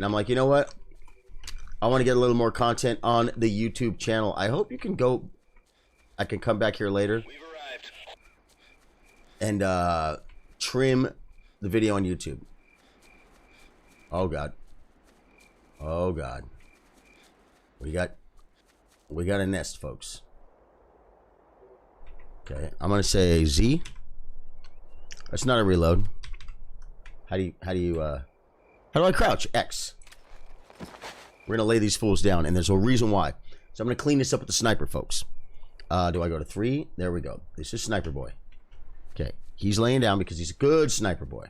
And I'm like, you know what? I want to get a little more content on the YouTube channel. I hope you can go. I can come back here later. We've arrived. And trim the video on YouTube. Oh God. Oh God. We got a nest, folks. Okay, I'm gonna say Z. That's not a reload. How do I crouch? X. We're gonna lay these fools down, and there's a reason why. So I'm gonna clean this up with the sniper, folks. Do I go to 3? There we go. This is Sniper Boy. Okay, he's laying down because he's a good Sniper Boy.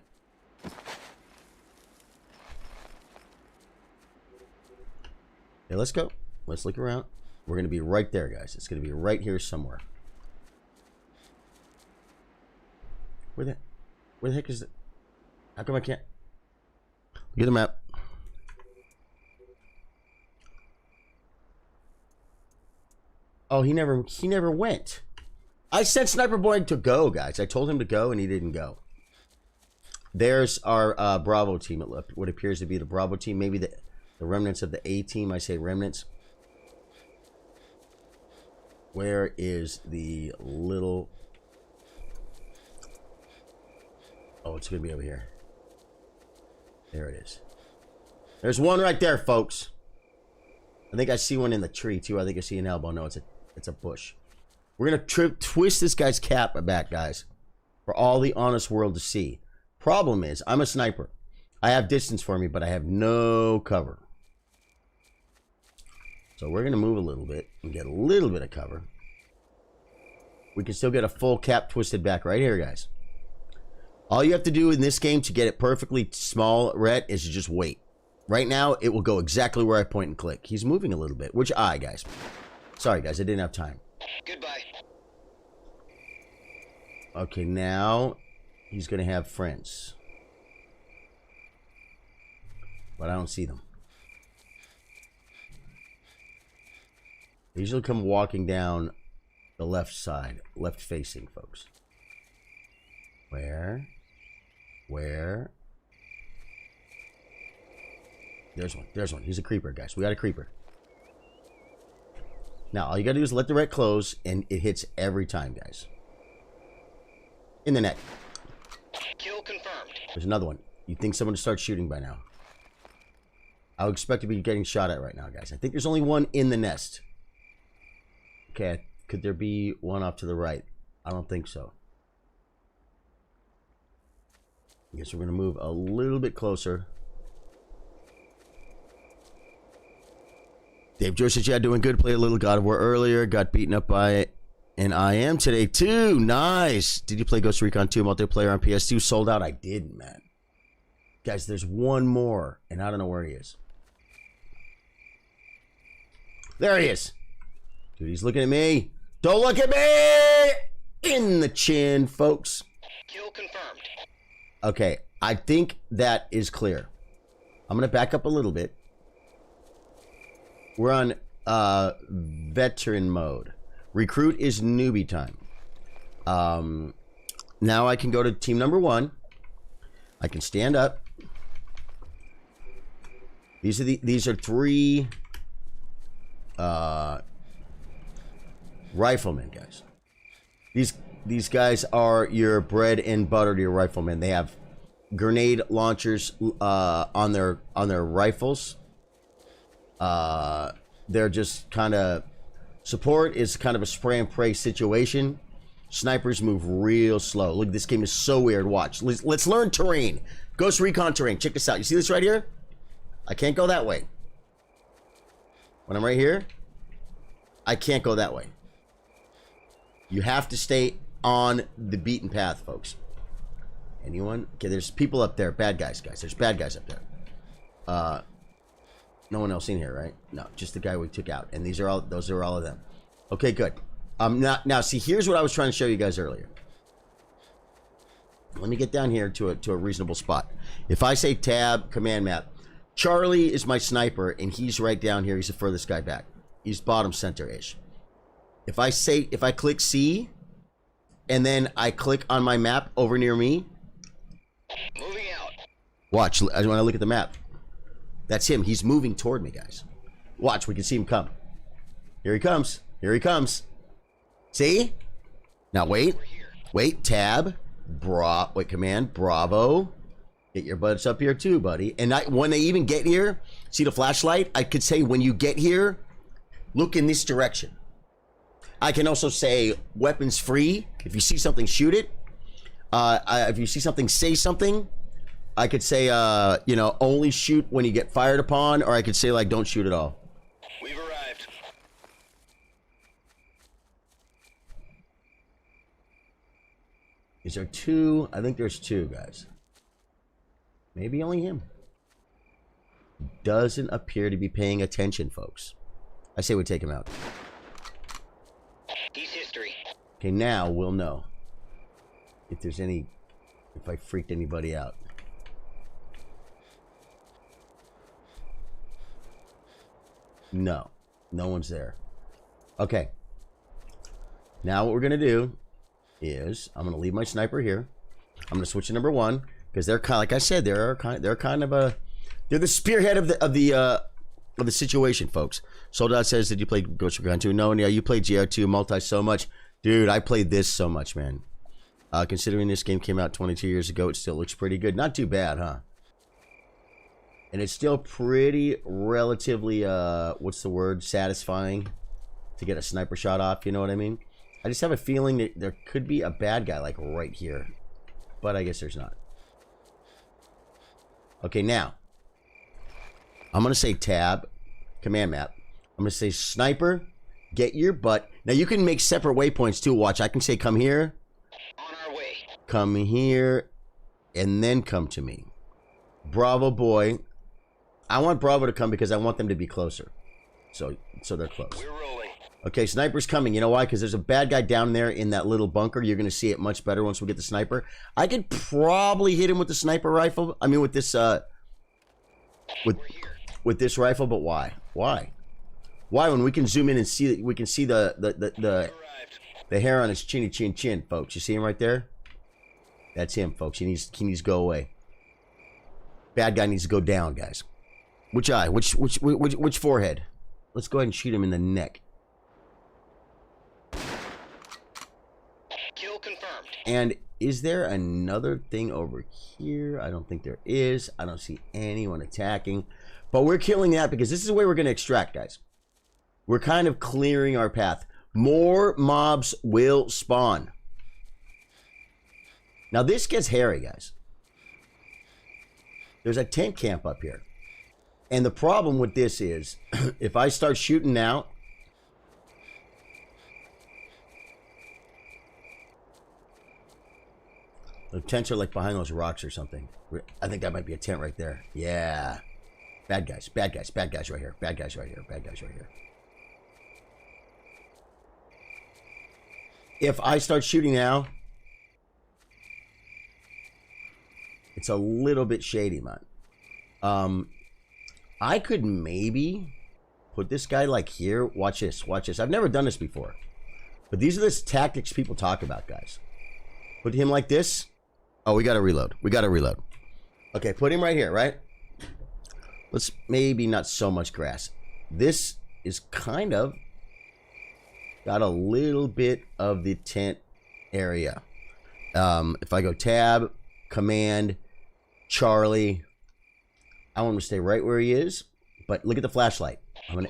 Okay, let's go. Let's look around. We're gonna be right there, guys. It's gonna be right here somewhere. Where the heck is it? How come I can't? Look at the map. Oh, he never went. I sent Sniper Boy to go, guys. I told him to go, and he didn't go. There's our Bravo team. What appears to be the Bravo team. Maybe the remnants of the A team. I say remnants. Where is the little... Oh, it's going to be over here. There it is. There's one right there, folks. I think I see one in the tree, too. I think I see an elbow. No, it's a bush. We're going to twist this guy's cap back, guys, for all the honest world to see. Problem is, I'm a sniper. I have distance for me, but I have no cover. So we're going to move a little bit and get a little bit of cover. We can still get a full cap twisted back right here, guys. All you have to do in this game to get it perfectly small, Rhett, is to just wait. Right now, it will go exactly where I point and click. He's moving a little bit. Which eye, guys? Sorry, guys. I didn't have time. Goodbye. Okay, now he's going to have friends. But I don't see them. They usually come walking down the left side. Left facing, folks. Where? There's one. There's one. He's a creeper, guys. We got a creeper. Now, all you got to do is let the ret close, and it hits every time, guys. In the neck. Kill confirmed. There's another one. You'd think someone would start shooting by now. I would expect to be getting shot at right now, guys. I think there's only one in the nest. Okay, could there be one off to the right? I don't think so. I guess we're going to move a little bit closer. Dave Joyce said, yeah, doing good. Played a little God of War earlier. Got beaten up by an IM today, too. Nice. Did you play Ghost Recon 2 multiplayer on PS2? Sold out? I didn't, man. Guys, there's one more, and I don't know where he is. There he is. Dude, he's looking at me. Don't look at me! In the chin, folks. Kill confirmed. Okay, I think that is clear. I'm going to back up a little bit. We're on veteran mode. Recruit is newbie time. Now I can go to team number 1. I can stand up. These are 3 riflemen, guys. These guys are your bread and butter to your riflemen. They have grenade launchers on their rifles. They're just kind of... Support is kind of a spray and pray situation. Snipers move real slow. Look, this game is so weird. Watch. Let's learn terrain. Ghost Recon terrain. Check this out. You see this right here? I can't go that way. When I'm right here, I can't go that way. You have to stay on the beaten path, folks. Anyone? Okay, there's people up there. Bad guys, guys. There's bad guys up there. No one else in here, right? No, just the guy we took out. And those are all of them. Okay, good. Now, see, here's what I was trying to show you guys earlier. Let me get down here to a reasonable spot. If I say tab, command map, Charlie is my sniper, and he's right down here. He's the furthest guy back. He's bottom center-ish. If I click C, and then I click on my map over near me. Moving out. Watch, when I look at the map. That's him. He's moving toward me, guys. Watch, we can see him come. Here he comes. Here he comes. See? Now wait. Wait, tab. Wait, command. Bravo. Get your butts up here too, buddy. And when they even get here, see the flashlight? I could say when you get here, look in this direction. I can also say weapons free. If you see something, shoot it. If you see something, say something. I could say, you know, only shoot when you get fired upon, or I could say, like, don't shoot at all. We've arrived. Is there two? I think there's two, guys. Maybe only him. Doesn't appear to be paying attention, folks. I say we take him out. He's history. Okay, now we'll know if there's any, if I freaked anybody out. No, no one's there. Okay. Now what we're gonna do is I'm gonna leave my sniper here. I'm gonna switch to number one because they're kind of, like I said, they're the spearhead of the situation, folks. Soldat says, did you play Ghost Recon 2? No, yeah, you played GR2 multi so much. Dude, I played this so much, man. Considering this game came out 22 years ago, it still looks pretty good. Not too bad, huh? And it's still pretty relatively, what's the word, satisfying to get a sniper shot off, you know what I mean? I just have a feeling that there could be a bad guy, like, right here. But I guess there's not. Okay, now. I'm going to say tab, command map. I'm going to say sniper, get your butt. Now, you can make separate waypoints, too. Watch, I can say come here. On our way. Come here, and then come to me. Bravo boy. I want Bravo to come because I want them to be closer. So they're close. We're rolling. Okay, sniper's coming. You know why? Because there's a bad guy down there in that little bunker. You're going to see it much better once we get the sniper. I could probably hit him with the sniper rifle. I mean, with this, with this rifle, but why? Why? Why? When we can zoom in and see, we can see the hair on his chin, folks. You see him right there? That's him, folks. He needs to go away. Bad guy needs to go down, guys. Which eye? Which forehead? Let's go ahead and shoot him in the neck. Kill confirmed. And is there another thing over here? I don't think there is. I don't see anyone attacking. But we're killing that because this is the way we're going to extract, guys. We're kind of clearing our path. More mobs will spawn. Now this gets hairy, guys. There's a tent camp up here. And the problem with this is, if I start shooting now, the tents are like behind those rocks or something. I think that might be a tent right there. Yeah. Bad guys, bad guys, bad guys right here. Bad guys right here, bad guys right here. If I start shooting now, it's a little bit shady, man. I could maybe put this guy like here. Watch this, watch this. I've never done this before. But these are the tactics people talk about, guys. Put him like this. Oh, we gotta reload. We gotta reload. Okay, put him right here, right? Let's maybe not so much grass. This is kind of got a little bit of the tent area. If I go tab, command, Charlie, I want him to stay right where he is. But look at the flashlight. I'm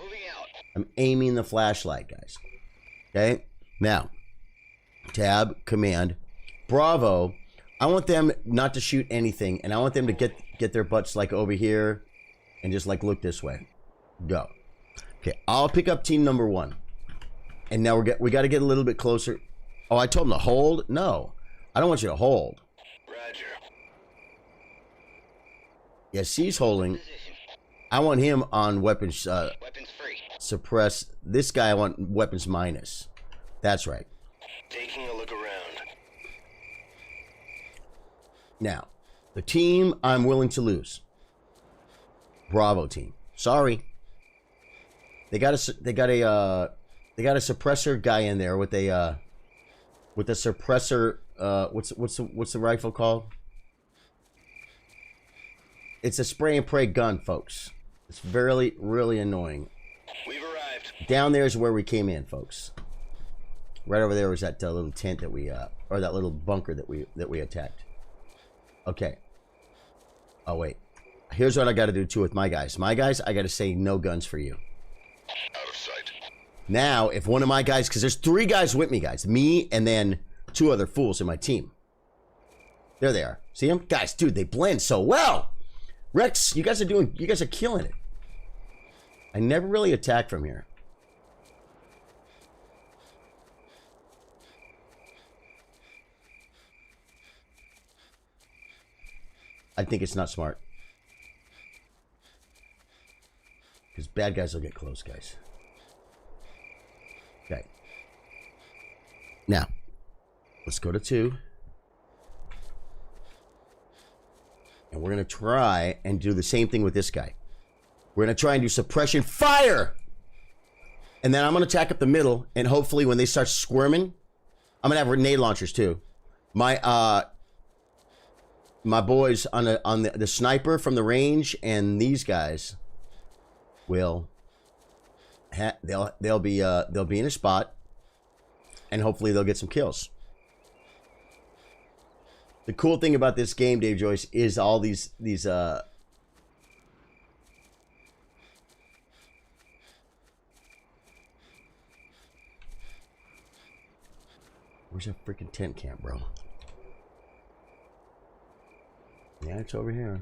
aiming the flashlight, guys. Okay? Now, tab, command, Bravo. I want them not to shoot anything, and I want them to get their butts like over here and just like look this way. Go. Okay, I'll pick up team number one. And now we got to get a little bit closer. Oh, I told him to hold? No. I don't want you to hold. Roger. Yes, he's holding. I want him on weapons Weapons free. suppress. This guy I want weapons minus. That's right. Taking a look around. Now, the team I'm willing to lose. Bravo team. Sorry. They got a suppressor guy in there with a suppressor. What's the rifle called? It's a spray and pray gun, folks. It's very, really annoying. We've arrived. Down there is where we came in, folks. Right over there was that little tent that we, or that little bunker that we attacked. Okay. Oh, wait. Here's what I got to do, too, with my guys. My guys, I got to say no guns for you. Out of sight. Now, if one of my guys, because there's 3 guys with me, guys. Me and then 2 other fools in my team. There they are. See them? Guys, dude, they blend so well. Rex, you guys are killing it. I never really attack from here. I think it's not smart. Because bad guys will get close, guys. Okay. Now, let's go to 2. And we're going to try and do the same thing with this guy. We're going to try and do suppression fire. And then I'm going to attack up the middle. And hopefully when they start squirming, I'm going to have grenade launchers too. My boys on the sniper from the range and these guys will they'll be in a spot, and hopefully they'll get some kills. The cool thing about this game, Dave Joyce, is all these where's that freaking tent camp, bro? Yeah, it's over here.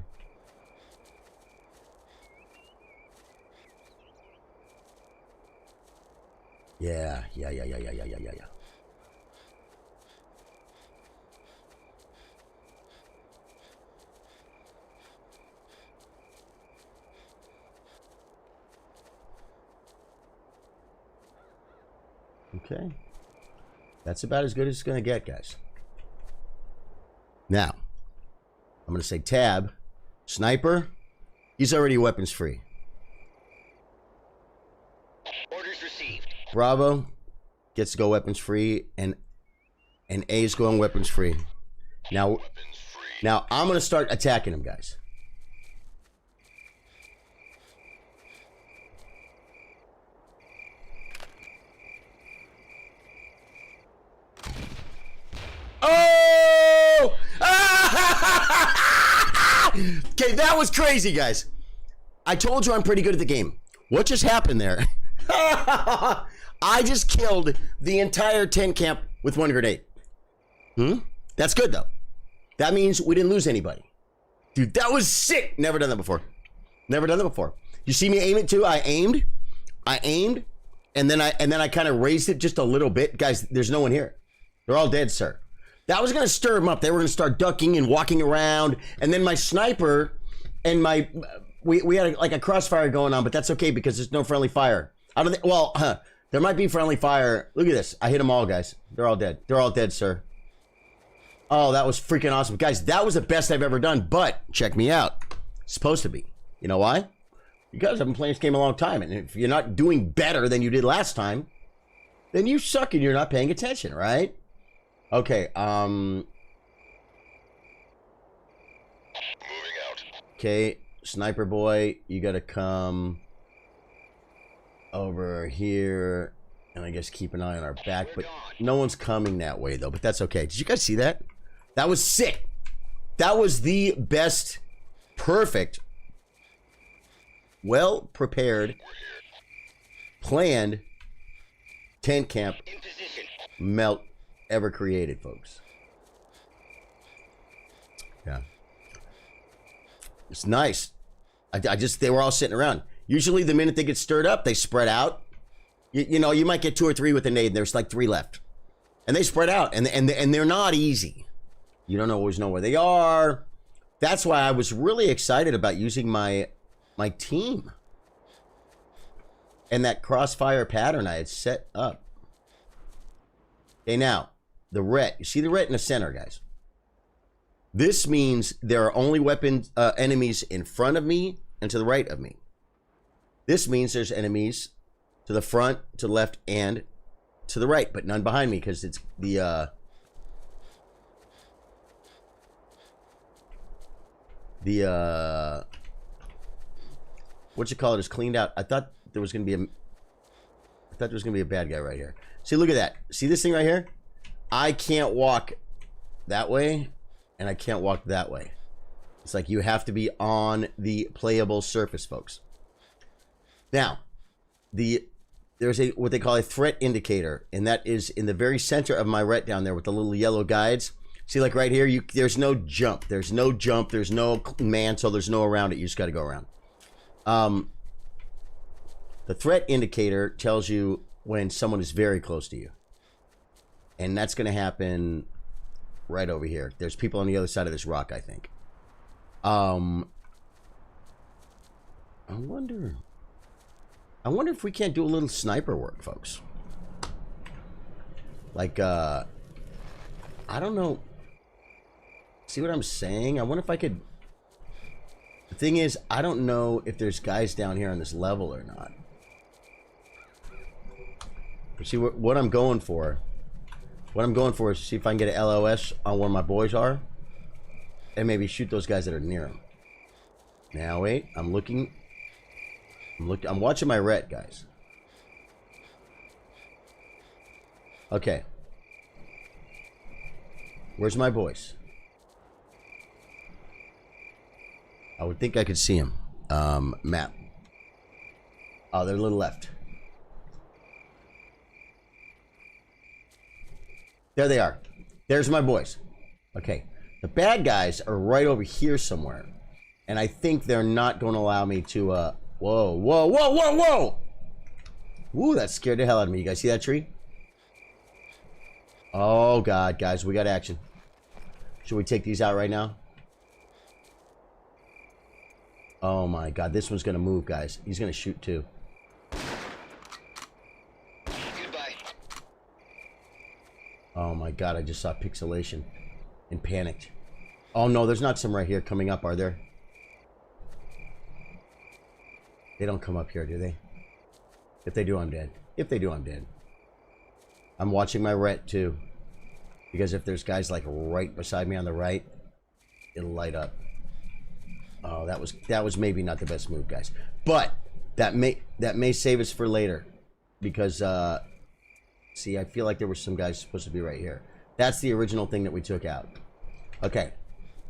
Yeah. Okay. That's about as good as it's going to get, guys. Now, I'm going to say tab. Sniper, he's already weapons free. Orders received. Bravo gets to go weapons free, and A is going weapons free. Now, Weapons free. now I'm going to start attacking him, guys. Oh! Okay, that was crazy, guys. I told you I'm pretty good at the game. What just happened there? I just killed the entire tent camp with 1 grenade. That's good, though. That means we didn't lose anybody. Dude, that was sick. Never done that before. Never done that before. You see me aim it too? I aimed, and then I kind of raised it just a little bit. Guys, there's no one here. They're all dead, sir. That was going to stir them up. They were going to start ducking and walking around. And then my sniper and we had like a crossfire going on, but that's okay because there's no friendly fire. I don't think, well, there might be friendly fire. Look at this. I hit them all, guys. They're all dead. They're all dead, sir. Oh, that was freaking awesome. Guys, that was the best I've ever done, but check me out. It's supposed to be. You know why? You guys have been playing this game a long time, and if you're not doing better than you did last time, then you suck and you're not paying attention, right? Okay, Moving out. okay, sniper boy, you gotta come over here, and I guess keep an eye on our back, but no one's coming that way, though, but that's okay. Did you guys see that? That was sick. That was the best, perfect, well-prepared, planned tent camp In position. melt ever created, folks. Yeah. It's nice. They were all sitting around. Usually the minute they get stirred up, they spread out. You know, you might get 2 or 3 with a nade, and there's like 3 left. And they spread out, and they're not easy. You don't always know where they are. That's why I was really excited about using my team. And that crossfire pattern I had set up. Okay, now, the ret. You see the ret in the center, guys? This means there are only enemies in front of me and to the right of me. This means there's enemies to the front, to the left, and to the right, but none behind me because it's the what you call it is cleaned out. I thought there was gonna be a bad guy right here. See, look at that. See this thing right here? I can't walk that way, and I can't walk that way. It's like you have to be on the playable surface, folks. Now, there's what they call a threat indicator, and that is in the very center of my ret down there with the little yellow guides. See, like right here, there's no jump. There's no jump. There's no mantle. There's no around it. You just got to go around. The threat indicator tells you when someone is very close to you. And that's going to happen right over here. There's people on the other side of this rock, I think. I wonder if we can't do a little sniper work, folks. Like, I don't know. See what I'm saying? I wonder if I could... The thing is, I don't know if there's guys down here on this level or not. But see, what I'm going for... What I'm going for is to see if I can get an LOS on where my boys are. And maybe shoot those guys that are near them. Now, wait. I'm looking... I'm watching my ret, guys. Okay. Where's my boys? I would think I could see him. Map. Oh, they're a little left. There they are. There's my boys. Okay. The bad guys are right over here somewhere. And I think they're not going to allow me to, whoa, whoa, whoa, whoa, whoa! Ooh, that scared the hell out of me. You guys see that tree? Oh, God, guys. We got action. Should we take these out right now? Oh, my God. This one's going to move, guys. He's going to shoot, too. Goodbye. Oh, my God. I just saw pixelation and panicked. Oh, no. There's not some right here coming up, are there? They don't come up here, do they? If they do, I'm dead. If they do, I'm dead. I'm watching my ret, too. Because if there's guys, like, right beside me on the right, it'll light up. Oh, that was maybe not the best move, guys. But that may save us for later. Because, see, I feel like there were some guys supposed to be right here. That's the original thing that we took out. Okay.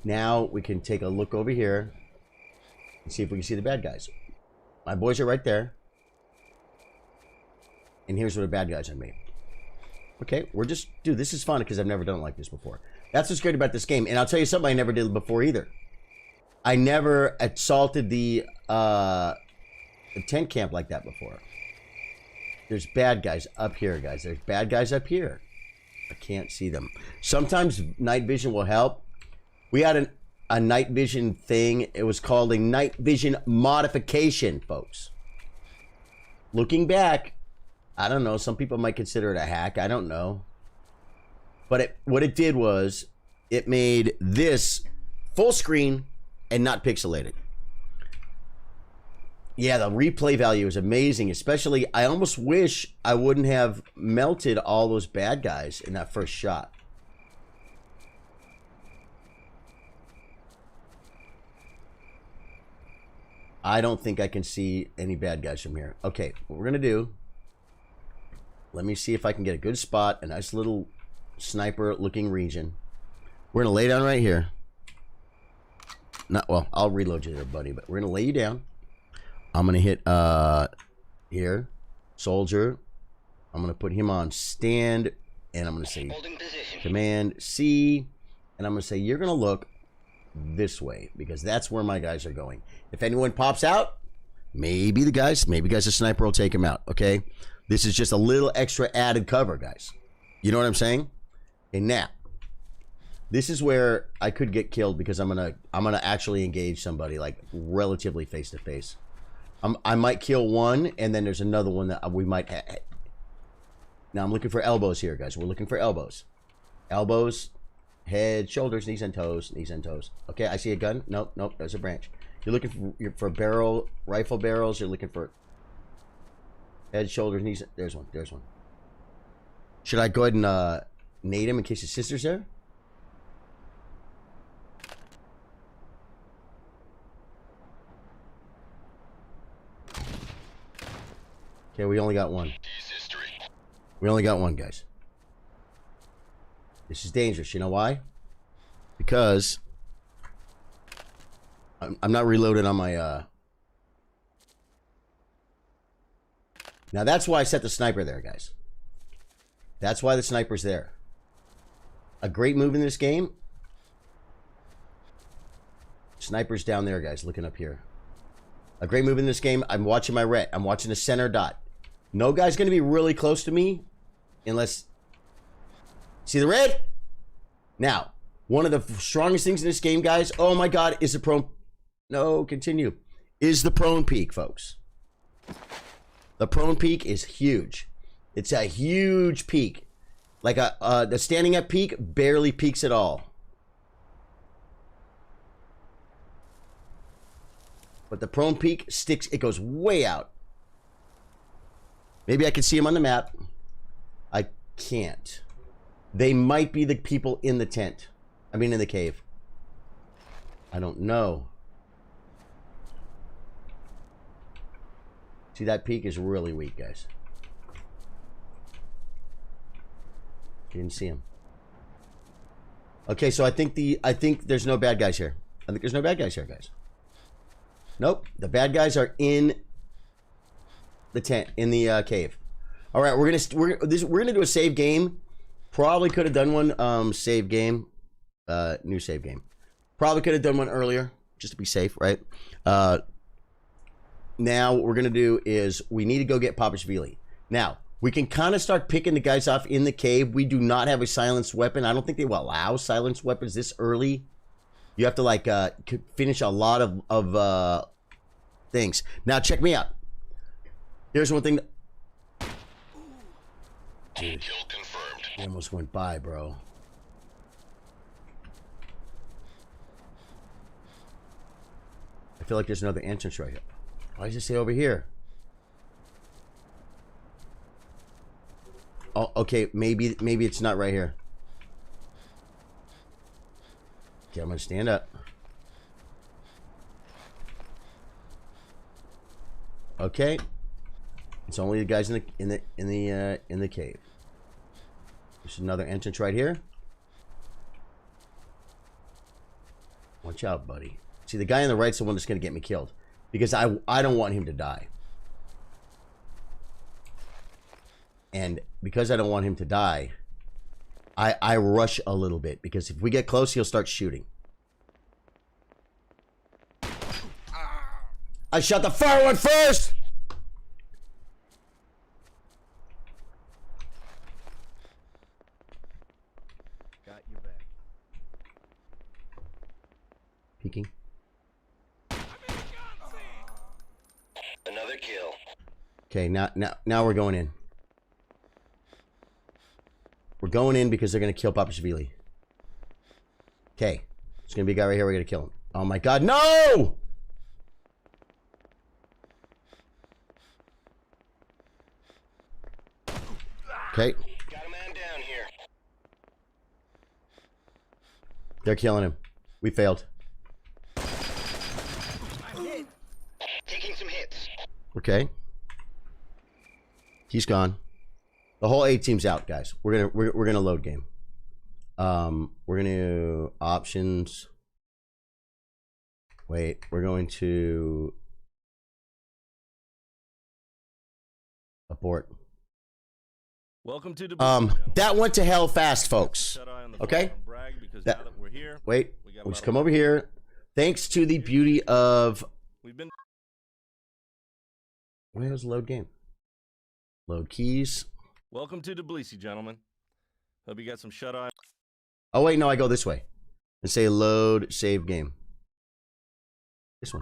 Now we can take a look over here and see if we can see the bad guys. My boys are right there. And here's where the bad guys are made. Okay, we're just... Dude, this is fun because I've never done it like this before. That's what's great about this game. And I'll tell you something I never did before either. I never assaulted the tent camp like that before. There's bad guys up here, guys. There's bad guys up here. I can't see them. Sometimes night vision will help. We had a night vision thing. It was called a night vision modification, folks. Looking back, I don't know. Some people might consider it a hack. I don't know. But what it did was it made this full screen and not pixelated. Yeah, the replay value is amazing. Especially, I almost wish I wouldn't have melted all those bad guys in that first shot. I don't think I can see any bad guys from here. Okay, what we're going to do... Let me see if I can get a good spot, a nice little sniper-looking region. We're going to lay down right here. Well, I'll reload you there, buddy, but we're going to lay you down. I'm going to hit here, soldier. I'm going to put him on stand, and I'm going to say Command C, and I'm going to say you're going to look this way because that's where my guys are going. If anyone pops out, maybe a sniper will take him out, okay? This is just a little extra added cover, guys. You know what I'm saying? And now, this is where I could get killed because I'm gonna actually engage somebody like relatively face to face. I might kill one, and then there's another one that we might. Now I'm looking for elbows here, guys. We're looking for elbows, elbows, head, shoulders, knees and toes, knees and toes. Okay, I see a gun. Nope, nope. There's a branch. You're looking for barrel, rifle barrels. You're looking for head, shoulders, knees. There's one. There's one. Should I go ahead and nade him in case his sister's there? Okay, we only got one. Use history. We only got one, guys. This is dangerous. You know why? Because I'm not reloaded on my... Now, that's why I set the sniper there, guys. That's why the sniper's there. A great move in this game. Sniper's down there, guys, looking up here. A great move in this game. I'm watching my ret. I'm watching the center dot. No guy's going to be really close to me unless... See the red? Now, one of the strongest things in this game, guys, oh my God, is the prone... No, continue. Is the prone peak, folks. The prone peak is huge. It's a huge peak. Like the standing up peak barely peaks at all. But the prone peak sticks, it goes way out. Maybe I can see them on the map. I can't. They might be the people in the tent. I mean, in the cave. I don't know. See, that peak is really weak, guys. You didn't see him. Okay, so I think there's no bad guys here. I think there's no bad guys here, guys. Nope, the bad guys are in the tent, in the cave. All right, we're gonna do a save game. Probably could have done one save game, new save game. Probably could have done one earlier, just to be safe, right? Now what we're gonna do is we need to go get Papashvili. Now we can kind of start picking the guys off in the cave. We do not have a silenced weapon. I don't think they will allow silenced weapons this early. You have to like finish a lot of things. Now check me out. Here's one thing. Dude, Kill confirmed. he almost went by, bro. I feel like there's another entrance right here. Why does it say over here? Oh, okay. Maybe it's not right here. Okay, I'm gonna stand up. Okay, it's only the guys in the cave. There's another entrance right here. Watch out, buddy. See, the guy on the right's the one that's gonna get me killed because I don't want him to die. And because I don't want him to die, I rush a little bit because if we get close, he'll start shooting. I shot the fire one first! Got your back. Peeking. Another kill. Okay, now we're going in. We're going in because they're going to kill Papashvili. Okay. There's going to be a guy right here. We're going to kill him. Oh my God. No! Okay. Got a man down here. They're killing him. We failed. Taking some hits. Okay. He's gone. The whole A team's out, guys. We're gonna load game. We're gonna options. Wait, we're going to abort. Welcome to the that went to hell fast, folks. Okay. Now that we're here, Wait, we'll just come over here. Thanks to the beauty of. Where's load game? Load keys. Welcome to Tbilisi, gentlemen. Hope you got some shut eye. Oh wait, no, I go this way and say load save game. This one.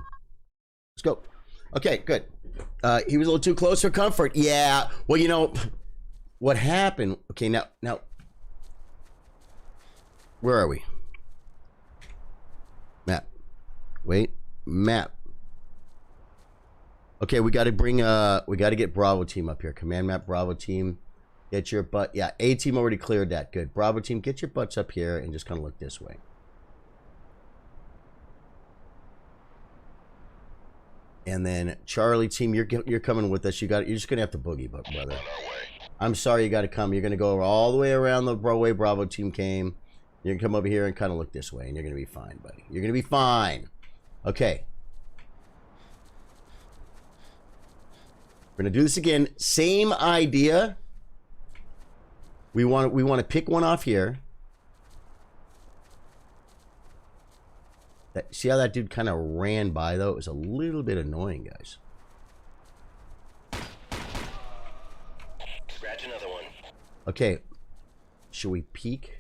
Let's go. Okay, good. He was a little too close for comfort. Yeah. Well, you know what happened. Okay, now, where are we? Map. Wait, map. Okay, we got to bring. We got to get Bravo team up here. Command map, Bravo team. Get your butt. Yeah, A team already cleared that. Good. Bravo team, get your butts up here and just kind of look this way. And then Charlie team, you're coming with us. You're just gonna have to boogie, brother. On our way. I'm sorry you got to come. You're gonna go all the way around the way Bravo team came. You're gonna come over here and kind of look this way, and you're gonna be fine, buddy. You're gonna be fine. Okay. We're gonna do this again. Same idea. We want to pick one off here. See how that dude kind of ran by, though? It was a little bit annoying, guys. Scratch another one. Okay. Should we peek?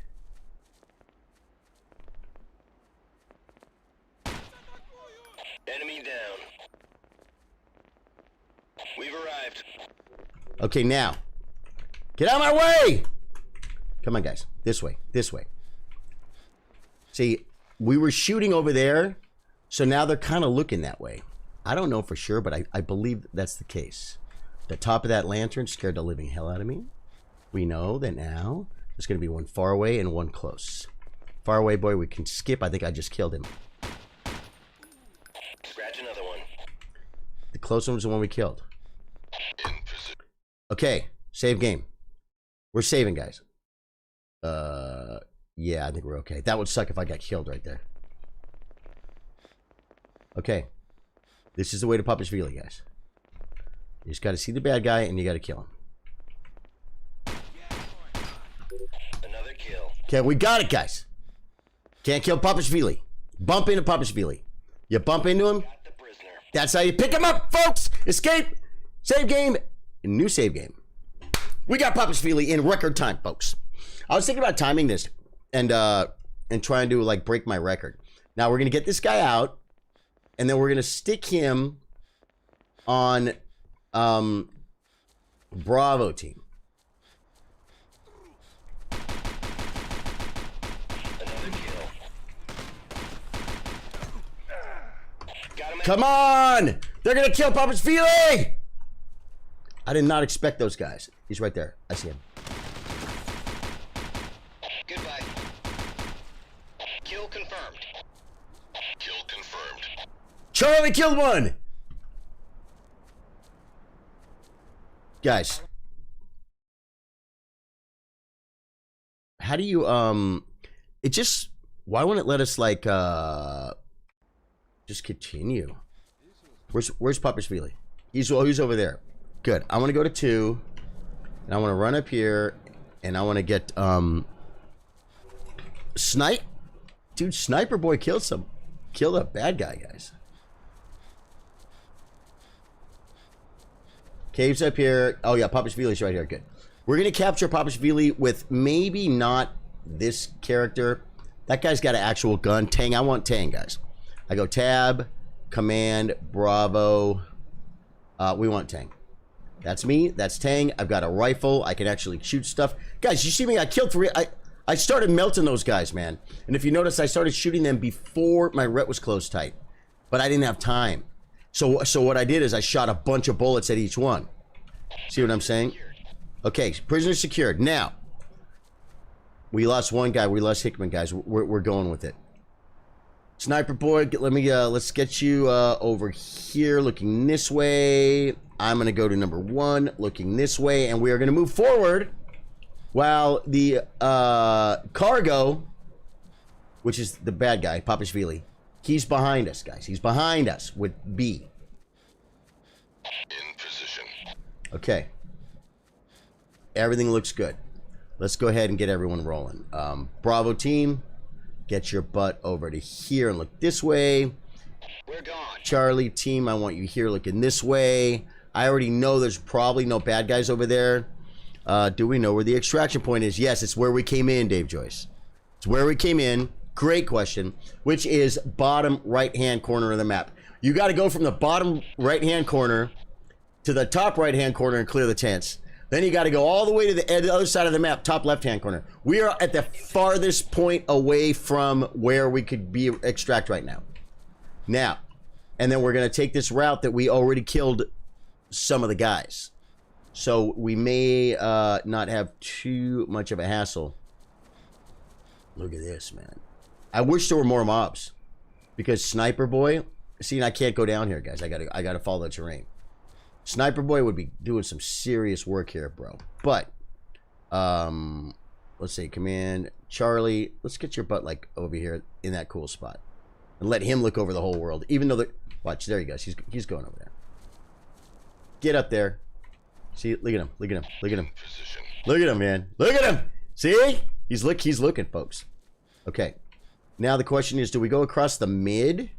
Enemy down. We've arrived. Okay, now. Get out of my way! Come on, guys. This way. This way. See, we were shooting over there, so now they're kind of looking that way. I don't know for sure, but I believe that's the case. The top of that lantern scared the living hell out of me. We know that now there's going to be one far away and one close. Far away, boy, we can skip. I think I just killed him. Scratch another one. The close one was the one we killed. Okay, save game. We're saving, guys. Yeah, I think we're okay. That would suck if I got killed right there. Okay. This is the way to Papashvili, guys. You just got to see the bad guy and you got to kill him. Another kill. Okay, we got it, guys. Can't kill Papashvili. Bump into Papashvili. You bump into him. Got the prisoner. That's how you pick him up, folks. Escape. Save game. New save game. We got Papashvili in record time, folks. I was thinking about timing this and trying to like break my record. Now we're gonna get this guy out, and then we're gonna stick him on Bravo team. Another kill. Got him. Come on! They're gonna kill Papashvili! I did not expect those guys. He's right there. I see him. Goodbye. Kill confirmed. Kill confirmed. Charlie killed one! Guys. How do you, it just, why won't it let us, like, just continue? Where's Papashvili? He's over there. Good. I want to go to 2, and I want to run up here, and I want to get, Snipe? Dude, Sniper Boy killed a bad guy, guys. Caves up here. Oh, yeah, Papashvili's right here. Good. We're going to capture Papashvili with maybe not this character. That guy's got an actual gun. Tang. I want Tang, guys. I go tab, command, Bravo. We want Tang. That's me. That's Tang. I've got a rifle. I can actually shoot stuff. Guys, you see me? I killed 3. I started melting those guys, man. And if you notice, I started shooting them before my ret was closed tight. But I didn't have time. So what I did is I shot a bunch of bullets at each one. See what I'm saying? Okay, prisoner secured. Now, we lost one guy. We lost Hickman, guys. We're going with it. Sniper Boy, let me let's get you over here, looking this way. I'm gonna go to number 1, looking this way, and we are gonna move forward while the cargo, which is the bad guy, Papashvili, he's behind us, guys. He's behind us with B. In position. Okay. Everything looks good. Let's go ahead and get everyone rolling. Bravo team, get your butt over to here and look this way. We're gone. Charlie team, I want you here looking this way. I already know there's probably no bad guys over there. Do we know where the extraction point is? Yes, it's where we came in, Dave Joyce. It's where we came in. Great question. Which is bottom right-hand corner of the map. You got to go from the bottom right-hand corner to the top right-hand corner and clear the tents. Then you got to go all the way to the other side of the map, top left-hand corner. We are at the farthest point away from where we could be extract right now. Now, and then we're going to take this route that we already killed some of the guys. So we may not have too much of a hassle. Look at this, man. I wish there were more mobs. Because Sniper Boy, See, and I can't go down here, guys. I gotta follow the terrain. Sniper boy would be doing some serious work here, bro. But, let's see, command Charlie. Let's get your butt like over here in that cool spot, and let him look over the whole world. Even though watch, there he goes. He's going over there. Get up there. See, look at him. Look at him. Look at him. Position. Look at him, man. Look at him. See, he's looking, folks. Okay. Now the question is, do we go across the mid?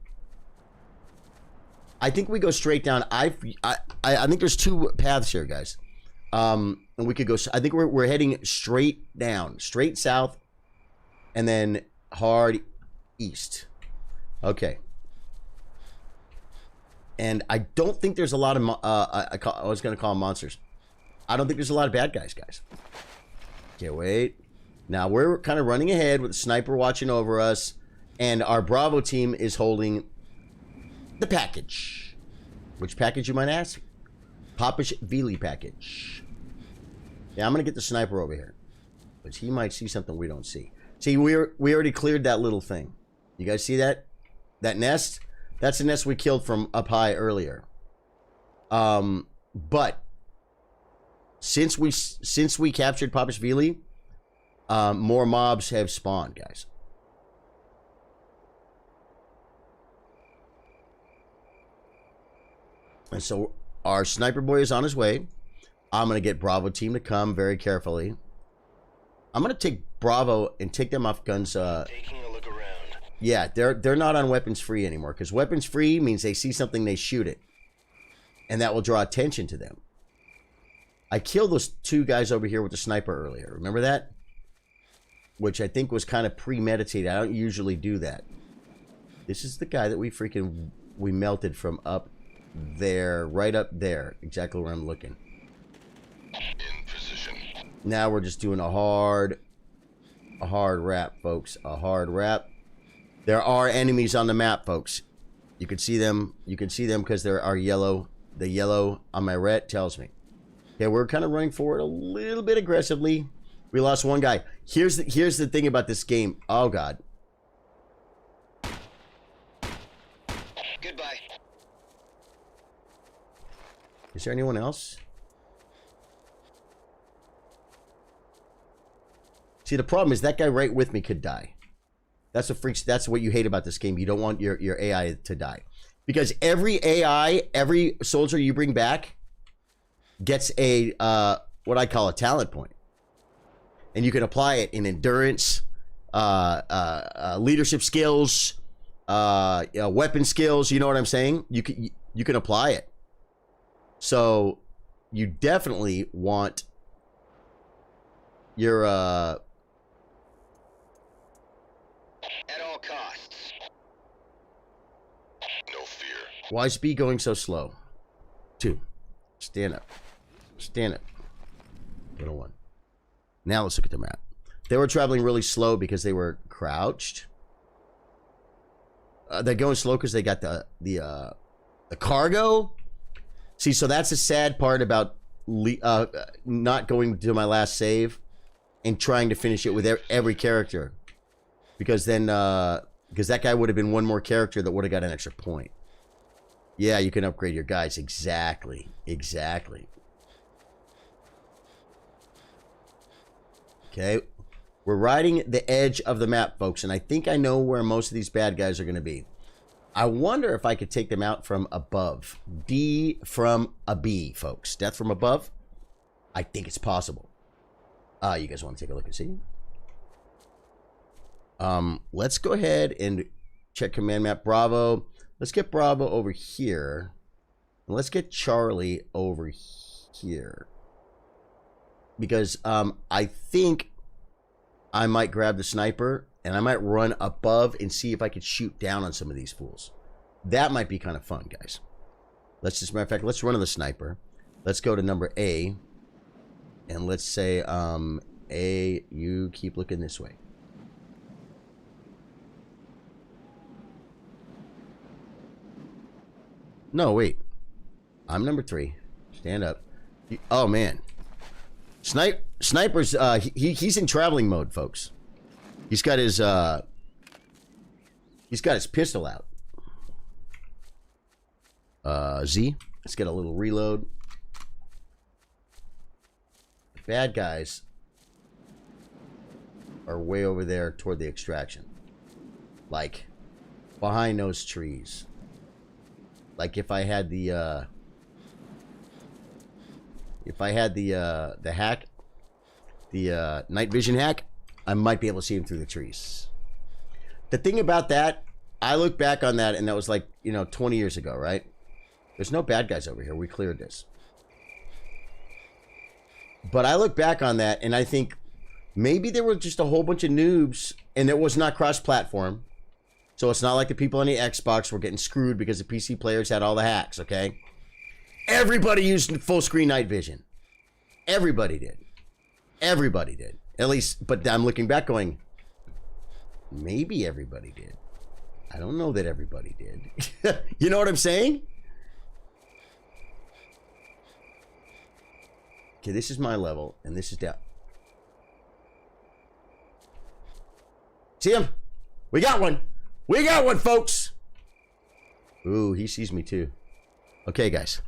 I think we go straight down. I think there's two paths here, guys. And we could go. I think we're heading straight down, straight south, and then hard east. Okay. And I don't think there's a lot of. I was going to call them monsters. I don't think there's a lot of bad guys, guys. Okay, wait. Now we're kind of running ahead with the sniper watching over us, and our Bravo team is holding the package. Which package, you might ask? Popish Veely package. Yeah, I'm gonna get the sniper over here, because he might see something we don't see. See, we already cleared that little thing. You guys see that? That nest? That's the nest we killed from up high earlier. But since we captured Popish Veely, more mobs have spawned, guys. And so our sniper boy is on his way. I'm going to get Bravo team to come very carefully. I'm going to take Bravo and take them off guns. Taking a look around. Yeah, they're not on weapons free anymore, because weapons free means they see something, they shoot it. And that will draw attention to them. I killed those two guys over here with the sniper earlier. Remember that? Which I think was kind of premeditated. I don't usually do that. This is the guy that we melted from up there, right up there, exactly where I'm looking. In position. Now we're just doing a hard wrap, folks. A hard wrap. There are enemies on the map, folks. You can see them. You can see them because there are yellow. The yellow on my red tells me. Okay, we're kind of running forward a little bit aggressively. We lost one guy. Here's the thing about this game. Oh God. Goodbye. Is there anyone else? See, the problem is that guy right with me could die. That's what freaks. That's what you hate about this game. You don't want your AI to die, because every AI, every soldier you bring back, gets a what I call a talent point, and you can apply it in endurance, leadership skills, weapon skills. You know what I'm saying? You can apply it. So you definitely want your At all costs. No fear. why is B going so slow? 2. Stand up. Stand up. Little 1. Now let's look at the map. They were traveling really slow because they were crouched. They're going slow because they got the cargo. See, so that's the sad part about not going to my last save and trying to finish it with every character, because then because that guy would have been one more character that would have got an extra point. Yeah, you can upgrade your guys. Exactly. Okay, we're riding the edge of the map, folks, and I think I know where most of these bad guys are going to be. I wonder if I could take them out from above. D from a B, folks. Death from above? I think it's possible. You guys want to take a look and see? Let's go ahead and check command map Bravo. Let's get Bravo over here. And let's get Charlie over here. Because I think I might grab the sniper and I might run above and see if I could shoot down on some of these fools. That might be kind of fun, guys. Let's just, matter of fact, let's run to the sniper. Let's go to number A. And let's say, A, you keep looking this way. No, wait. I'm number 3. Stand up. Oh, man. Sniper's, he's in traveling mode, folks. He's got his pistol out. Z. Let's get a little reload. The bad guys are way over there toward the extraction. Like, behind those trees. Like, if I had the hack, the night vision hack, I might be able to see him through the trees. The thing about that, I look back on that, and that was like, 20 years ago, right? There's no bad guys over here. We cleared this. But I look back on that, and I think maybe there were just a whole bunch of noobs, and it was not cross-platform. So it's not like the people on the Xbox were getting screwed because the PC players had all the hacks, okay? Everybody used full-screen night vision. Everybody did. Everybody did. At least, but I'm looking back going, maybe everybody did. I don't know that everybody did. You know what I'm saying? Okay, this is my level, and this is down. See him? We got one. We got one, folks. Ooh, he sees me too. Okay, guys.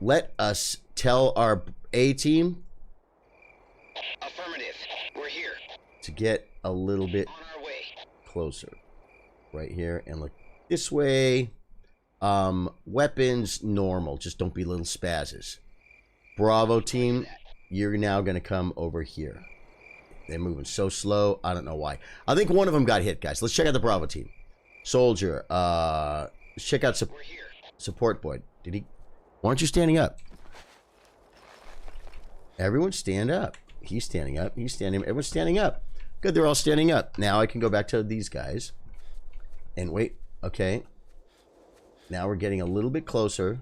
Let us tell our A team. Affirmative. We're here. To get a little bit On our way. closer. Right here, and look this way. Weapons, normal. Just don't be little spazzes. Bravo team, you're now going to come over here. They're moving so slow. I don't know why. I think one of them got hit, guys. Let's check out the Bravo team. Soldier. Let's check out We're here. support boy. Did he? Why aren't you standing up? Everyone stand up. He's standing up. He's standing. Everyone's standing up. Good. They're all standing up. Now I can go back to these guys. And wait. Okay. Now we're getting a little bit closer.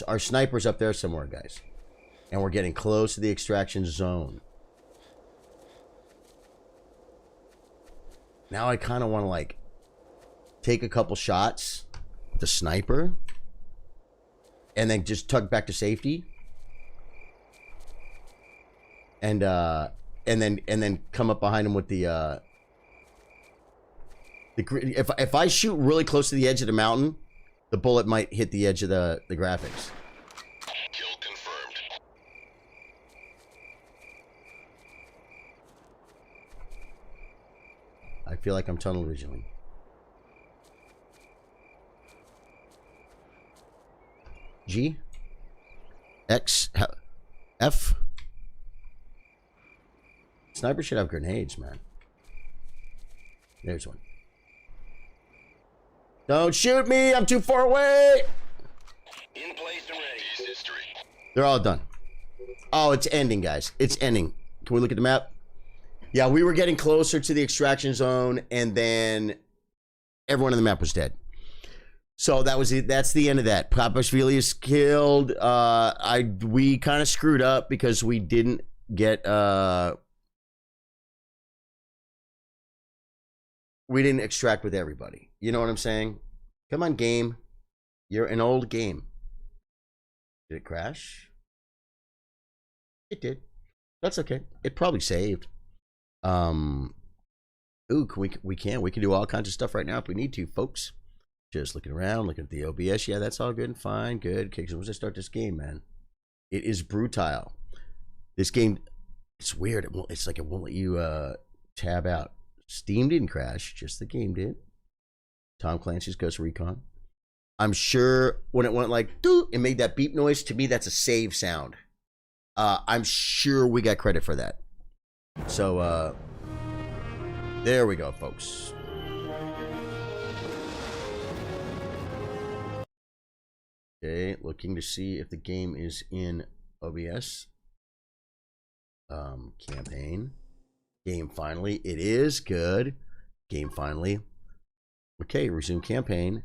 Our sniper's up there somewhere, guys. And we're getting close to the extraction zone. Now I kind of want to, like, take a couple shots with the sniper. And then just tuck back to safety. And then come up behind him with the if I shoot really close to the edge of the mountain, the bullet might hit the edge of the graphics. Kill confirmed. I feel like I'm tunnel visioning. G X F. Sniper should have grenades, man. There's one. Don't shoot me! I'm too far away! In place and ready. Peace history. They're all done. Oh, it's ending, guys. It's ending. Can we look at the map? Yeah, we were getting closer to the extraction zone, and then everyone on the map was dead. So that was it. That's the end of that. Papashvili is killed. We kind of screwed up because we didn't get we didn't extract with everybody. You know what I'm saying? Come on, game. You're an old game. Did it crash? It did. That's okay. It probably saved. Ooh, we can do all kinds of stuff right now if we need to, folks. Just looking around, looking at the OBS. Yeah, that's all good and fine. Good. Okay, so once I start this game, man, it is brutal. This game, it's weird. It's like it won't let you tab out. Steam didn't crash, just the game did. Tom Clancy's Ghost Recon. I'm sure when it went like, doo, it made that beep noise. To me, that's a save sound. I'm sure we got credit for that. So, there we go, folks. Okay, looking to see if the game is in OBS. Campaign. Game finally. It is good. Game finally. Okay, resume campaign.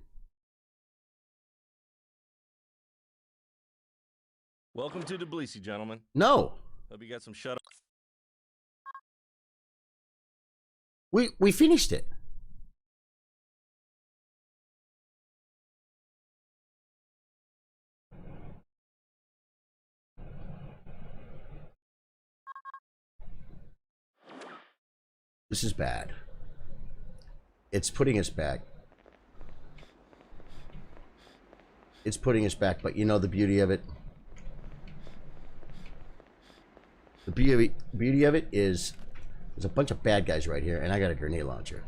Welcome to Tbilisi, gentlemen. No. Hope you got some shut up. We finished it. This is bad. It's putting us back. it's putting us back, but you know the beauty of it. The beauty of it is there's a bunch of bad guys right here, and I got a grenade launcher.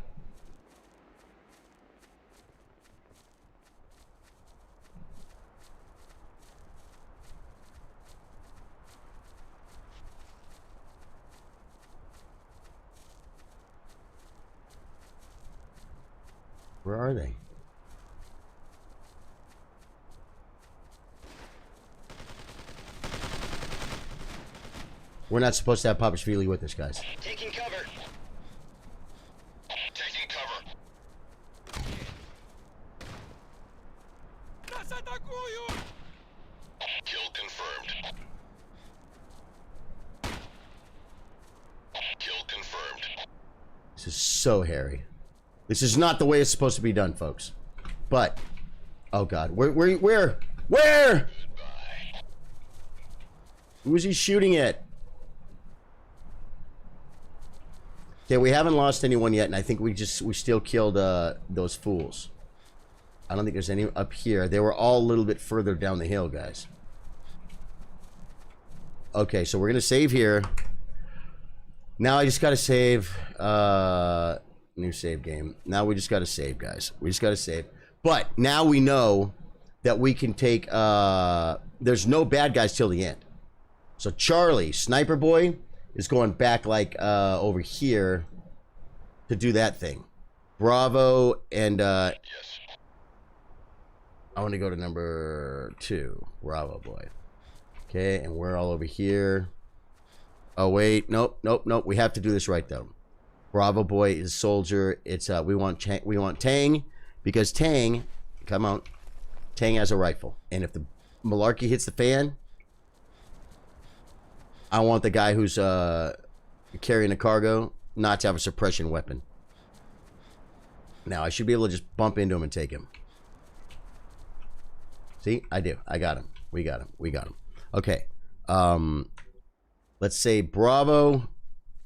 Where are they? We're not supposed to have Papa Shvili with us, guys. Taking cover. Taking cover. Kill confirmed. Kill confirmed. This is so hairy. This is not the way it's supposed to be done, folks. But, oh God, where? Who is he shooting at? Okay, we haven't lost anyone yet, and I think we still killed those fools. I don't think there's any up here. They were all a little bit further down the hill, guys. Okay, so we're gonna save here. Now I just gotta save. New save game. Now we just gotta save, guys. We just gotta save. But now we know that we can take. There's no bad guys till the end. So Charlie, Sniper Boy, is going back like over here to do that thing. Bravo and Yes. I want to go to number 2. Bravo Boy. Okay, and we're all over here. Oh wait, nope. We have to do this right though. Bravo Boy is soldier. It's we want Tang, because Tang, come on, Tang has a rifle, and if the malarkey hits the fan, I want the guy who's carrying the cargo not to have a suppression weapon. Now I should be able to just bump into him and take him. See, I do. I got him. We got him. Okay. Let's say Bravo.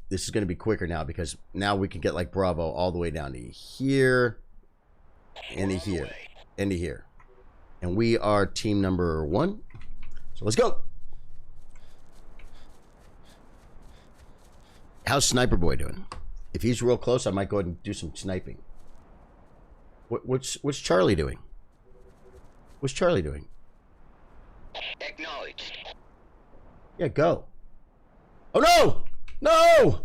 This is going to be quicker now because now we can get like Bravo all the way down to here, and to here, and to here. And we are team number 1. So let's go. How's Sniper Boy doing? If he's real close, I might go ahead and do some sniping. What's Charlie doing? What's Charlie doing? Acknowledged. Yeah, go. Oh no! No!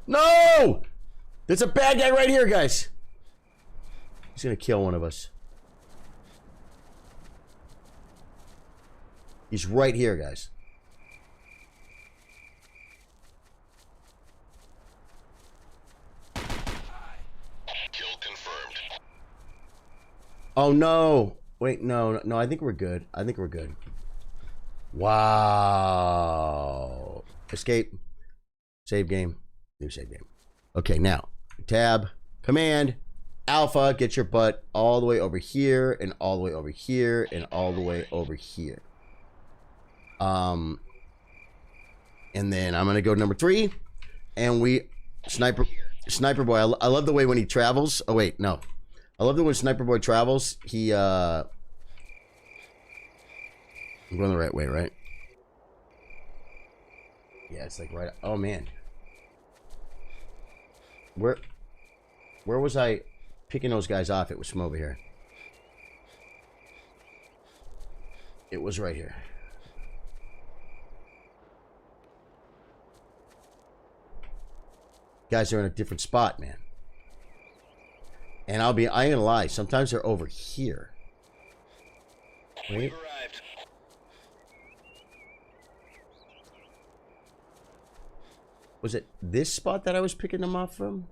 No! There's a bad guy right here, guys. He's gonna kill one of us. He's right here, guys. Kill confirmed. Oh no! Wait, no. I think we're good. Wow. Escape. Save game. New save game. Okay, now tab, command, alpha. Get your butt all the way over here, and all the way over here, and all the way over here. And then I'm gonna go to number 3, and we Sniper Boy. I love the way when he travels. Oh wait, no. I love the way when Sniper Boy travels. He I'm going the right way, right? Yeah, it's like right. Oh man, where was I picking those guys off? It was from over here. It was right here. Guys are in a different spot, man. And I ain't gonna lie, sometimes they're over here. Wait. We've arrived. Was it this spot that I was picking them off from?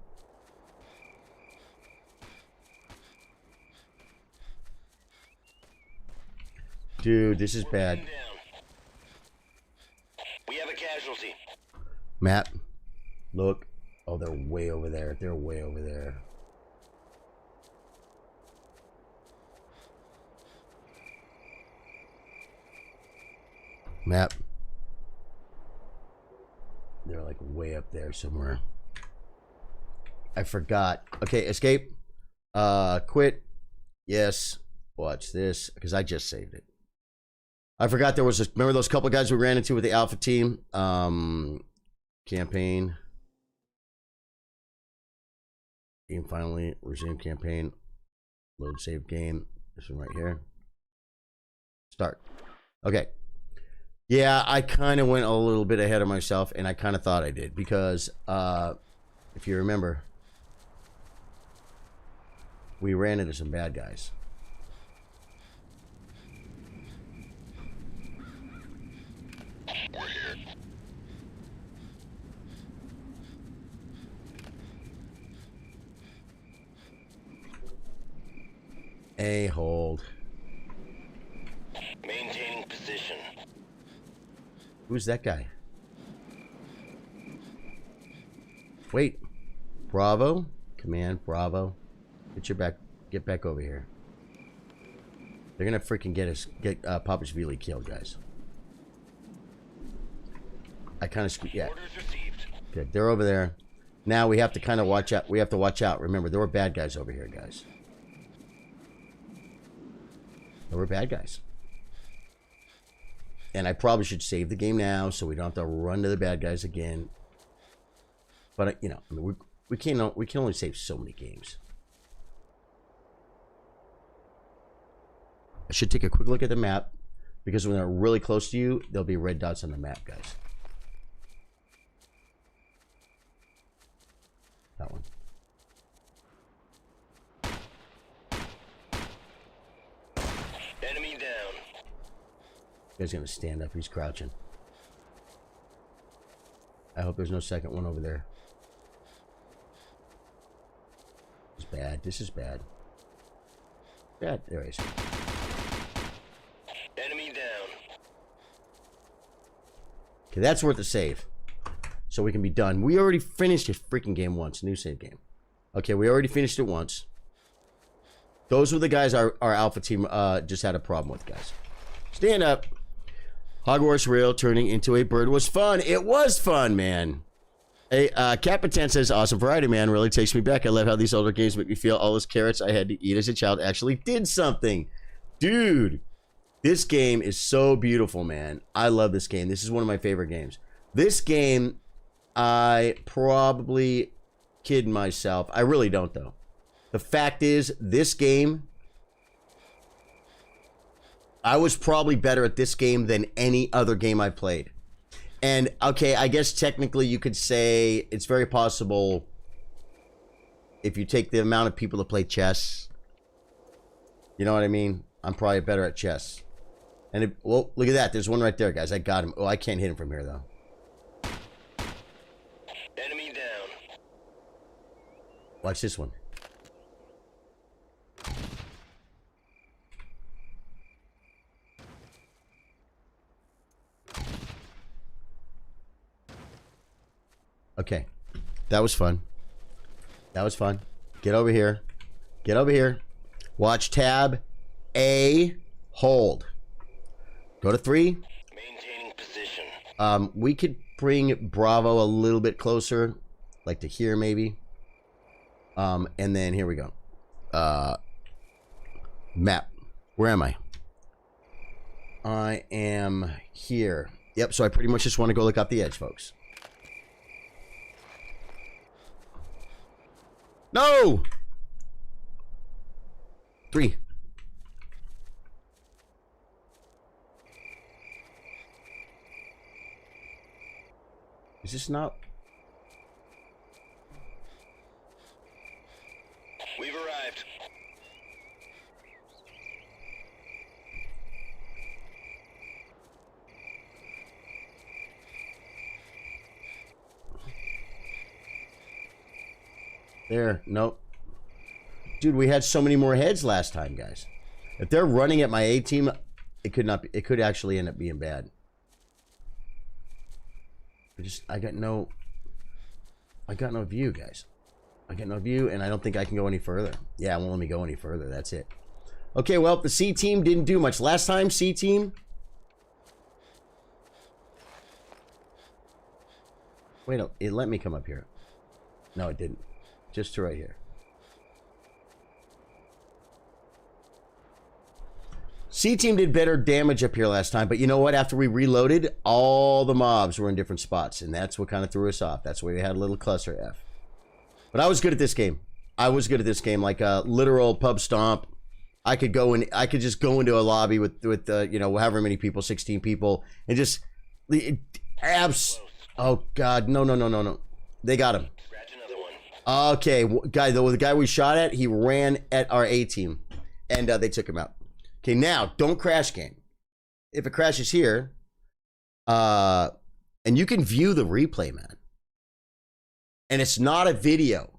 Dude, this is bad. Down. We have a casualty. Map. Look. Oh, they're way over there. They're way over there. Map. They're like way up there somewhere. I forgot. Okay, escape. Quit. Yes. Watch this, because I just saved it. I forgot there was a, remember those couple guys we ran into with the Alpha team? Campaign. Game finally. Resume campaign. Load save game. This one right here. Start. Okay. Yeah, I kind of went a little bit ahead of myself, and I kind of thought I did, because if you remember, we ran into some bad guys. We're here. A hold. Maintaining position. Who's that guy? Wait. Bravo. Command Bravo. Get back over here. They're gonna freaking get Papashvili killed, guys. I kind of yeah. Orders received. Good. They're over there. Now we have to kind of watch out. We have to watch out. Remember, there were bad guys over here, guys. There were bad guys. And I probably should save the game now so we don't have to run to the bad guys again. But you know, I mean, we can only save so many games. I should take a quick look at the map, because when they're really close to you, there'll be red dots on the map, guys. That one. Enemy down. Guy's gonna stand up. He's crouching. I hope there's no second one over there. It's bad. This is bad. Bad. There he is. Enemy down. Okay, that's worth a save. So we can be done. We already finished a freaking game once. New save game. Okay, we already finished it once. Those were the guys our Alpha team just had a problem with, guys. Stand up. Hogwarts Rail turning into a bird was fun. It was fun, man. Hey, Capitan says, awesome variety, man. Really takes me back. I love how these older games make me feel all those carrots I had to eat as a child actually did something. Dude, this game is so beautiful, man. I love this game. This is one of my favorite games. This game, I probably kid myself. I really don't, though. The fact is, this game, I was probably better at this game than any other game I played. And, okay, I guess technically you could say it's very possible if you take the amount of people that play chess. You know what I mean? I'm probably better at chess. And, well, look at that. There's one right there, guys. I got him. Oh, I can't hit him from here, though. Enemy down. Watch this one. Okay. That was fun. That was fun. Get over here. Get over here. Watch tab A, hold. Go to 3. Maintaining position. We could bring Bravo a little bit closer, like to here maybe. And then here we go. Map. Where am I? I am here. Yep, so I pretty much just want to go look up the edge, folks. No! 3. Is this not? We've arrived. There, nope. Dude, we had so many more heads last time, guys. If they're running at my A team, it could not be, it could actually end up being bad. I got no view, guys. I got no view, and I don't think I can go any further. Yeah, it won't let me go any further. That's it. Okay, well, the C team didn't do much. Last time, C team. Wait, no, it let me come up here. No, it didn't. Just to right here. C team did better damage up here last time, but you know what? After we reloaded, all the mobs were in different spots, and that's what kind of threw us off. That's why we had a little cluster F. But I was good at this game. I was good at this game, like a literal pub stomp. I could go in. I could just go into a lobby with you know, however many people, 16 people, and just abs. Oh God, no! They got him. Scratch another one. Okay, the guy we shot at, he ran at our A team, and they took him out. Okay, now don't crash game. If it crashes here, and you can view the replay, man. And it's not a video.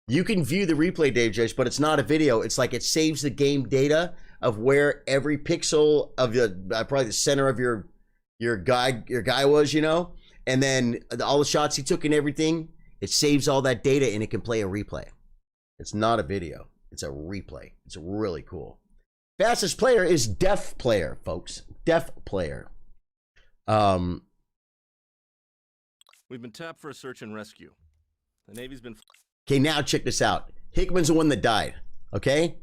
You can view the replay, Dave Judge, but it's not a video. It's like it saves the game data of where every pixel of the probably the center of your guy was, you know, and then all the shots he took and everything. It saves all that data and it can play a replay. It's not a video. It's a replay. It's really cool. Fastest player is Deaf Player, folks. Deaf Player. We've been tapped for a search and rescue. The Navy's been... Okay, now check this out. Hickman's the one that died, okay?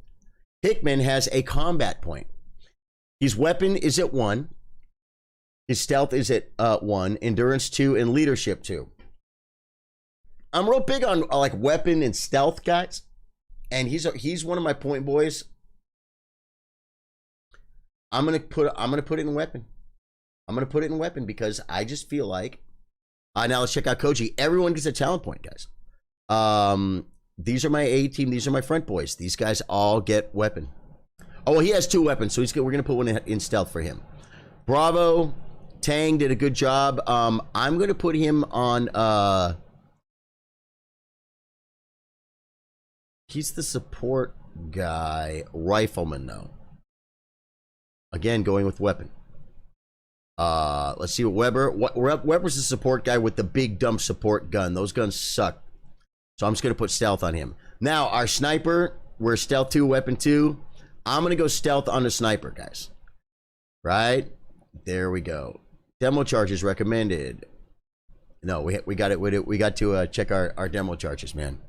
Hickman has a combat point. His weapon is at 1. His stealth is at 1. Endurance 2 and leadership 2. I'm real big on like weapon and stealth, guys. And he's one of my point boys. I'm gonna put it in weapon. I'm gonna put it in weapon because I just feel like. Now let's check out Koji. Everyone gets a talent point, guys. These are my A team. These are my front boys. These guys all get weapon. Oh, well, he has 2 weapons, so we're gonna put one in stealth for him. Bravo, Tang did a good job. I'm gonna put him on. He's the support guy, rifleman though. Again, going with weapon. Let's see what Weber's the support guy with the big dumb support gun. Those guns suck. So I'm just gonna put stealth on him. Now our sniper, we're stealth 2, weapon 2. I'm gonna go stealth on the sniper, guys. Right? There we go. Demo charges recommended. No, we got it. We got to check our demo charges, man.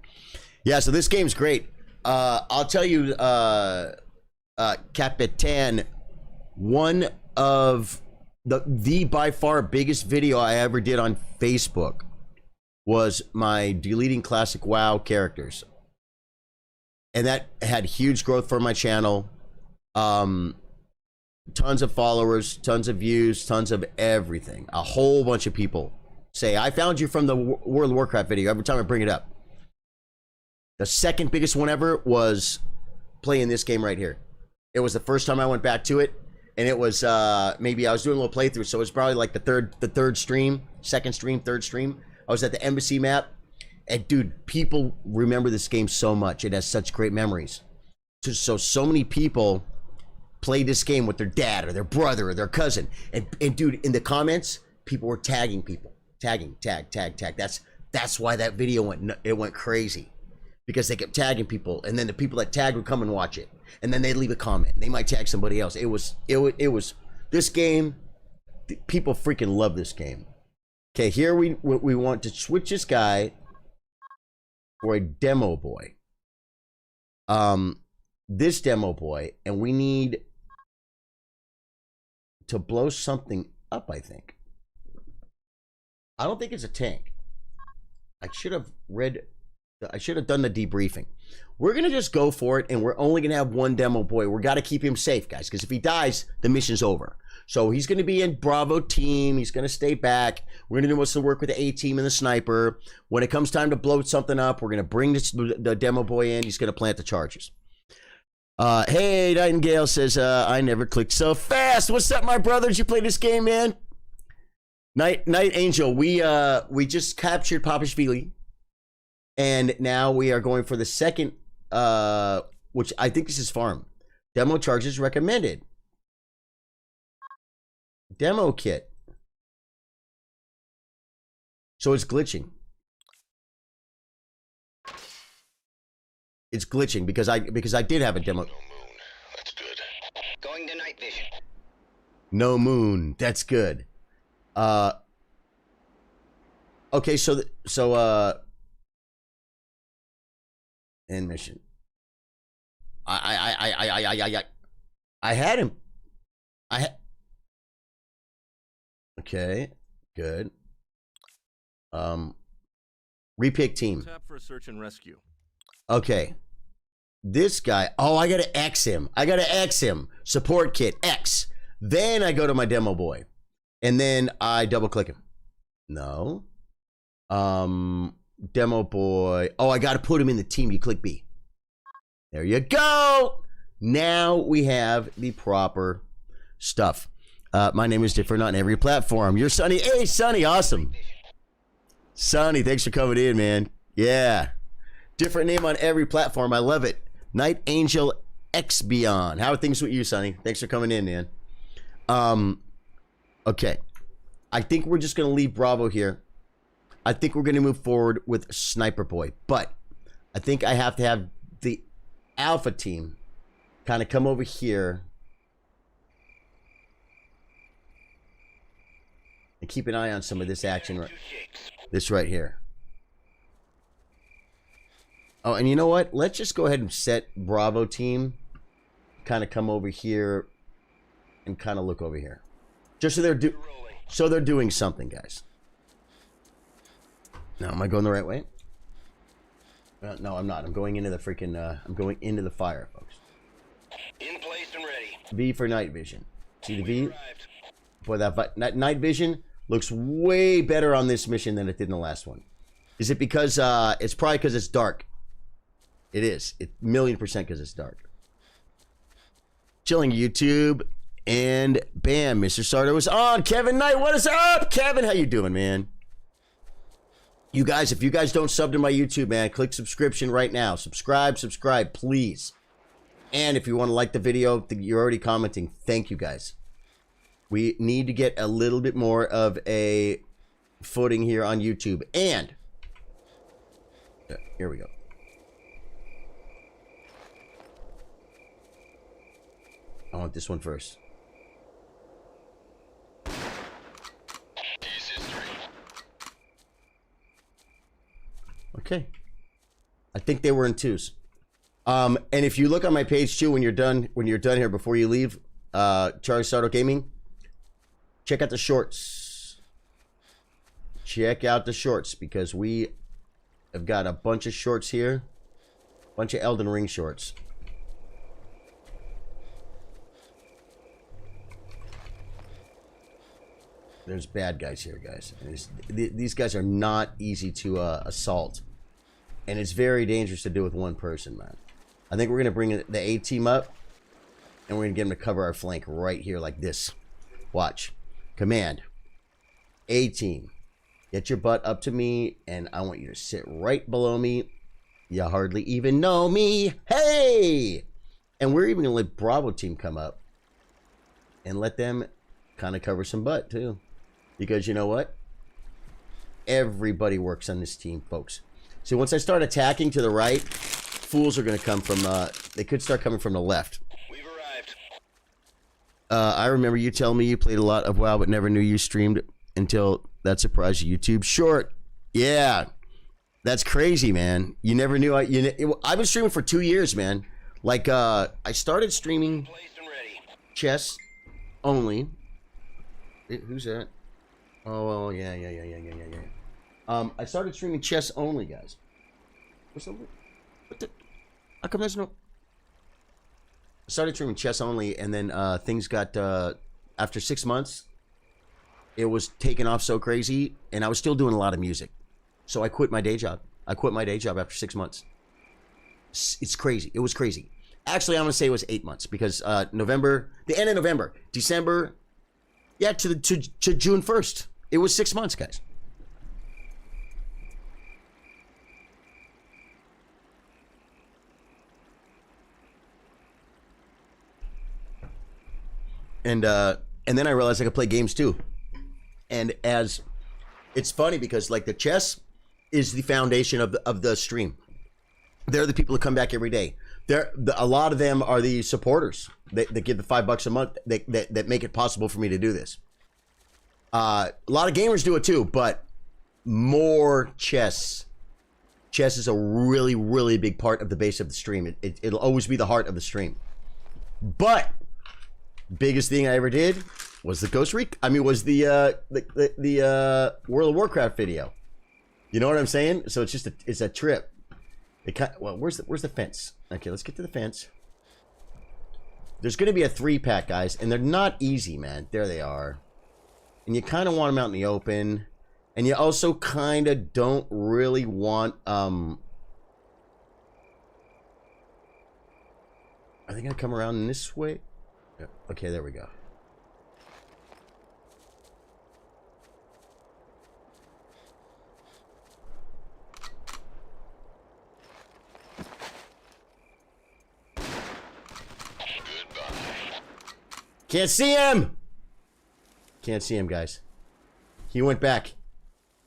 Yeah, so this game's great. I'll tell you, Capitan, one of the by far biggest video I ever did on Facebook was my deleting classic WoW characters. And that had huge growth for my channel. Tons of followers, tons of views, tons of everything. A whole bunch of people say, I found you from the World of Warcraft video every time I bring it up. The second biggest one ever was playing this game right here. It was the first time I went back to it, and it was maybe I was doing a little playthrough, so it was probably like the third stream, second stream, third stream. I was at the embassy map, and dude, people remember this game so much. It has such great memories. So many people played this game with their dad or their brother or their cousin, and dude, in the comments, people were tagging people, tag. That's why that video went crazy. Because they kept tagging people, and then the people that tagged would come and watch it, and then they'd leave a comment. They might tag somebody else. It was this game. People freaking love this game. Okay, here we want to switch this guy for a demo boy. This demo boy, and we need to blow something up. I think. I don't think it's a tank. I should have done the debriefing. We're going to just go for it, and we're only going to have one demo boy. We got to keep him safe, guys, because if he dies, the mission's over. So he's going to be in Bravo team. He's going to stay back. We're going to do most of the work with the A team and the sniper. When it comes time to blow something up, we're going to bring the demo boy in. He's going to plant the charges. Hey, Nightingale says, I never clicked so fast. What's up, my brother? Did you play this game, man? Night Angel, we just captured Papashvili. And now we are going for the second, which I think this is farm. Demo charges recommended. Demo kit. So it's glitching. It's glitching because I did have a demo. No moon. That's good. Going to night vision. No moon. That's good. Okay, so end mission. I had him. Okay, good. Repick team. Tap for a search and rescue. Okay. This guy, oh, I gotta X him. Support kit, X. Then I go to my demo boy. And then I double click him. No. Demo boy. Oh, I gotta put him in the team. You click B. There you go. Now we have the proper stuff. My name is different on every platform. You're Sonny. Hey, Sonny, awesome. Sonny, thanks for coming in, man. Yeah. Different name on every platform. I love it. Night Angel X Beyond. How are things with you, Sonny? Thanks for coming in, man. Okay. I think we're just going to leave Bravo here. I think we're going to move forward with Sniper Boy. But I think I have to have the Alpha team kind of come over here and keep an eye on some of this action. This right here. Oh, and you know what? Let's just go ahead and set Bravo team. Kind of come over here and kind of look over here. Just so they're doing something, guys. Now, am I going the right way? No, I'm not. I'm going into the freaking I'm going into the fire, folks. In place and ready. V for night vision. See the V? Boy, that night vision looks way better on this mission than it did in the last one. Is it because it's probably because it's dark? It is. It 1,000,000% because it's dark. Chilling YouTube, and bam, Mr. Sardo is on. Kevin Knight, what is up? Kevin, how you doing, man? You guys, if you guys don't sub to my YouTube, man, click subscription right now. Subscribe, please. And if you want to like the video, you're already commenting. Thank you, guys. We need to get a little bit more of a footing here on YouTube. And here we go. I want this one first. Okay. I think they were in twos. And if you look on my page too, when you're done here, before you leave, Charlie Sardo Gaming, check out the shorts. Check out the shorts, because we have got a bunch of shorts here. Bunch of Elden Ring shorts. There's bad guys here, guys. These guys are not easy to assault. And it's very dangerous to do with one person, man. I think we're going to bring the A team up. And we're going to get them to cover our flank right here like this. Watch. Command. A team. Get your butt up to me. And I want you to sit right below me. You hardly even know me. Hey! And we're even going to let Bravo team come up. And let them kind of cover some butt, too. Because you know what? Everybody works on this team, folks. So once I start attacking to the right, fools are going to come from, they could start coming from the left. We've arrived. I remember you telling me you played a lot of WoW, but never knew you streamed until that surprised you. YouTube short. Yeah. That's crazy, man. You never knew. I've been streaming for 2 years, man. Like, I started streaming chess only. Who's that? Oh, yeah. I started streaming chess only, guys. What the? How come there's no? I started streaming chess only, and then things got after 6 months. It was taking off so crazy, and I was still doing a lot of music, so I quit my day job. After 6 months. It's crazy. It was crazy. Actually, I'm gonna say it was 8 months, because November, the end of November, December, yeah, to June 1st. It was 6 months, guys. And then I realized I could play games too. And as it's funny, because like the chess is the foundation of the stream. They're the people who come back every day. A lot of them are the supporters that give the $5 a month that make it possible for me to do this. A lot of gamers do it too, but more chess. Chess is a really, really big part of the base of the stream. It'll always be the heart of the stream. But Biggest thing I ever did was the was the World of Warcraft video. You know what I'm saying? So it's a trip. Well, where's the fence? Okay, let's get to the fence. There's going to be a 3-pack, guys, and they're not easy, man. There they are. And you kind of want them out in the open, and you also kind of don't really want Are they going to come around this way? Yeah. Okay, there we go. Can't see him! Can't see him, guys. He went back.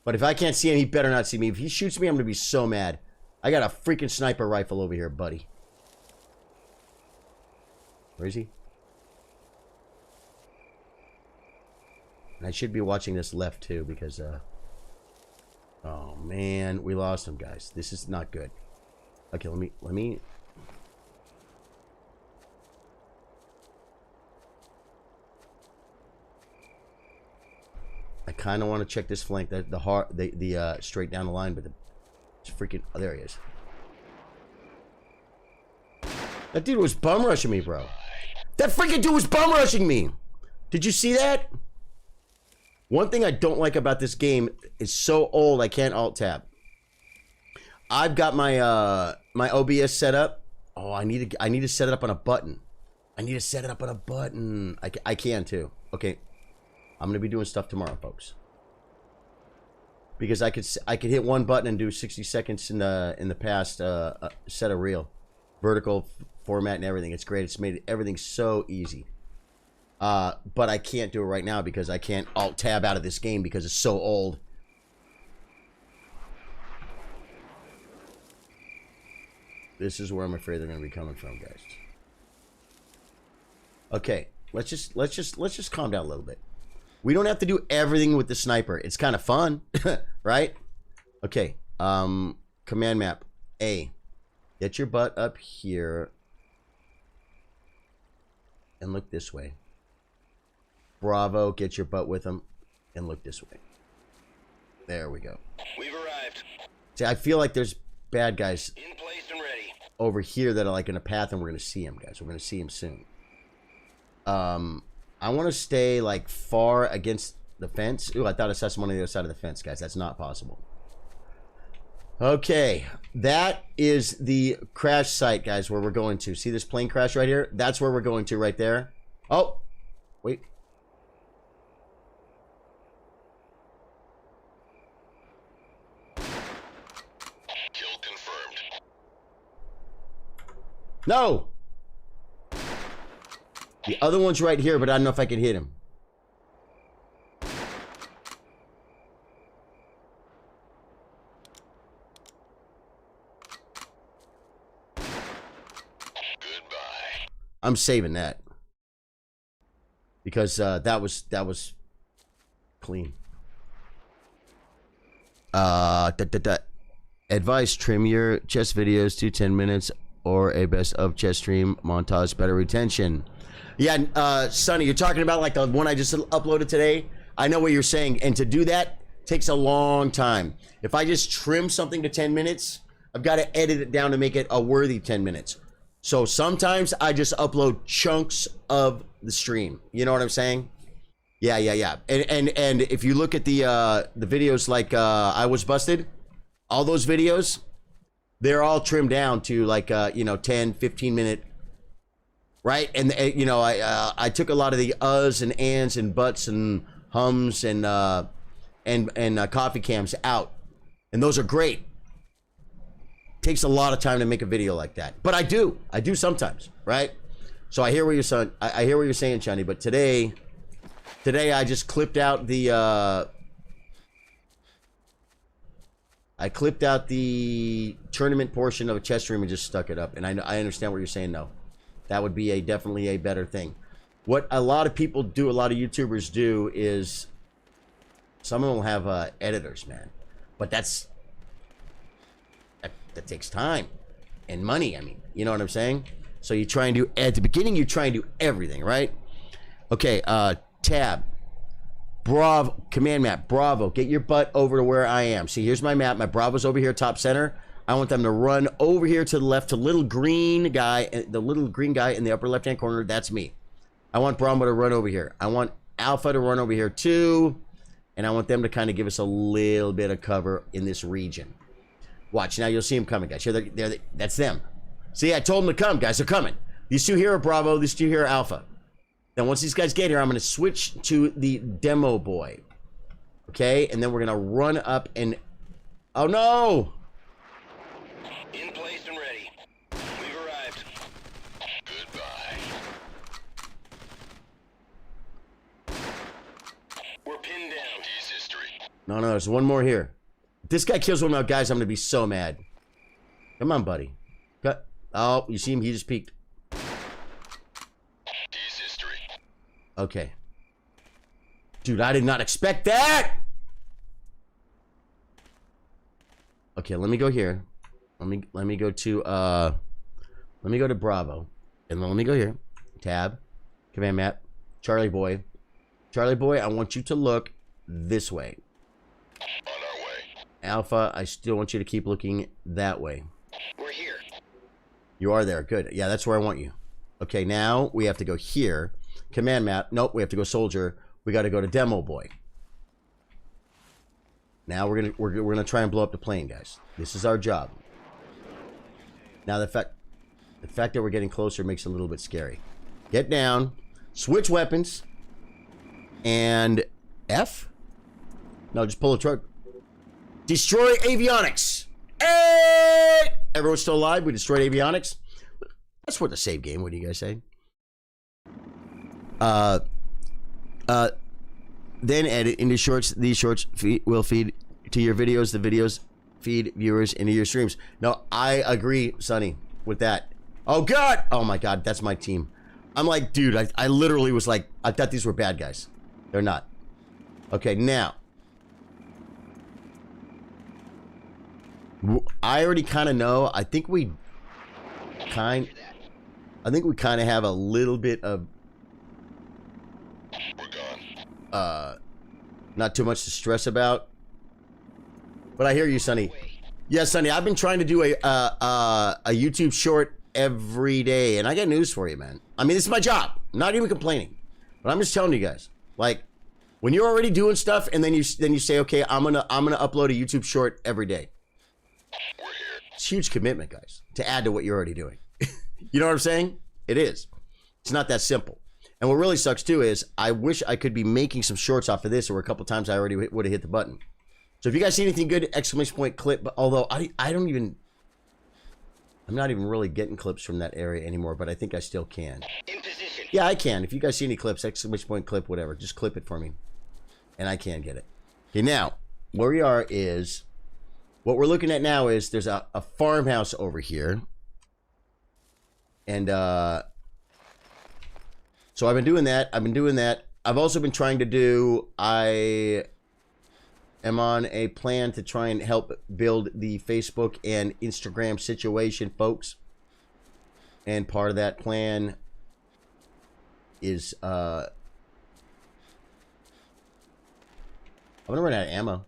But if I can't see him, he better not see me. If he shoots me, I'm going to be so mad. I got a freaking sniper rifle over here, buddy. Where is he? And I should be watching this left, too, because, oh, man. We lost him, guys. This is not good. Okay, let me... I kind of want to check this flank, the straight down the line, but it's freaking, oh, there he is. That dude was bum rushing me, bro. That freaking dude was bum rushing me. Did you see that? One thing I don't like about this game is so old I can't alt tab. I've got my my OBS set up. Oh, I need to set it up on a button. I need to set it up on a button. I can too. Okay. I'm gonna be doing stuff tomorrow, folks, because I could hit one button and do 60 seconds in the past set a reel, vertical format and everything. It's great. It's made everything so easy. But I can't do it right now because I can't alt tab out of this game because it's so old. This is where I'm afraid they're gonna be coming from, guys. Okay, let's just calm down a little bit. We don't have to do everything with the sniper. It's kind of fun, right? Okay. Command map A. Get your butt up here and look this way. Bravo, get your butt with them and look this way. There we go. We've arrived. See, I feel like there's bad guys In place and ready. over here that are like in a path, and we're gonna see them, guys. We're gonna see them soon. I want to stay like far against the fence. Ooh, I thought I saw someone on the other side of the fence, guys. That's not possible. Okay, that is the crash site, guys, where we're going to. See this plane crash right here? That's where we're going to right there. Oh, wait. Kill confirmed. No! The other one's right here, but I don't know if I can hit him. Goodbye. I'm saving that. Because that was clean. Advice, trim your chess videos to 10 minutes or a best of chess stream montage, better retention. Yeah, Sonny, you're talking about like the one I just uploaded today. I know what you're saying, and to do that takes a long time. If I just trim something to 10 minutes, I've got to edit it down to make it a worthy 10 minutes. So sometimes I just upload chunks of the stream. You know what I'm saying? Yeah. And if you look at the videos like I Was Busted, all those videos, they're all trimmed down to like 10, 15 minute. Right, and you know, I took a lot of the uhs and ands and buts and hums and coffee cams out, and those are great. Takes a lot of time to make a video like that, but I do sometimes, right? So I hear what you're saying. I hear what you're saying, Chani. But today I just clipped out the tournament portion of a chess stream and just stuck it up. And I understand what you're saying now. That would be definitely a better thing. What a lot of people do, a lot of YouTubers do, is some of them have editors, man. But that takes time and money. I mean, you know what I'm saying? So you try and do, at the beginning, you try and do everything, right? Okay, tab. Bravo, command map, Bravo, get your butt over to where I am. See, here's my map. My Bravo's over here, top center. I want them to run over here to the left to little green guy, the little green guy in the upper left-hand corner. That's me. I want Bravo to run over here. I want Alpha to run over here too. And I want them to kind of give us a little bit of cover in this region. Watch, now you'll see them coming, guys. Here, that's them. See, I told them to come, guys. They're coming. These two here are Bravo. These two here are Alpha. Then once these guys get here, I'm going to switch to the demo boy. Okay? And then we're going to run up and... Oh, no! In place and ready. We've arrived. Goodbye. We're pinned down. Ease history. No, there's one more here. If this guy kills one of my guys, I'm going to be so mad. Come on, buddy. Cut. Oh, you see him? He just peeked. Okay. Dude, I did not expect that! Okay, let me go here. Let me go to Bravo. And then let me go here. Tab. Command map. Charlie boy. Charlie boy, I want you to look this way. On our way. Alpha, I still want you to keep looking that way. We're here. You are there. Good. Yeah, that's where I want you. Okay, now we have to go here. Command map. Nope, we have to go soldier. We got to go to demo boy. Now we're gonna try and blow up the plane, guys. This is our job. Now the fact that we're getting closer makes it a little bit scary. Get down, switch weapons, and F. No, just pull the truck. Destroy avionics. Hey! Everyone's still alive. We destroyed avionics. That's worth a save game. What do you guys say? Then edit into shorts. These shorts will feed to your videos. The videos feed viewers into your streams. No, I agree, Sonny, with that. Oh, God. Oh, my God. That's my team. I'm like, dude, I literally was like, I thought these were bad guys. They're not. Okay, now. I already kind of know. I think we kind of have a little bit of not too much to stress about. But I hear you, Sonny. Yeah, Sonny, I've been trying to do a YouTube short every day, and I got news for you, man. I mean, this is my job. I'm not even complaining. But I'm just telling you guys, like, when you're already doing stuff and then you say, okay, I'm gonna upload a YouTube short every day. It's a huge commitment, guys, to add to what you're already doing. You know what I'm saying? It is. It's not that simple. And what really sucks too is I wish I could be making some shorts off of this, or a couple times I already would have hit the button. So if you guys see anything good, exclamation point clip. But although I'm not even really getting clips from that area anymore, but I think I still can. In position. Yeah, I can. If you guys see any clips, exclamation point clip, whatever, just clip it for me, and I can get it. Okay, now where we are is what we're looking at now is there's a farmhouse over here, and so I've been doing that. I've also been trying to do, I am on a plan to try and help build the Facebook and Instagram situation, folks. And part of that plan is, I'm gonna run out of ammo.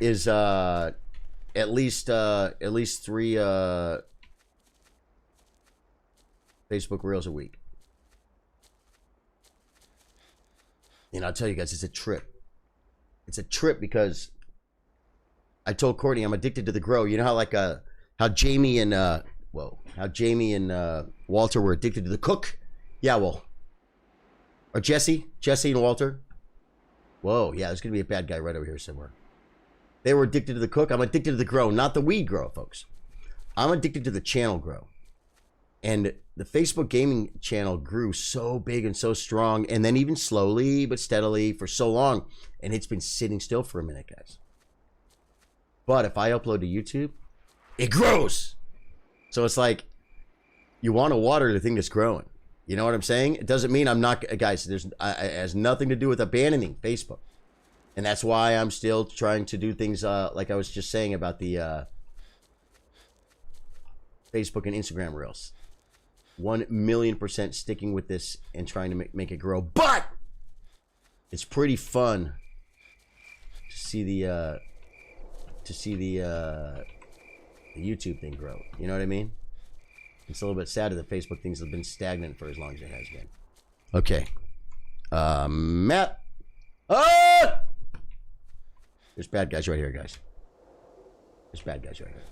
Is at least 3 Facebook Reels a week. And I'll tell you guys, it's a trip. It's a trip because I told Courtney I'm addicted to the grow. You know how like how Jamie and Walter were addicted to the cook? Yeah, well, or Jesse and Walter. Whoa, yeah, there's gonna be a bad guy right over here somewhere. They were addicted to the cook. I'm addicted to the grow, not the weed grow, folks. I'm addicted to the channel grow. And the Facebook gaming channel grew so big and so strong, and then even slowly but steadily for so long, and it's been sitting still for a minute, guys. But if I upload to YouTube, it grows. So it's like you want to water the thing that's growing. You know what I'm saying? It doesn't mean I'm not, guys. It has nothing to do with abandoning Facebook, and that's why I'm still trying to do things like I was just saying about the Facebook and Instagram Reels. 1,000,000% sticking with this and trying to make it grow. But it's pretty fun to see the YouTube thing grow. You know what I mean? It's a little bit sad that Facebook things have been stagnant for as long as it has been. Okay. Map. Oh! There's bad guys right here, guys. There's bad guys right here.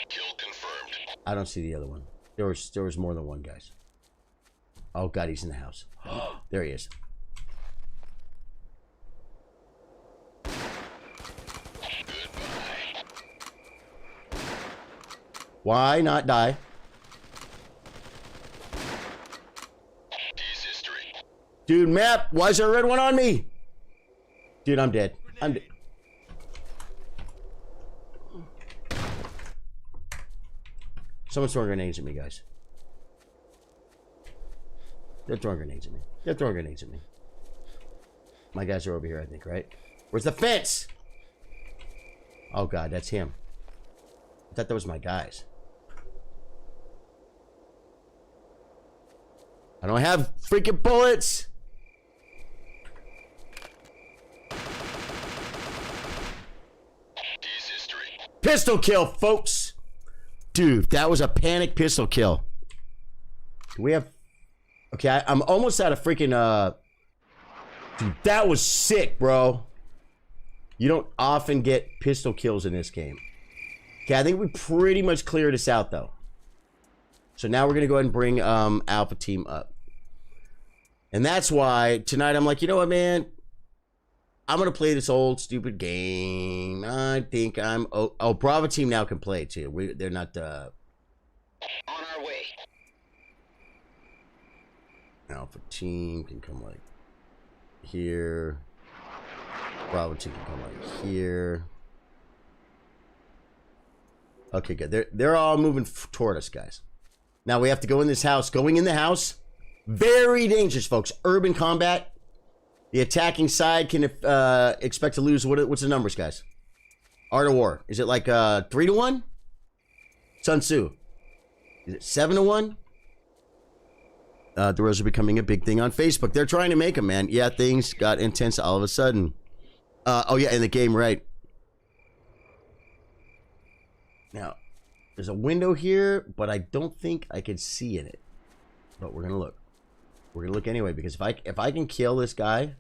Kill confirmed. I don't see the other one. There was more than one, guys. Oh God, he's in the house. There he is. Goodbye. Why not die? Peace history. Dude, map. Why is there a red one on me? Dude, I'm dead. I'm dead. Someone's throwing grenades at me, guys. They're throwing grenades at me. They're throwing grenades at me. My guys are over here, I think, right? Where's the fence? Oh, God, that's him. I thought that was my guys. I don't have freaking bullets. Peace history. Pistol kill, folks. Dude, that was a panic pistol kill. Do we have... Okay, I'm almost out of freaking... Dude, that was sick, bro. You don't often get pistol kills in this game. Okay, I think we pretty much cleared this out, though. So now we're going to go ahead and bring Alpha Team up. And that's why tonight I'm like, you know what, man? I'm going to play this old stupid game. I think I'm... Oh, Bravo Team now can play, too. They're not... On our way. Alpha Team can come like here. Bravo Team can come like here. Okay, good. They're all moving toward us, guys. Now we have to go in this house. Going in the house, very dangerous, folks. Urban combat. The attacking side can expect to lose. What's the numbers, guys? Art of War. Is it like 3-1? Sun Tzu. Is it 7-1? The Rose are becoming a big thing on Facebook. They're trying to make them, man. Yeah, things got intense all of a sudden. Oh, yeah, in the game, right. Now, there's a window here, but I don't think I can see in it. But we're going to look. We're going to look anyway, because if I can kill this guy...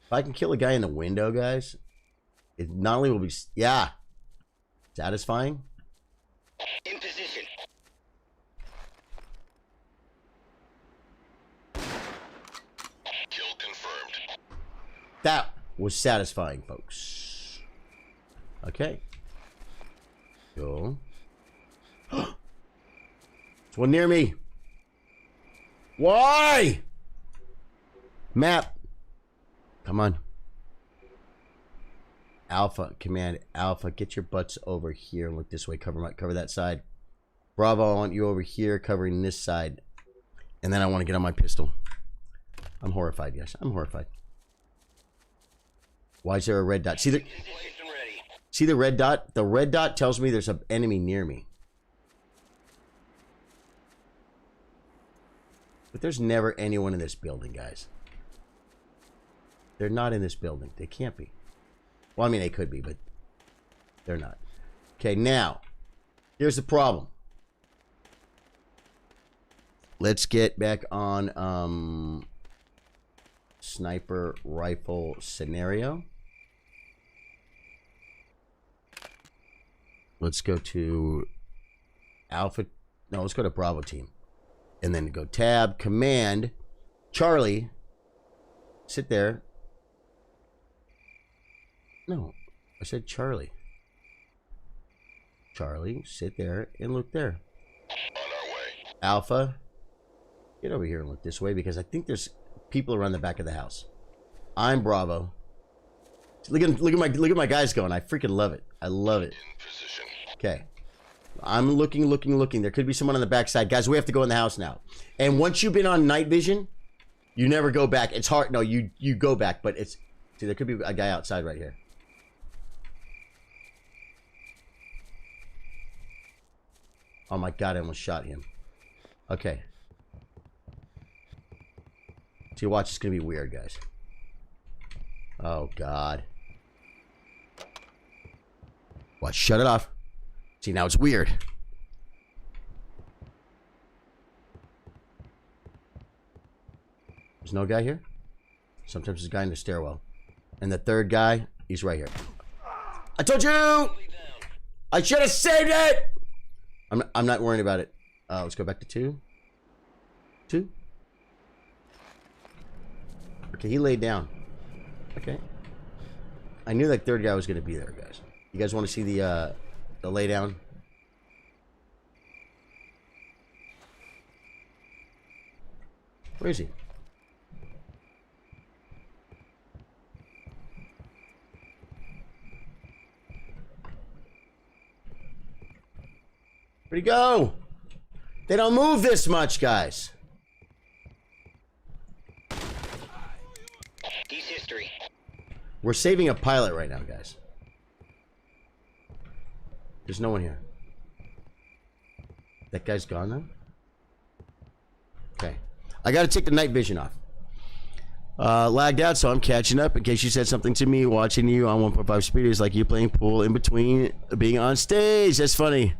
If I can kill a guy in the window, guys, it not only will be... Yeah. Satisfying. In position. Kill confirmed. That was satisfying, folks. Okay. Go. There's one near me. Why? Map. Come on. Alpha, command, Alpha, get your butts over here and look this way. Cover that side. Bravo, I want you over here covering this side. And then I want to get on my pistol. I'm horrified, guys. I'm horrified. Why is there a red dot? See the red dot? The red dot tells me there's an enemy near me. But there's never anyone in this building, guys. They're not in this building. They can't be. Well, I mean, they could be, but they're not. Okay, now, here's the problem. Let's get back on sniper rifle scenario. Let's go to Alpha. No, let's go to Bravo Team. And then go tab, command, Charlie. Sit there. No, I said Charlie. Charlie, sit there and look there. On our way. Alpha, get over here and look this way because I think there's people around the back of the house. I'm Bravo. Look at my guys going. I freaking love it. I love it. In position. Okay. I'm looking. There could be someone on the backside. Guys, we have to go in the house now. And once you've been on night vision, you never go back. It's hard. No, you go back, but See, there could be a guy outside right here. Oh my god, I almost shot him. Okay. See, watch, it's gonna be weird, guys. Oh god. Watch, shut it off. See, now it's weird. There's no guy here? Sometimes there's a guy in the stairwell. And the third guy, he's right here. I told you! I should have saved it! I'm not worrying about it. Let's go back to 2. 2. Okay, he laid down. Okay. I knew that third guy was going to be there, guys. You guys want to see the lay down? Where is he? Where'd he go? They don't move this much, guys. He's history. We're saving a pilot right now, guys. There's no one here. That guy's gone now? Okay. I gotta take the night vision off. Lagged out, so I'm catching up. In case you said something to me, watching you on 1.5 speed is like you playing pool in between being on stage. That's funny.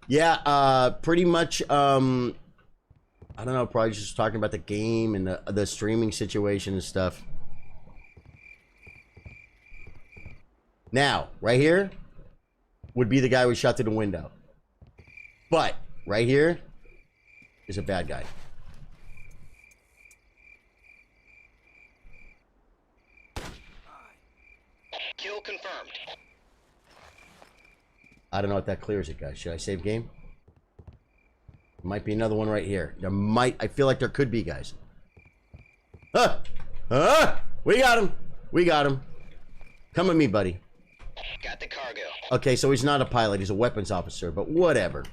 Yeah, pretty much, I don't know, probably just talking about the game and the streaming situation and stuff. Now, right here would be the guy we shot through the window. But, right here is a bad guy. Kill confirmed. I don't know if that clears it, guys. Should I save game? Might be another one right here. There might. I feel like there could be, guys. We got him. We got him. Come with me, buddy. Got the cargo. Okay, so he's not a pilot. He's a weapons officer, but whatever.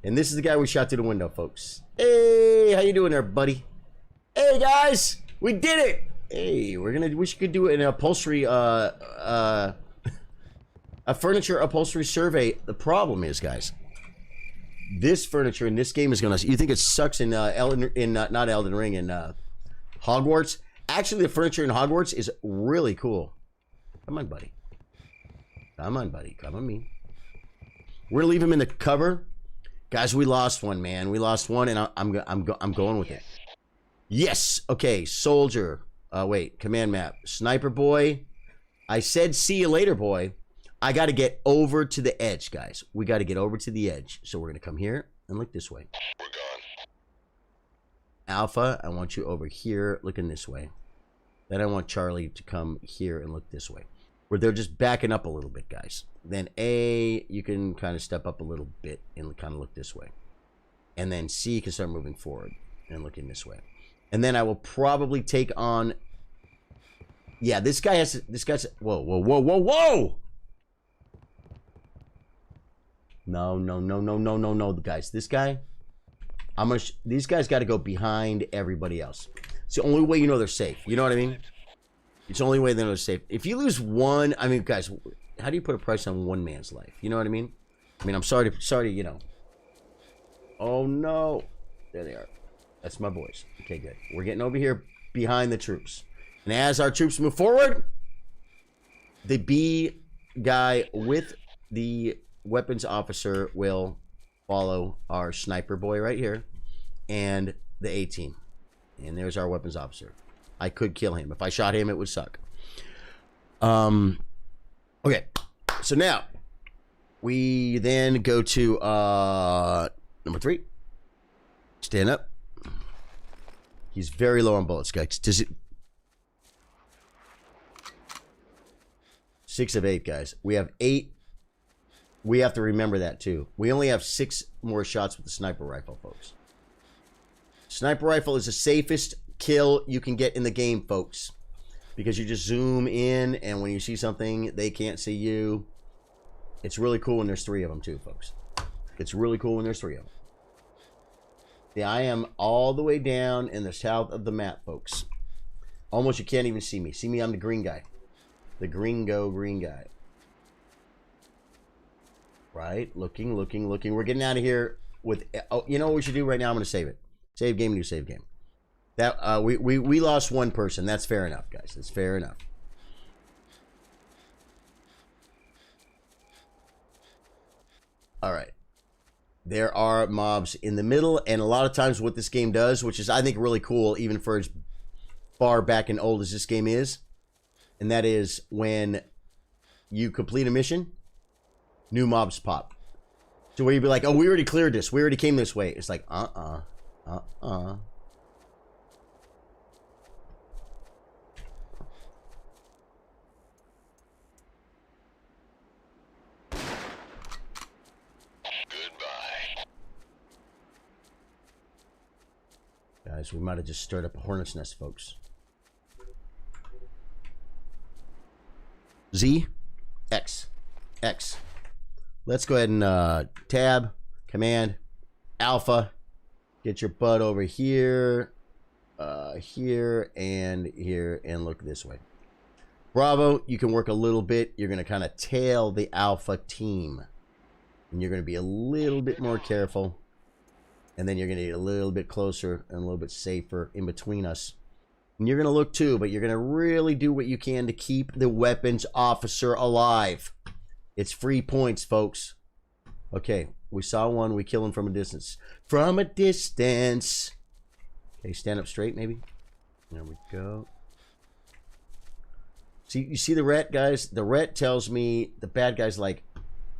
And this is the guy we shot through the window, folks. Hey, how you doing there, buddy? Hey, guys. We did it. Hey, we should do an upholstery, a furniture upholstery survey. The problem is, guys, this furniture in this game is gonna. You think it sucks in not Elden Ring, in Hogwarts? Actually, the furniture in Hogwarts is really cool. Come on, buddy. Come on, buddy. Come on, me. We're gonna leave him in the cover, guys. We lost one, man. We lost one, and I'm going with it. Yes. Okay, soldier. Wait. Command map. Sniper boy. I said, see you later, boy. I got to get over to the edge, guys. We got to get over to the edge. So we're going to come here and look this way. We're gone. Alpha, I want you over here looking this way. Then I want Charlie to come here and look this way. Where they're just backing up a little bit, guys. Then A, you can kind of step up a little bit and kind of look this way. And then C can start moving forward and looking this way. And then I will probably take on... Yeah, this guy has... This guy's... Whoa, whoa, whoa, whoa, whoa! No, guys. This guy... I'm gonna... These guys got to go behind everybody else. It's the only way you know they're safe. You know what I mean? It's the only way they know they're safe. If you lose one... I mean, guys, how do you put a price on one man's life? You know what I mean? I mean, I'm sorry to, you know... Oh, no. There they are. That's my boys. Okay, good. We're getting over here behind the troops. And as our troops move forward, the B guy with the weapons officer will follow our sniper boy right here and the A team. And there's our weapons officer. I could kill him. If I shot him, it would suck. Okay. So now we then go to number 3. Stand up. He's very low on bullets, guys. Does it? 6 of 8, guys. We have 8. We have to remember that too. We only have 6 more shots with the sniper rifle, folks. Sniper rifle is the safest kill you can get in the game, folks, because you just zoom in, and when you see something, they can't see you. It's really cool when there's 3 of them too, folks. It's really cool when there's 3 of them. Yeah, I am all the way down in the south of the map, folks. Almost you can't even see me. See me, I'm the green guy. The green guy. Right? Looking. We're getting out of here with... Oh, you know what we should do right now? I'm going to save it. Save game, new save game. That we lost one person. That's fair enough, guys. That's fair enough. All right. There are mobs in the middle, and a lot of times what this game does, which is I think really cool, even for as far back and old as this game is, and that is when you complete a mission, new mobs pop. So where you'd be like, oh, we already cleared this. We already came this way. It's like, Goodbye. Guys, we might have just stirred up a hornet's nest, folks. Z, X, X. Let's go ahead and tab, command, alpha. Get your butt over here, here, and look this way. Bravo, you can work a little bit. You're going to kind of tail the alpha team. And you're going to be a little bit more careful. And then you're going to get a little bit closer and a little bit safer in between us. And you're going to look too, but you're going to really do what you can to keep the weapons officer alive. It's free points, folks. Okay, we saw one. We kill him from a distance. From a distance. Okay, stand up straight, maybe. There we go. See, you see the ret, guys? The ret tells me the bad guy's like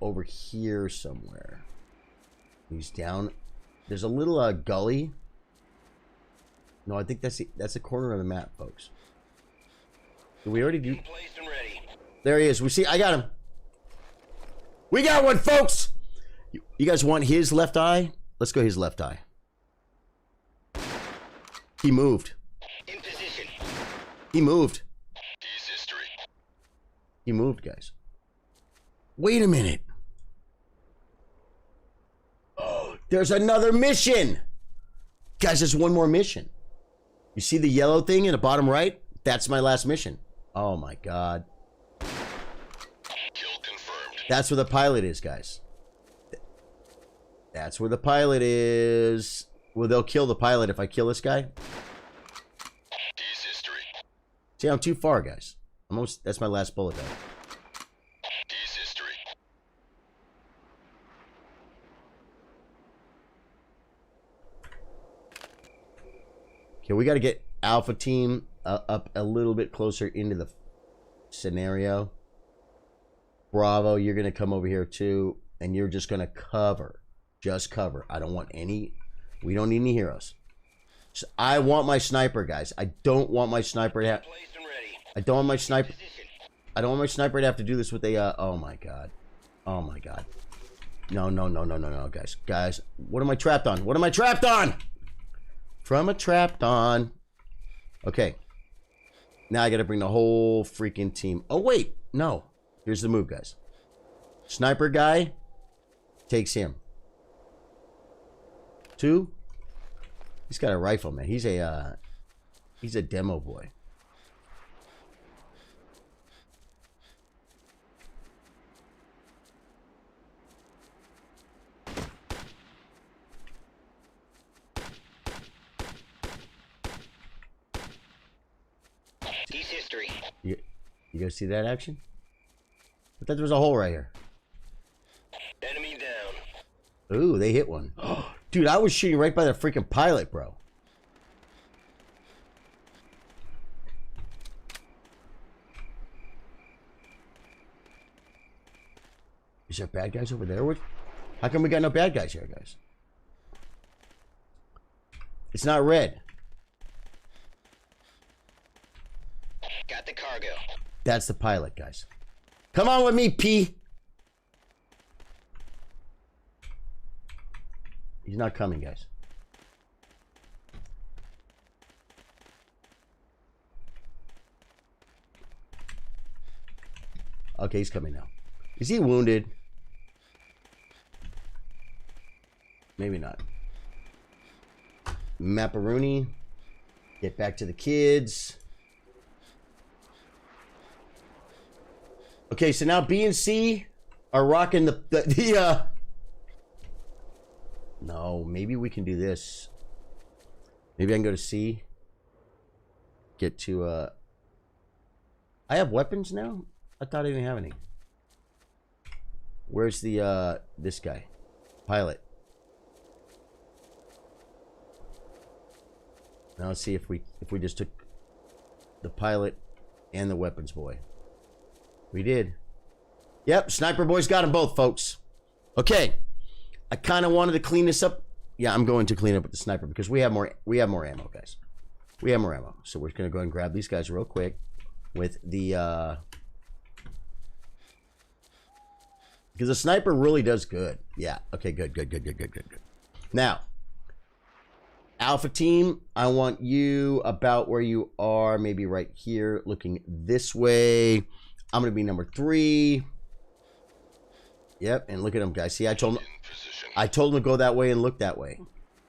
over here somewhere. He's down. There's a little gully. No, I think that's the corner of the map, folks. Did we already do? There he is. We see. I got him. We got one, folks. You guys want his left eye? Let's go his left eye. He moved. In position. He moved. He's history. He moved, guys. Wait a minute. Oh, there's another mission. Guys, there's one more mission. You see the yellow thing in the bottom right? That's my last mission. Oh my god. Kill confirmed. That's where the pilot is, guys. That's where the pilot is. Well, they'll kill the pilot if I kill this guy. He's history. See, I'm too far, guys. Almost. That's my last bullet, though. He's history. Okay, we got to get Alpha Team up a little bit closer into the scenario. Bravo, you're going to come over here too, and you're just going to cover. Just cover. I don't want any... We don't need any heroes. So I want my sniper, guys. I don't want my sniper to have... I don't want my sniper... I don't want my sniper to have to do this with a... oh my god. Oh my god. No, guys. Guys, what am I trapped on? What am I trapped on? From a trapped on. Okay. Now I gotta bring the whole freaking team. Oh, wait. No. Here's the move, guys. Sniper guy takes him. 2. He's got a rifle, man. He's a demo boy. He's history. You guys see that action? I thought there was a hole right here. Enemy down. Ooh, they hit one. Dude, I was shooting right by the freaking pilot, bro. Is there bad guys over there? How come we got no bad guys here, guys? It's not red. Got the cargo. That's the pilot, guys. Come on with me, P. He's not coming, guys. Okay, he's coming now. Is he wounded? Maybe not. Maparoni. Get back to the kids. Okay, so now B and C are rocking the no, maybe we can do this. Maybe I can go to C. Get to I have weapons now? I thought I didn't have any. Where's the this guy? Pilot. Now let's see if we just took the pilot and the weapons boy. We did. Yep, sniper boys got them both, folks. Okay. I kind of wanted to clean this up. Yeah, I'm going to clean up with the sniper because we have more ammo, guys. We have more ammo. So we're going to go ahead and grab these guys real quick with the because the sniper really does good. Yeah. Okay, good. Now, Alpha team, I want you about where you are, maybe right here, looking this way. I'm going to be number 3. Yep, and look at them, guys. See, I told them to go that way and look that way.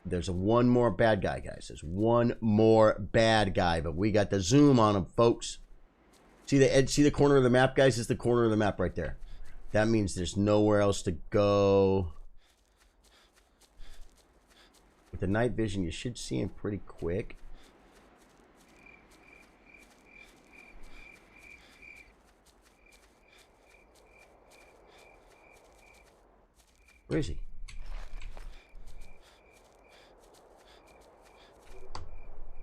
There's one more bad guy, guys. There's one more bad guy, but we got the zoom on him, folks. See the edge? See the corner of the map, guys? It's the corner of the map right there. That means there's nowhere else to go. With the night vision, you should see him pretty quick. Where is he?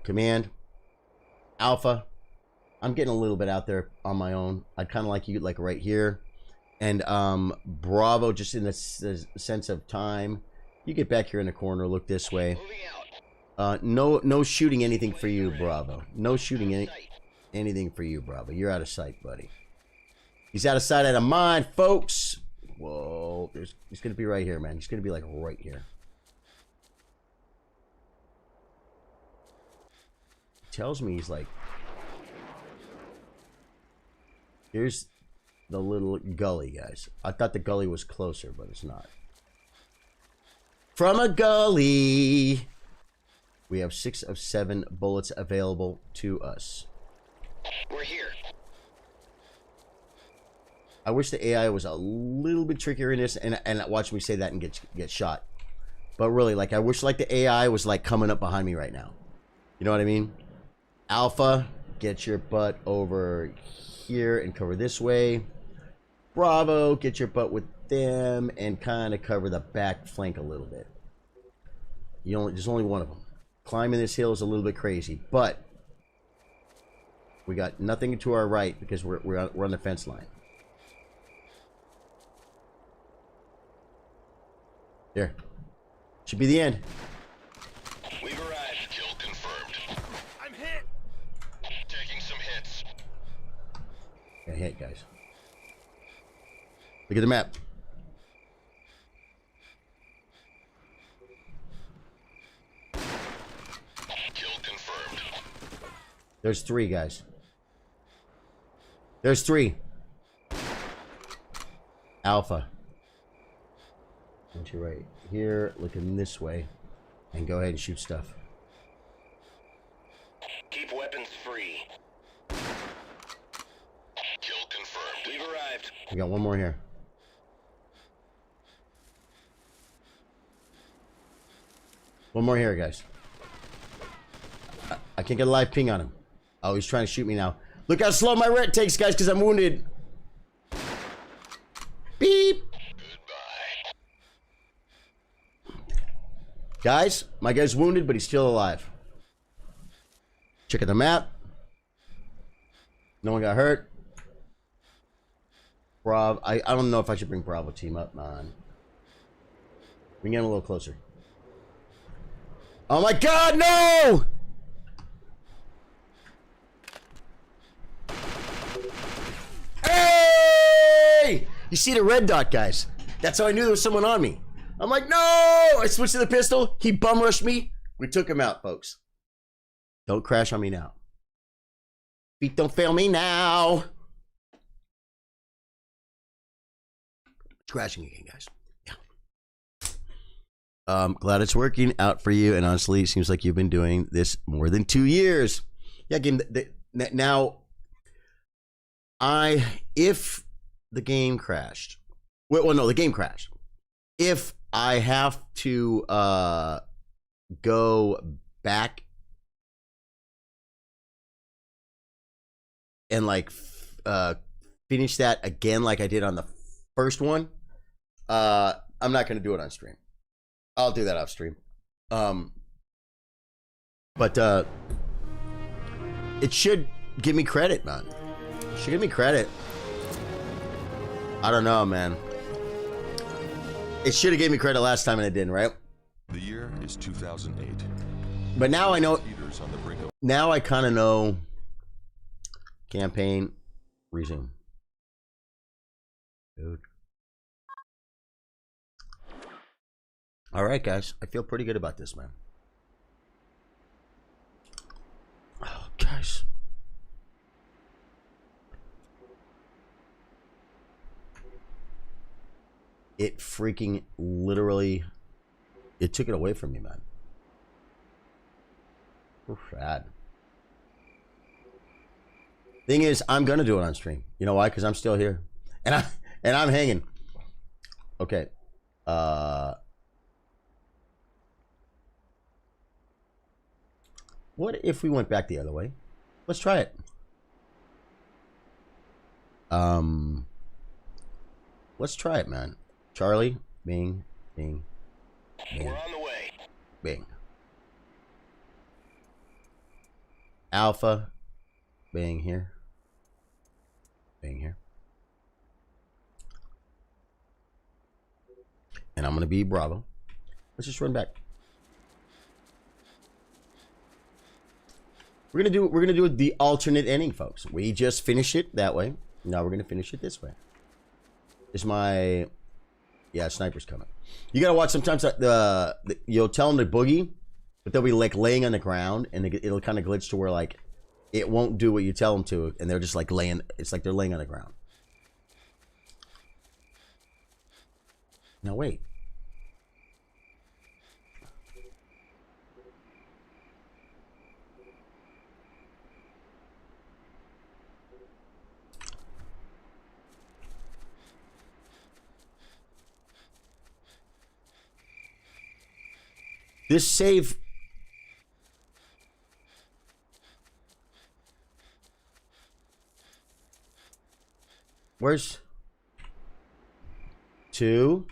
Command. Alpha. I'm getting a little bit out there on my own. I'd kind of like you like right here. And Bravo, just in the sense of time. You get back here in the corner, look this way. No shooting anything for you, Bravo. No shooting anything for you, Bravo. You're out of sight, buddy. He's out of sight, out of mind, folks. Whoa, he's gonna be right here, man. He's gonna be like right here. He tells me he's like, here's the little gully, guys. I thought the gully was closer, but it's not. From a gully. We have 6 of 7 bullets available to us. We're here. I wish the AI was a little bit trickier in this, and watch me say that and get shot. But really, like, I wish like the AI was like coming up behind me right now. You know what I mean? Alpha, get your butt over here and cover this way. Bravo, get your butt with them and kind of cover the back flank a little bit. There's only one of them. Climbing this hill is a little bit crazy, but we got nothing to our right because we're on the fence line. There. Should be the end. We've arrived. Kill confirmed. I'm hit. Taking some hits. Got hit, guys. Look at the map. Kill confirmed. There's 3, guys. There's 3. Alpha. Once you're right here, looking this way, and go ahead and shoot stuff. Keep weapons free. Kill confirmed. We've arrived. We got one more here. One more here, guys. I can't get a live ping on him. Oh, he's trying to shoot me now. Look how slow my ret takes, guys, because I'm wounded. Beep. Guys, my guy's wounded, but he's still alive. Check out the map. No one got hurt. Bravo. I don't know if I should bring Bravo team up, man. We can get him a little closer. Oh my God, no! Hey! You see the red dot, guys. That's how I knew there was someone on me. I'm like, no! I switched to the pistol. He bum rushed me. We took him out, folks. Don't crash on me now. Feet don't fail me now. It's crashing again, guys. Yeah. Glad it's working out for you. And honestly, it seems like you've been doing this more than 2 years. Yeah, game. Now, if the game crashed. Well, no, the game crashed. If I have to go back and like finish that again like I did on the first one, I'm not going to do it on stream. I'll do that off stream. But it should give me credit, man. It should give me credit. I don't know, man. It should have gave me credit last time and it didn't, right? The year is 2008. But now I know. Leaders on the brink of Now I kind of know. Campaign resume. Dude. All right, guys. I feel pretty good about this, man. Oh, guys. It freaking literally, it took it away from me, man. We're sad. Thing is, I'm gonna do it on stream. You know why? Because I'm still here, and I'm hanging. Okay. What if we went back the other way? Let's try it. Let's try it, man. Charlie, Bing, Bing, Bing. We're on the way. Bing. Alpha, Bing here. Bing here. And I'm gonna be Bravo. Let's just run back. We're gonna do the alternate ending, folks. We just finished it that way. Now we're gonna finish it this way. Is my sniper's coming. You gotta watch sometimes you'll tell them to boogie, but they'll be like laying on the ground, and it'll kind of glitch to where like it won't do what you tell them to, and they're just like laying. It's like they're laying on the ground. Now wait. This save. Where's 2?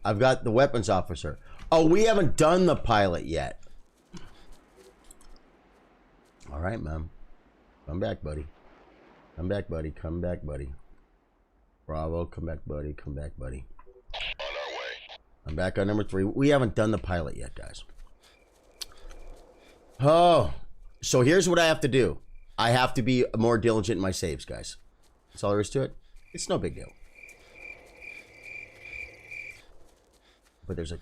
I've got the weapons officer. Oh, we haven't done the pilot yet. All right, man. Come back, buddy. Come back, buddy. Come back, buddy. Bravo, come back, buddy. Come back, buddy. On our way. I'm back on number 3. We haven't done the pilot yet, guys. Oh, so here's what I have to do. I have to be more diligent in my saves, guys. That's all there is to it. It's no big deal. But there's a...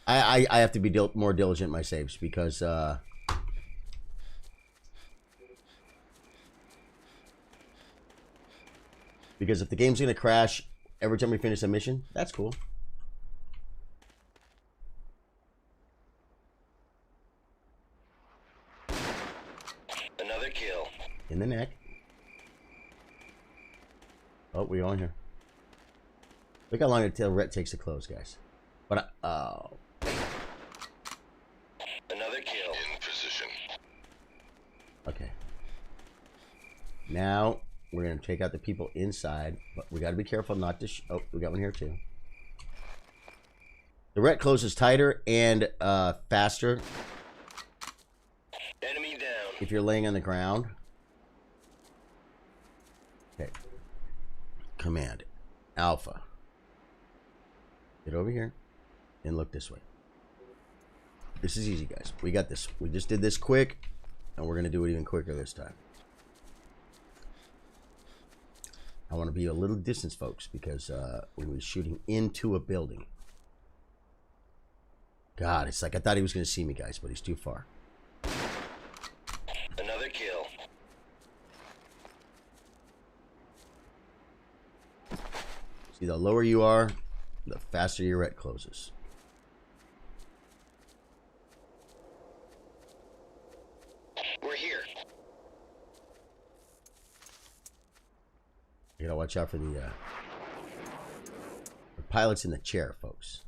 I have to be more diligent in my saves because... because if the game's going to crash every time we finish a mission, that's cool. Another kill. In the neck. Oh, we on here. Look how long until Rhett takes to close, guys. But oh. Another kill. in position. Okay. Now we're gonna take out the people inside, but we got to be careful not to. Oh, we got one here too. The Rhett closes tighter and faster Enemy down. if you're laying on the ground. Okay. Command Alpha. Get over here and look this way. This is easy, guys. We got this. We just did this quick, and we're gonna do it even quicker this time. I want to be a little distance, folks, because we were shooting into a building. God, it's like I thought he was gonna see me, guys, but he's too far. Another kill. See, the lower you are, the faster your Rhett closes. We're here. You gotta watch out for the pilot's in the chair, folks.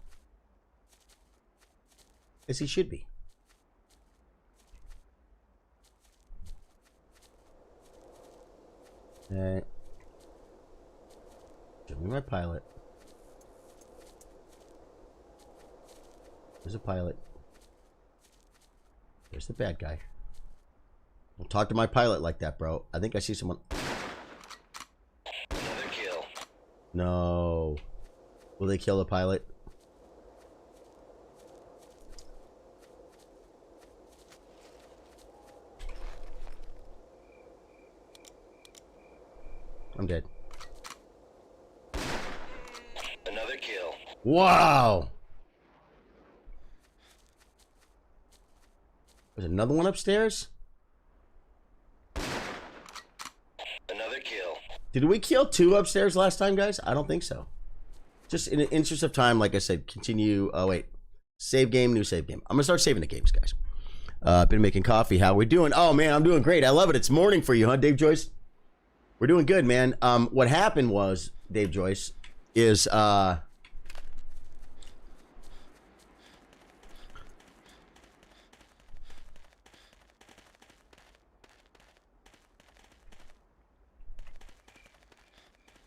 As he should be. Alright. Show me my pilot. There's a pilot. There's the bad guy. Don't talk to my pilot like that, bro. I think I see someone. Another kill. No. Will they kill the pilot? I'm dead. Another kill. Wow. There's another one upstairs? Another kill. Did we kill 2 upstairs last time, guys? I don't think so. Just in the interest of time, like I said, continue. Oh, wait. Save game, new save game. I'm going to start saving the games, guys. Been making coffee. How we doing? Oh, man, I'm doing great. I love it. It's morning for you, huh, Dave Joyce? We're doing good, man. What happened was, Dave Joyce, is...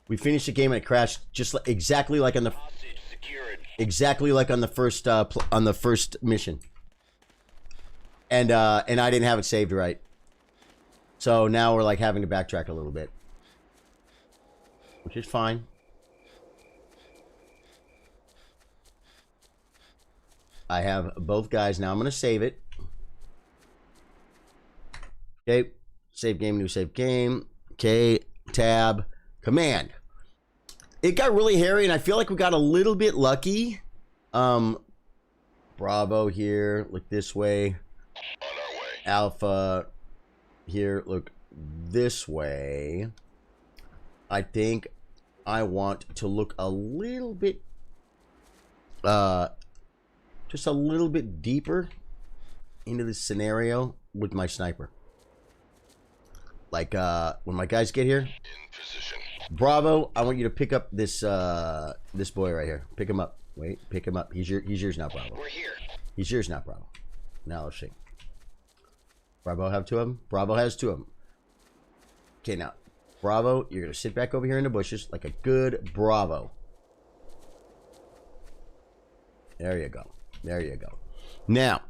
we finished the game and it crashed just exactly like on the Hostage secured. exactly like on the first mission, and I didn't have it saved right, so now we're like having to backtrack a little bit, which is fine. I have both guys now. I'm gonna save it. Okay, save game, new save game. Okay, tab, command. It got really hairy, and I feel like we got a little bit lucky. Bravo here, look this way. On our way. Alpha here, look this way. I think I want to look a little bit, just a little bit deeper into this scenario with my sniper. Like, when my guys get here. In position. Bravo, I want you to pick up this this boy right here. Pick him up. Wait, pick him up. He's yours now, Bravo. We're here. He's yours now, Bravo. Now let's see. Bravo have 2 of them? Bravo has 2 of them. Okay, now, Bravo, you're gonna sit back over here in the bushes like a good Bravo. There you go. There you go. Now,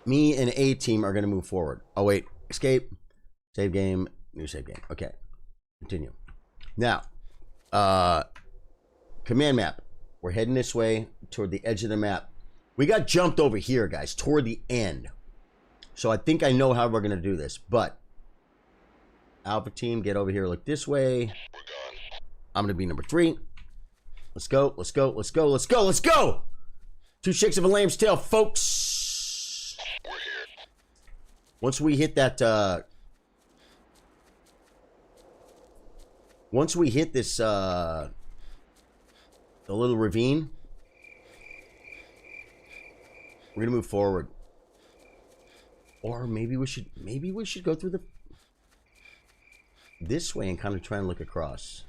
me and A team are gonna move forward. Oh wait, escape, save game, new save game. Okay, continue. Now, command map. We're heading this way toward the edge of the map. We got jumped over here, guys, toward the end. So I think I know how we're going to do this. But, Alpha team, get over here. Look this way. We're gone. I'm going to be number 3. Let's go. Let's go. Let's go. Let's go. Let's go. 2 shakes of a lamb's tail, folks. We're here. Once we hit that... once we hit this, the little ravine, we're gonna move forward. Or maybe we should go through this way and kind of try and look across.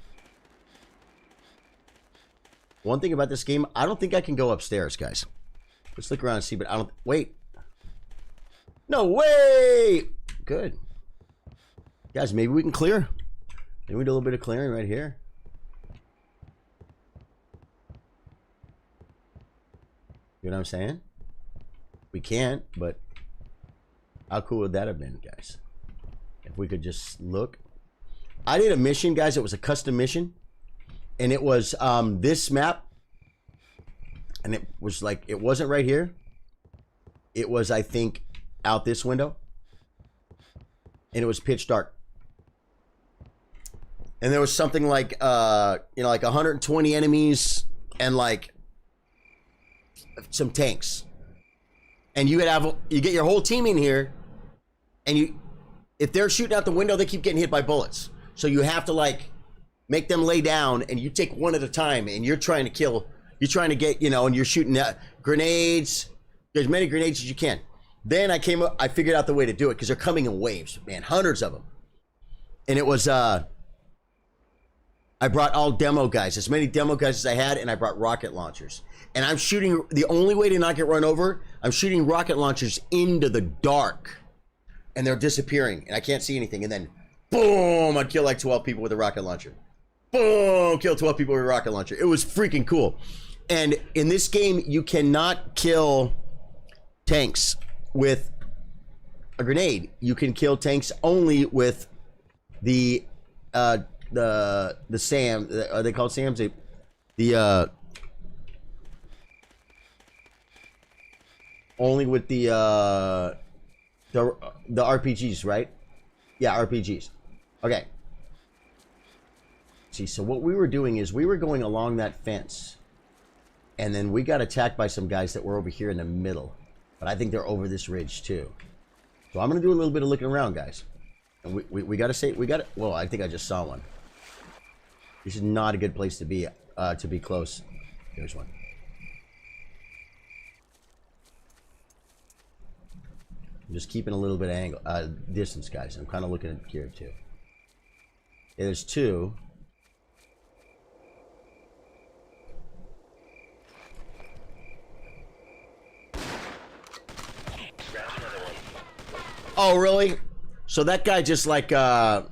One thing about this game, I don't think I can go upstairs, guys. Let's look around and see, but I don't. Wait. No way. Good, guys. Maybe we can clear. Maybe we do a little bit of clearing right here. You know what I'm saying? We can't, but how cool would that have been, guys? If we could just look. I did a mission, guys. It was a custom mission. And it was this map. And it was like, it wasn't right here. It was, I think, out this window. And it was pitch dark. And there was something like, you know, like 120 enemies and like some tanks. And you get your whole team in here, and if they're shooting out the window, they keep getting hit by bullets. So you have to like make them lay down, and you take one at a time, and you're trying to kill. You're trying to get, you know, and you're shooting grenades. There's many grenades as you can. Then I figured out the way to do it because they're coming in waves, man, hundreds of them. And it was I brought all demo guys, as many demo guys as I had, and I brought rocket launchers. And I'm shooting, the only way to not get run over, I'm shooting rocket launchers into the dark. And they're disappearing, and I can't see anything. And then, boom, I'd kill like 12 people with a rocket launcher. Boom, kill 12 people with a rocket launcher. It was freaking cool. And in this game, you cannot kill tanks with a grenade. You can kill tanks only with the SAM. Are they called SAMs? Only with the RPGs, right? Yeah, RPGs. Okay. See, so what we were doing is we were going along that fence, and then we got attacked by some guys that were over here in the middle. But I think they're over this ridge too. So I'm gonna do a little bit of looking around, guys. And we gotta say, well, I think I just saw one. This is not a good place to be close. Here's one. I'm just keeping a little bit of angle, distance, guys. I'm kind of looking at here too. Yeah, there's two. Oh, really? So that guy just like, that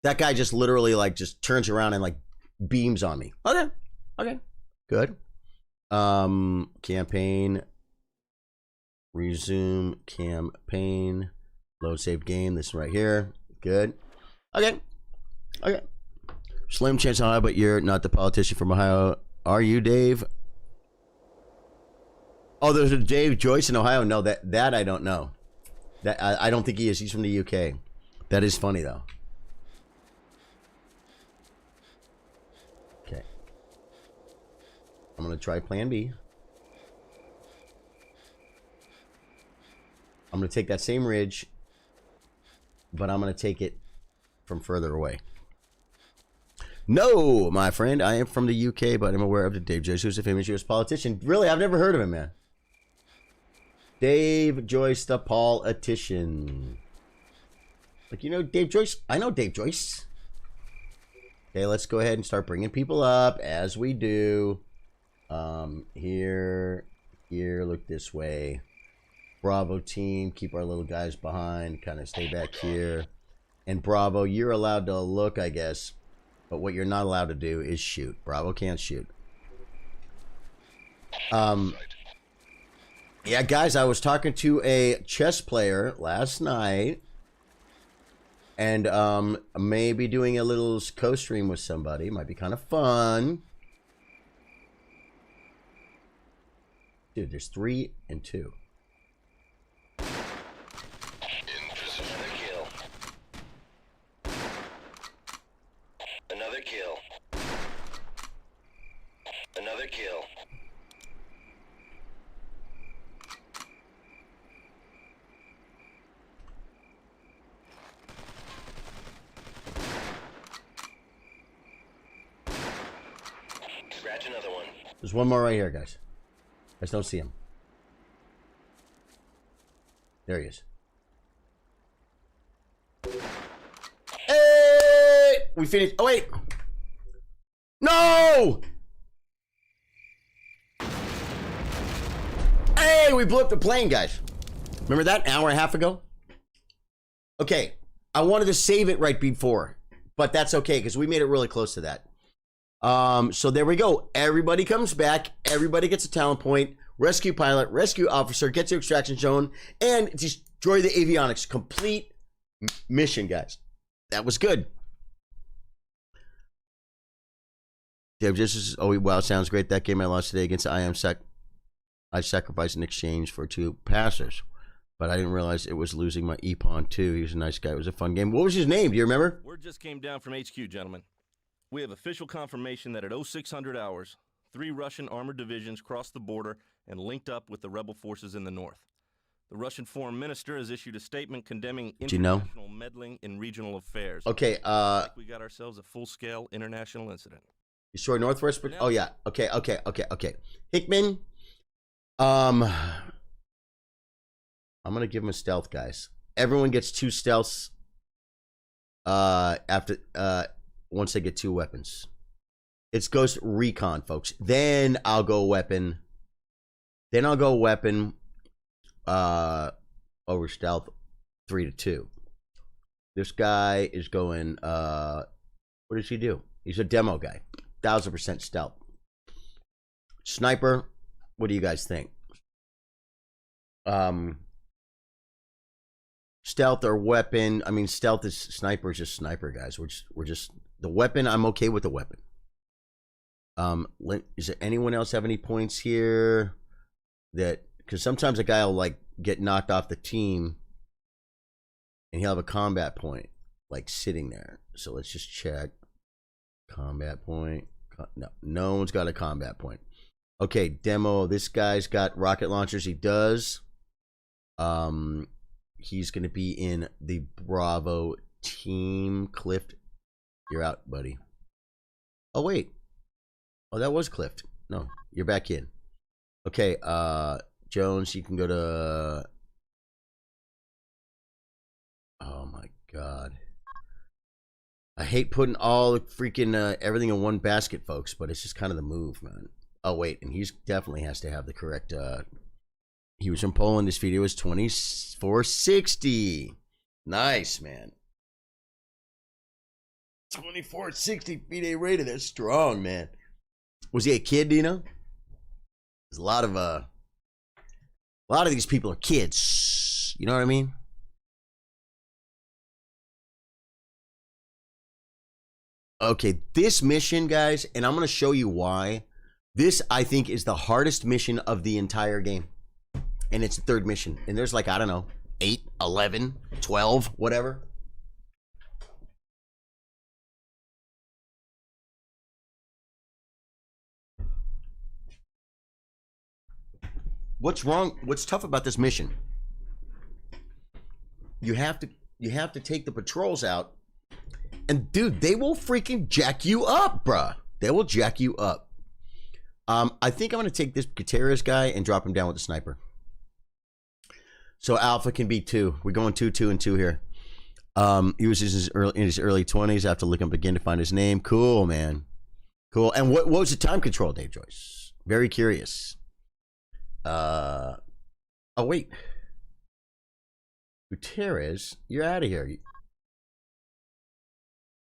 guy just literally like just turns around and like beams on me. Okay. Okay. Good. Campaign. Resume campaign. Load save game. This right here. Good. Okay. Okay. Slim chance Ohio, but you're not the politician from Ohio. Are you, Dave? Oh, there's a Dave Joyce in Ohio. No, that I don't know. That I don't think he is. He's from the UK. That is funny though. Okay. I'm gonna try plan B. I'm gonna take that same ridge, but I'm gonna take it from further away. No, my friend, I am from the UK, but I'm aware of the Dave Joyce, who's a famous US politician. Really, I've never heard of him, man. Dave Joyce, the politician. Like, you know Dave Joyce? I know Dave Joyce. Okay, let's go ahead and start bringing people up as we do. Here, look this way. Bravo team, keep our little guys behind, kind of stay back here. And Bravo, you're allowed to look, I guess. But what you're not allowed to do is shoot. Bravo can't shoot. Yeah, guys, I was talking to a chess player last night. And maybe doing a little co-stream with somebody. Might be kind of fun. Dude, there's 3 and 2. Another kill. Another kill. Scratch another one. There's one more right here, guys. I just don't see him. There he is. Hey! We finished. Oh, wait. No! Hey, we blew up the plane, guys. Remember that? An hour and a half ago? Okay. I wanted to save it right before. But that's okay, because we made it really close to that. So there we go. Everybody comes back. Everybody gets a talent point. Rescue pilot, rescue officer, get to extraction zone, and destroy the avionics. Complete mission, guys. That was good. Dave, oh wow, sounds great. That game I lost today against I sacrificed in exchange for 2 passers, but I didn't realize it was losing my E-Pawn too. He was a nice guy. It was a fun game. What was his name? Do you remember? Word just came down from HQ, gentlemen. We have official confirmation that at 0600 hours, 3 Russian armored divisions crossed the border and linked up with the rebel forces in the north. The Russian foreign minister has issued a statement condemning international meddling in regional affairs. Okay, we got ourselves a full-scale international incident. You saw Northwest? Oh yeah. Okay. Hickman. I'm gonna give him a stealth, guys. Everyone gets 2 stealths. After once they get 2 weapons. It's Ghost Recon, folks. Then I'll go weapon. Then I'll go weapon over stealth 3-2. This guy is going what does he do? He's a demo guy. 1000% stealth. Sniper, what do you guys think? Stealth or weapon? I mean, stealth is sniper is just sniper, guys. We're just the weapon. I'm okay with the weapon. Is there anyone else have any points here? That because sometimes a guy will like get knocked off the team, and he'll have a combat point like sitting there. So let's just check. Combat point. No, no one's got a combat point. Okay, demo. This guy's got rocket launchers. He does. He's going to be in the Bravo team. Cliff, you're out, buddy. Oh, wait. Oh, that was Cliff. No, you're back in. Okay, Jones, you can go to... Oh, my God. I hate putting all the freaking everything in one basket, folks, but it's just kind of the move, man. Oh, wait, and he's definitely has to have the correct... He was from Poland. This video is 2460. Nice, man. 2460 FIDE rated. That's strong, man. Was he a kid, do you know? There's a lot of these people are kids. You know what I mean? Okay, this mission, guys, and I'm going to show you why. This, I think, is the hardest mission of the entire game. And it's the 3rd mission. And there's like, I don't know, 8, 11, 12, whatever. What's wrong? What's tough about this mission? You have to take the patrols out. And dude, they will freaking jack you up, bruh. They will jack you up. I think I'm going to take this Gutierrez guy and drop him down with the sniper. So Alpha can be 2. We're going 2, 2, and 2 here. He was in his early 20s. I have to look him up again to find his name. Cool, man. Cool. And what was the time control, Dave Joyce? Very curious. Oh, wait. Gutierrez, you're out of here.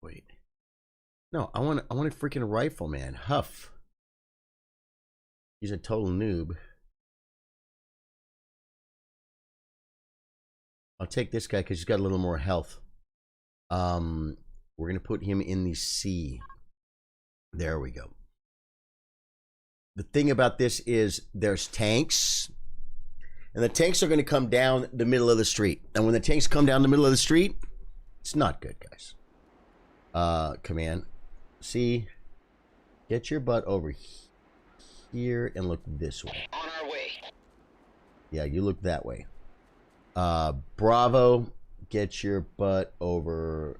Wait. No, I want a freaking rifle, man. Huff. He's a total noob. I'll take this guy because he's got a little more health. We're going to put him in the C. There we go. The thing about this is there's tanks. And the tanks are going to come down the middle of the street. And when the tanks come down the middle of the street, it's not good, guys. Command. C. Get your butt over here and look this way. On our way. Yeah, you look that way. Bravo, get your butt over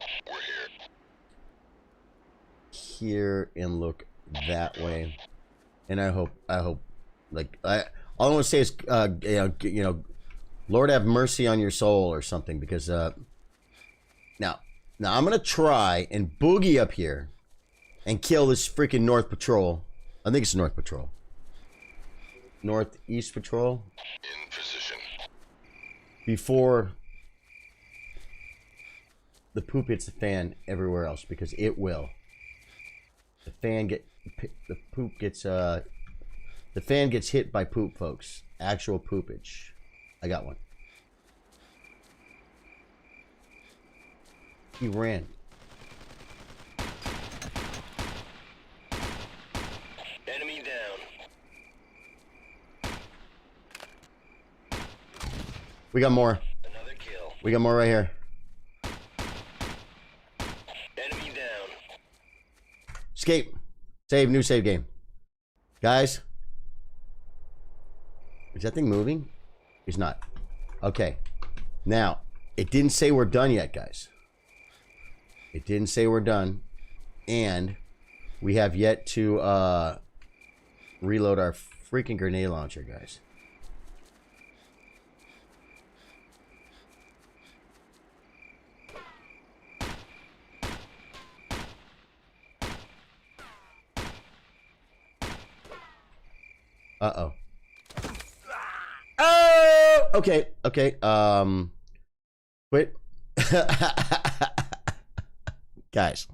here and look that way. And I hope, like, all I want to say is, you know, Lord have mercy on your soul or something, because now I'm gonna try and boogie up here and kill this freaking North Patrol. I think it's North Patrol. Northeast Patrol. In position. Before the poop hits the fan everywhere else, because it will. The fan gets hit by poop, folks. Actual poopage. I got one. He ran. Enemy down. We got more. Another kill. We got more right here. Enemy down. Escape. Save. New save game. Guys. Is that thing moving? It's not. Okay. Now, it didn't say we're done yet, guys. It didn't say we're done. And we have yet to reload our freaking grenade launcher, guys. Uh-oh. Oh! Okay, okay. Quit. Guys.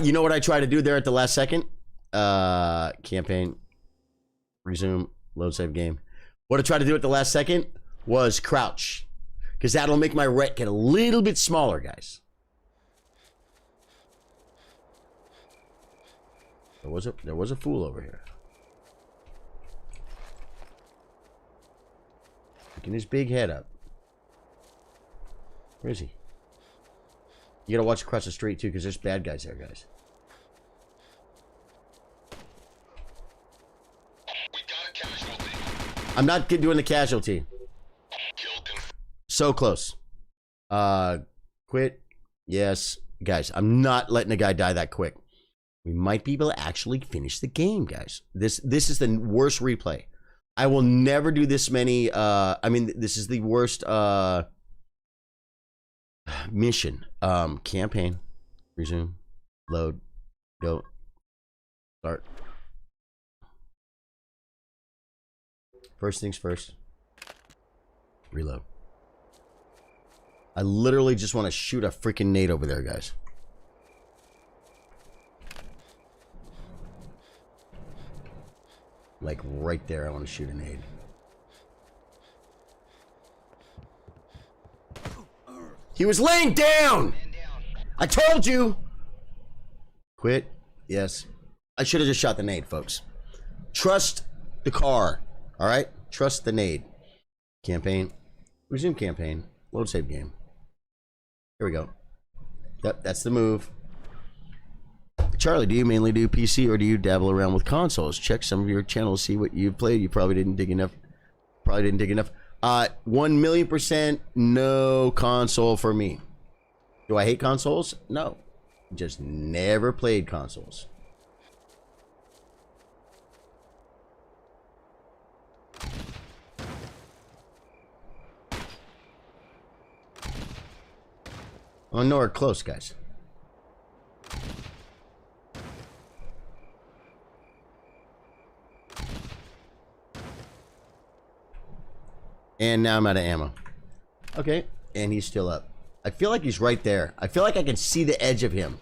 You know what I tried to do there at the last second? Campaign. Resume. Load save game. What I tried to do at the last second was crouch. Because that'll make my ret get a little bit smaller, guys. There was a fool over here. Picking his big head up. Where is he? You gotta watch across the street too, because there's bad guys there, guys. We got a casualty. I'm not doing the casualty. So close. Quit. Yes. Guys, I'm not letting a guy die that quick. We might be able to actually finish the game, guys. This is the worst replay. I will never do this many. I mean, this is the worst mission. Campaign. Resume. Load. Go. Start. First things first. Reload. I literally just want to shoot a freaking nade over there, guys. Like right there, I want to shoot a nade. He was laying down! I told you! Quit. Yes. I should have just shot the nade, folks. Trust the car. Alright? Trust the nade. Campaign. Resume campaign. Load save game. Here we go. Yep, that's the move. Charlie, do you mainly do PC or do you dabble around with consoles? Check some of your channels, see what you've played. You probably didn't dig enough. 1,000,000% no console for me. Do I hate consoles? No. Just never played consoles. Oh, no, we're close, guys. And now I'm out of ammo. Okay, and he's still up. I feel like he's right there. I feel like I can see the edge of him.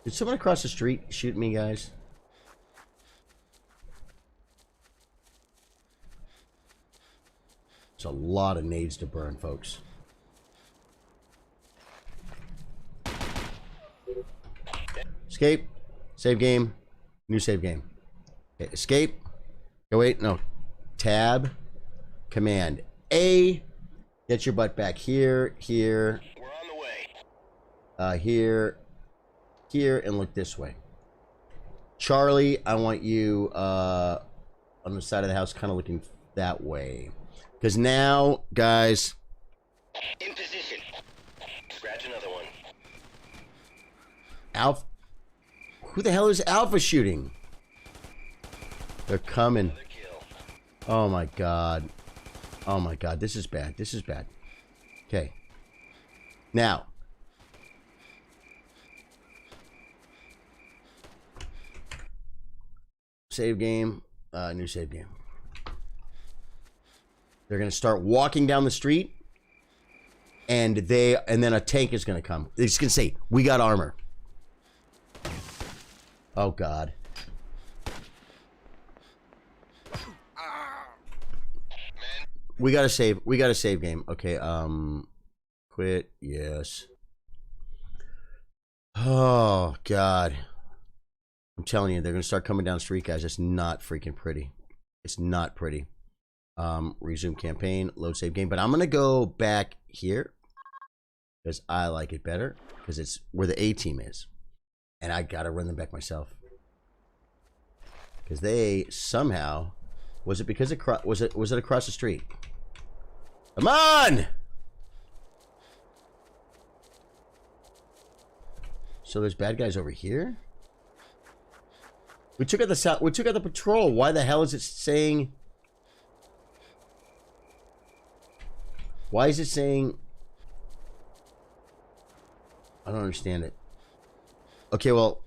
Did someone across the street shoot me, guys? There's a lot of nades to burn, folks. Escape. Save game. New save game. Okay, escape. Oh, wait, no. Tab. Command A. Get your butt back here, here. We're on the way. Here, here, and look this way. Charlie, I want you on the side of the house, kind of looking that way. Because now, guys. In position. Scratch another one. Alpha. Who the hell is Alpha shooting? They're coming. Another kill. Oh my god. Oh my god. This is bad. This is bad. Okay. Now. Save game. New save game. They're going to start walking down the street. And then a tank is going to come. It's going to say, we got armor. Oh god. We gotta save game. Okay, quit, yes. Oh god. I'm telling you, they're gonna start coming down the street, guys. It's not freaking pretty. It's not pretty. Resume campaign, load save game. But I'm gonna go back here. Because I like it better. Because it's where the A team is. And I gotta run them back myself. Because they somehow, was it because was it across the street? Come on! So there's bad guys over here. We took out the patrol. Why the hell is it saying? Why is it saying? I don't understand it. Okay, well.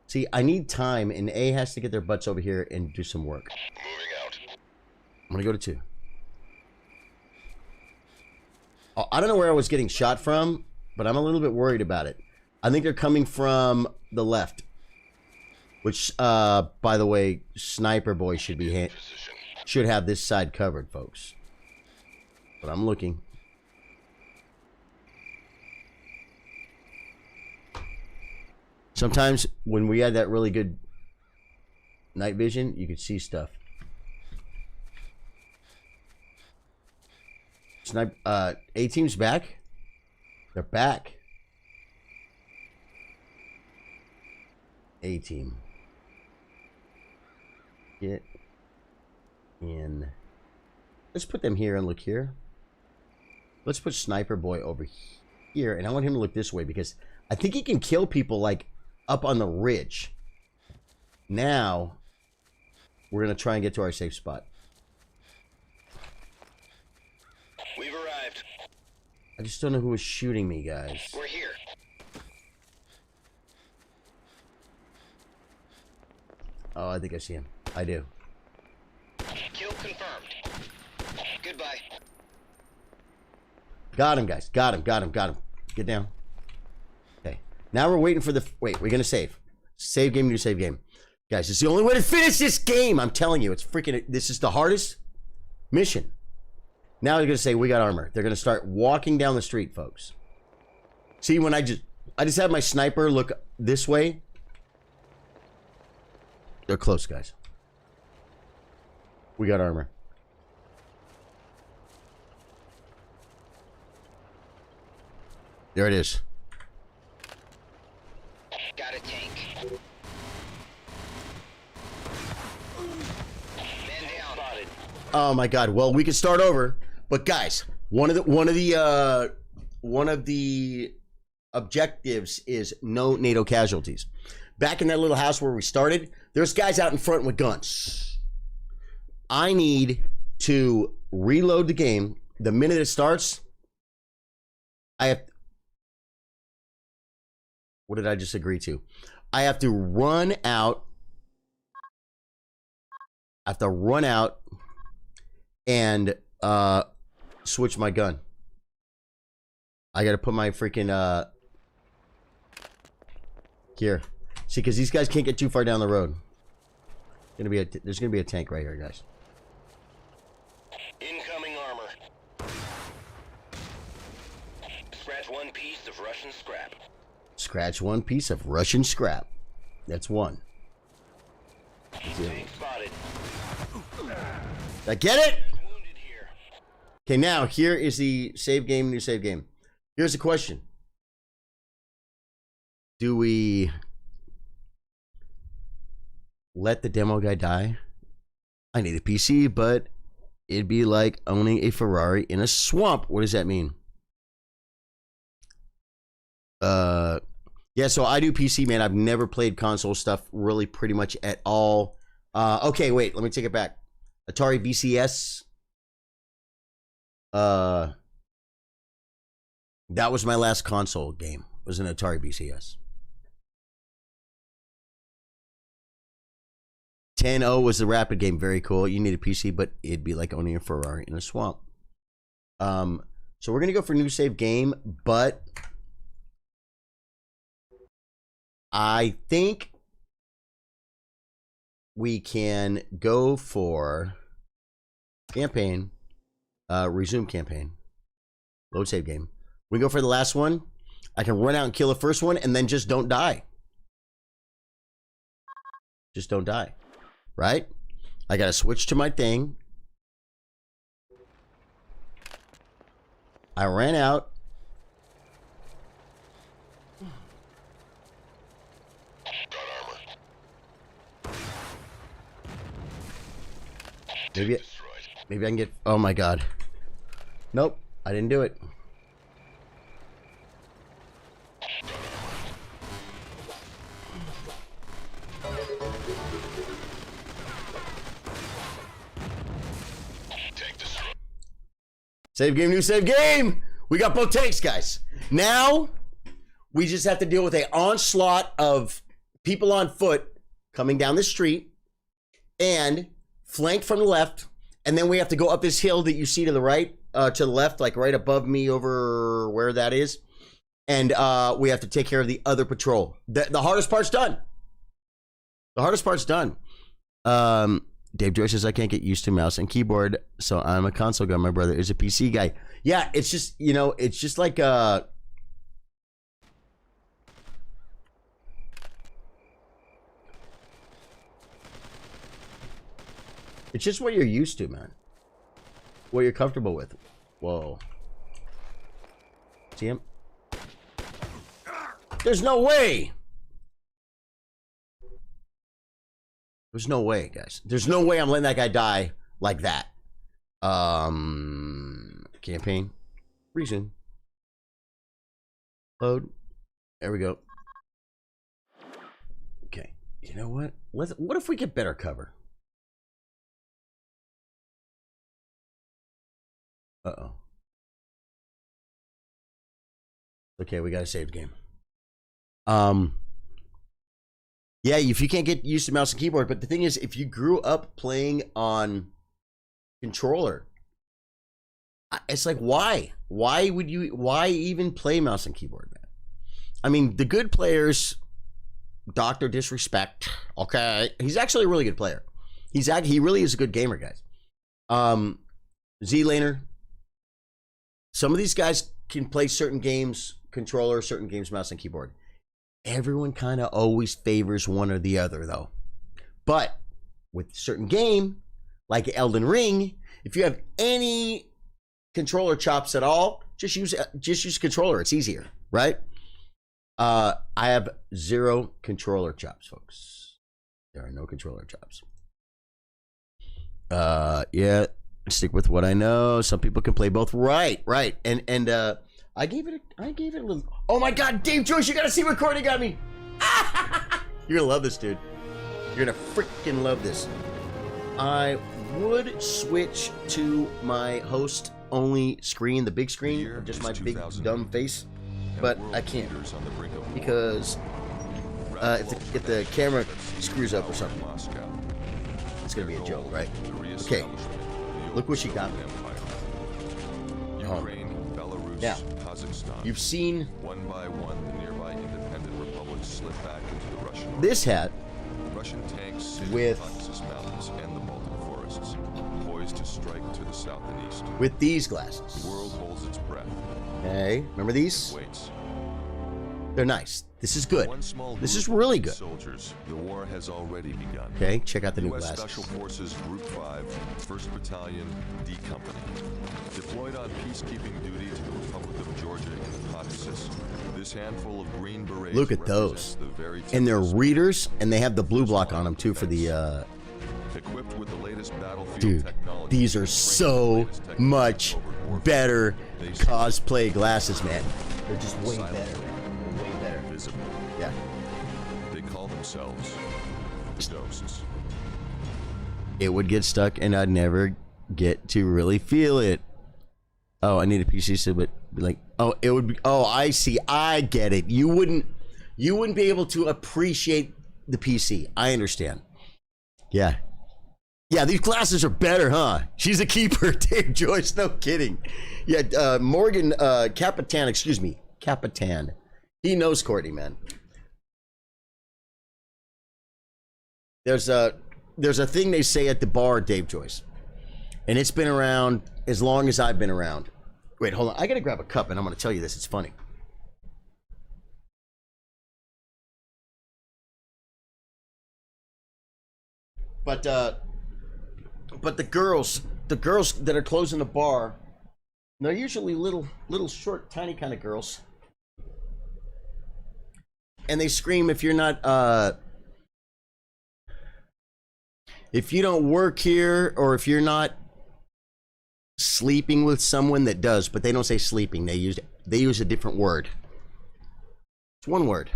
See, I need time, and A has to get their butts over here and do some work. Moving out. I'm gonna go to 2. Oh, I don't know where I was getting shot from, but I'm a little bit worried about it. I think they're coming from the left. Which, by the way, Sniper Boy should be should have this side covered, folks. But I'm looking. Sometimes when we had that really good night vision, you could see stuff. Snipe, A-team's back. They're back. A-team. Get in. Let's put them here and look here. Let's put Sniper Boy over here, and I want him to look this way because I think he can kill people like up on the ridge. Now we're gonna try and get to our safe spot. We've arrived. I just don't know who was shooting me, guys. We're here. Oh, I think I see him. I do. Kill confirmed. Goodbye. Got him, guys. Got him. Got him. Got him. Get down. Okay. Now we're waiting for the... Wait, we're going to save. Save game, new save game. Guys, it's the only way to finish this game. I'm telling you, it's freaking... This is the hardest mission. Now they're going to say, we got armor. They're going to start walking down the street, folks. See, when I just have my sniper look this way. They're close, guys. We got armor. There it is. Got a tank. Man down. Spotted. Oh my God. Well, we can start over, but guys, one of the objectives is no NATO casualties. Back in that little house where we started, there's guys out in front with guns. I need to reload the game. The minute it starts, I have... What did I just agree to? I have to run out. I have to run out and switch my gun. I got to put my freaking here. See, because these guys can't get too far down the road. There's gonna be a tank right here, guys. Incoming armor. Scratch one piece of Russian scrap. Scratch one piece of Russian scrap. That's one. Tank spotted. I get it? Wounded here. Okay, now here is the save game, new save game. Here's the question. Do we let the demo guy die? I need a PC, but it'd be like owning a Ferrari in a swamp. What does that mean? Yeah, so I do PC, man. I've never played console stuff really pretty much at all. Okay, wait, let me take it back. Atari VCS. That was my last console game. It was an Atari VCS. 10-0 was the rapid game. Very cool. You need a PC, but it'd be like owning a Ferrari in a swamp. So we're going to go for new save game, but I think we can go for campaign, resume campaign, load save game. We go for the last one. I can run out and kill the first one and then just don't die. Just don't die. Right? I got to switch to my thing. I ran out. Maybe I can get... Oh my God. Nope. I didn't do it. Save game, new save game. We got both tanks, guys. Now we just have to deal with an onslaught of people on foot coming down the street and flanked from the left. And then we have to go up this hill that you see to the right, to the left, like right above me over where that is. And we have to take care of the other patrol. The hardest part's done. The hardest part's done. Dave Joyce says, I can't get used to mouse and keyboard, so I'm a console guy. My brother is a PC guy. Yeah, it's just, you know, it's just like it's just what you're used to, man. What you're comfortable with. Whoa. See him? There's no way. There's no way, guys. There's no way I'm letting that guy die like that. Campaign. Reason. Load. There we go. Okay. You know what? What if we get better cover? Uh-oh. Okay, we gotta save the game. Yeah, if you can't get used to mouse and keyboard, but the thing is, if you grew up playing on controller, it's like, why? Why even play mouse and keyboard, man? I mean, the good players, Dr. Disrespect, okay, he's actually a really good player. He really is a good gamer, guys. Z-Laner, some of these guys can play certain games controller, certain games mouse and keyboard. Everyone kind of always favors one or the other, though. But with certain game, like Elden Ring, if you have any controller chops at all, just use controller. It's easier, right? I have 0 controller chops, folks. There are no controller chops. Yeah, stick with what I know. Some people can play both. Right. And I gave it a little. Oh my God, Dave Joyce, you gotta see what Courtney got me. You're gonna love this, dude. You're gonna freaking love this. I would switch to my host only screen, the big screen, or just my big dumb face, but I can't because if the camera screws up or something, it's gonna be a joke, right? Okay, look what she got me. Now, you've seen one by one the nearby independent republics slip back into the Russian this hat Russian tanks sit with in the Caucasus Mountains and the Baltic forests, poised to strike to the south and east. with these glasses. The world holds its breath. Okay, remember these? Waits. They're nice. This is good. One small This group is of really these good. Soldiers, the war has already begun. Okay, check out the new U.S. glasses. Special Forces Group 5, 1st Battalion, D Company. Deployed on peacekeeping duty to the Republic of Georgia in the Caucasus, this handful of Green Berets Look at those. And they're readers, and they have the blue block on them too for the equipped with the latest battlefield dude, technology. these are so much better cosplay glasses, man. They're just way better, man. Way better. Visible. Yeah. They call themselves Ghosts. It would get stuck, and I'd never get to really feel it. Oh, I need a PC so but like, oh, it would be. Oh, I see. I get it. You wouldn't be able to appreciate the PC. I understand. Yeah. Yeah, these glasses are better, huh? She's a keeper, Dave Joyce. No kidding. Yeah, Morgan Capitan, excuse me, Capitan. He knows Courtney, man. There's a thing they say at the bar, Dave Joyce, and it's been around as long as I've been around. Wait, hold on. I gotta grab a cup, and I'm gonna tell you this. It's funny. But the girls that are closing the bar, they're usually little short, tiny kind of girls, and they scream if you're not if you don't work here, or if you're not sleeping with someone that does, but they don't say sleeping. They use a different word. It's one word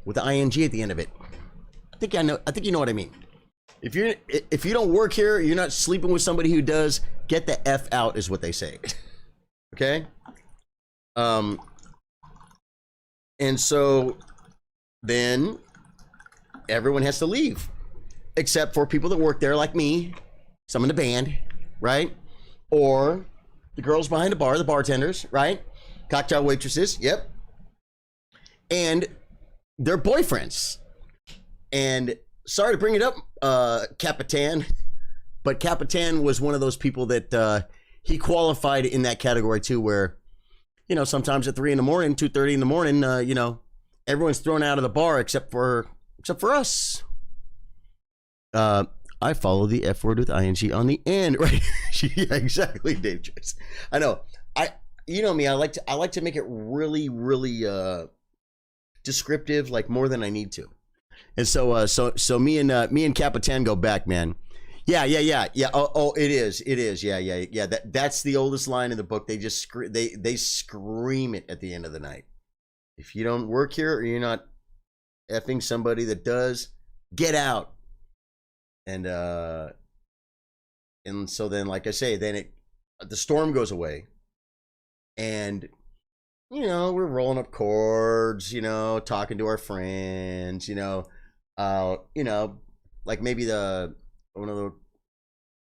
with the ing at the end of it. I think you know what I mean. If you don't work here, you're not sleeping with somebody who does, get the F out is what they say. Okay. And so then everyone has to leave, except for people that work there, like me, some in the band, right? Or the girls behind the bar, the bartenders, right? Cocktail waitresses, yep. And their boyfriends. And sorry to bring it up, Capitan, but Capitan was one of those people that he qualified in that category too, where, you know, sometimes at 3 in the morning, 2:30 in the morning, you know, everyone's thrown out of the bar except for us. I follow the F word with ing on the end, right? Yeah, exactly, Dave Joyce. I know. You know me. I like to make it really, really descriptive, like more than I need to. And so me and Capitan go back, man. Yeah. Oh, it is. Yeah. That's the oldest line in the book. They just they scream it at the end of the night. If you don't work here, or you're not effing somebody that does, get out. And so then, like I say, then the storm goes away, and you know, we're rolling up chords, you know, talking to our friends, you know, like maybe one of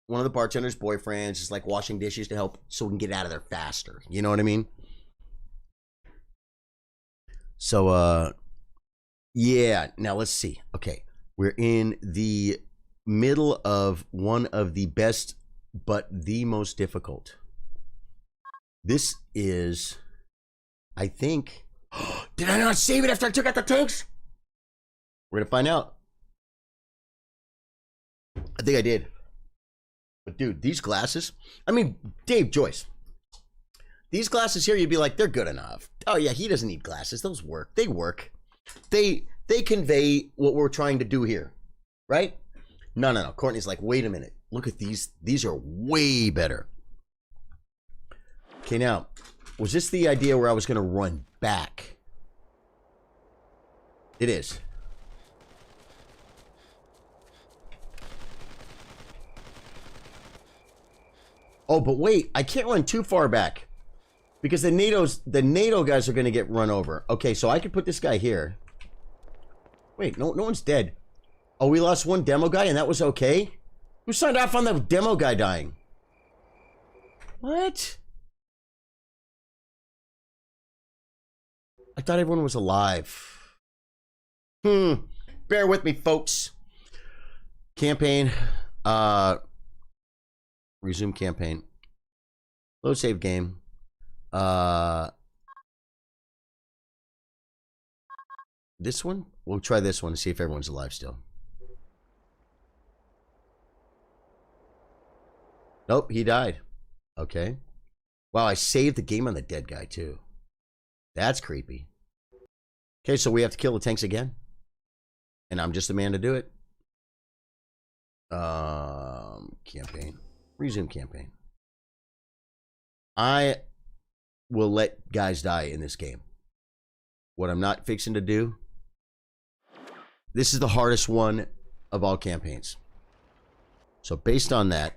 the bartender's boyfriends is like washing dishes to help so we can get out of there faster. You know what I mean? So yeah, now let's see. Okay, we're in the middle of one of the best but the most difficult. This is, I think, did I not save it after I took out the tanks? We're gonna find out. I think I did. But dude, these glasses, I mean, Dave Joyce, these glasses here, you'd be like, they're good enough. Oh yeah, he doesn't need glasses. Those work. They work. They convey what we're trying to do here, right? No. Courtney's like, wait a minute. Look at these. These are way better. Okay, now, was this the idea where I was going to run back? It is. Oh, but wait. I can't run too far back because the NATO guys are going to get run over. Okay, so I could put this guy here. Wait, no one's dead. Oh, we lost one demo guy and that was okay? Who signed off on the demo guy dying? What? I thought everyone was alive. Bear with me, folks. Campaign. Resume campaign. Load save game. This one? We'll try this one to see if everyone's alive still. Nope, he died. Okay. Wow, I saved the game on the dead guy too. That's creepy. Okay, so we have to kill the tanks again. And I'm just the man to do it. Campaign. Resume campaign. I will let guys die in this game. What I'm not fixing to do. This is the hardest one of all campaigns. So based on that,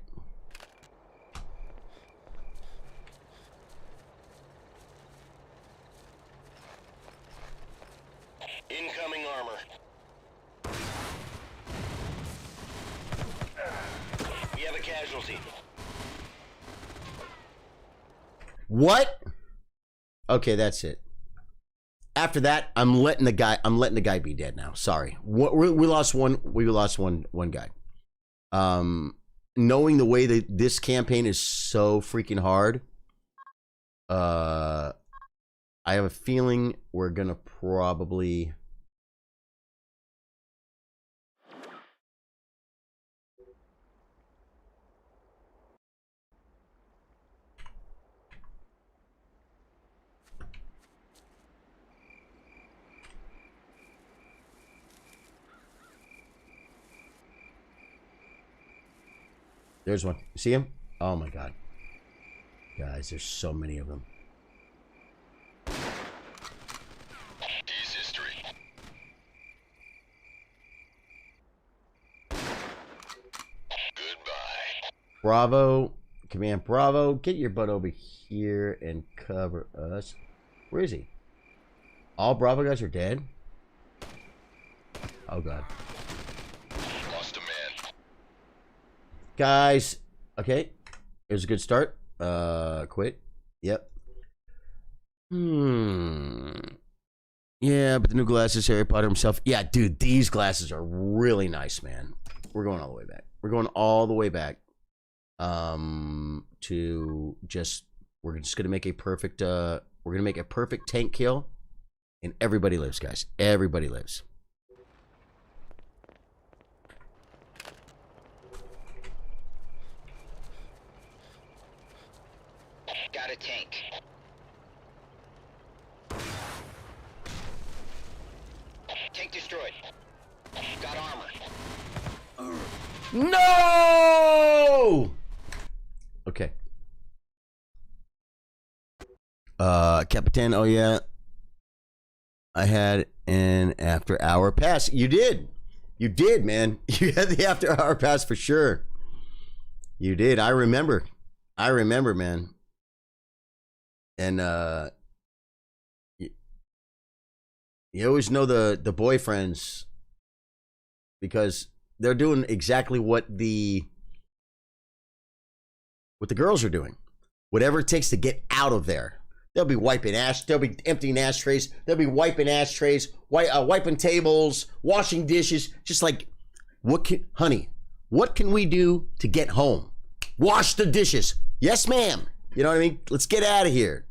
incoming armor. We have a casualty. what? Okay, that's it. After that, I'm letting the guy be dead now. Sorry, we lost one. We lost one guy. Knowing the way that this campaign is so freaking hard, I have a feeling we're gonna probably. There's one. You see him? Oh my god. Guys, there's so many of them. Is history. Goodbye. Bravo Command Bravo, get your butt over here and cover us. Where is he? All Bravo guys are dead? Oh, God. Lost a man. Guys, okay. It was a good start. Quit. Yep. Yeah, but the new glasses, Harry Potter himself. Yeah, dude, these glasses are really nice, man. We're going all the way back. We're going all the way back. To just, we're just gonna make a perfect tank kill, and everybody lives, guys. Everybody lives. Got a tank. Tank destroyed. Got armor. No! Okay. Capitan, oh yeah. I had an after hour pass. You did. You did, man. You had the after hour pass for sure. You did. I remember. I remember, man. And you always know the boyfriends, because they're doing exactly what the girls are doing. Whatever it takes to get out of there. They'll be wiping they'll be emptying ashtrays, they'll be wiping ashtrays, wiping tables, washing dishes. Just like, honey, what can we do to get home? Wash the dishes. Yes, ma'am. You know what I mean? Let's get out of here.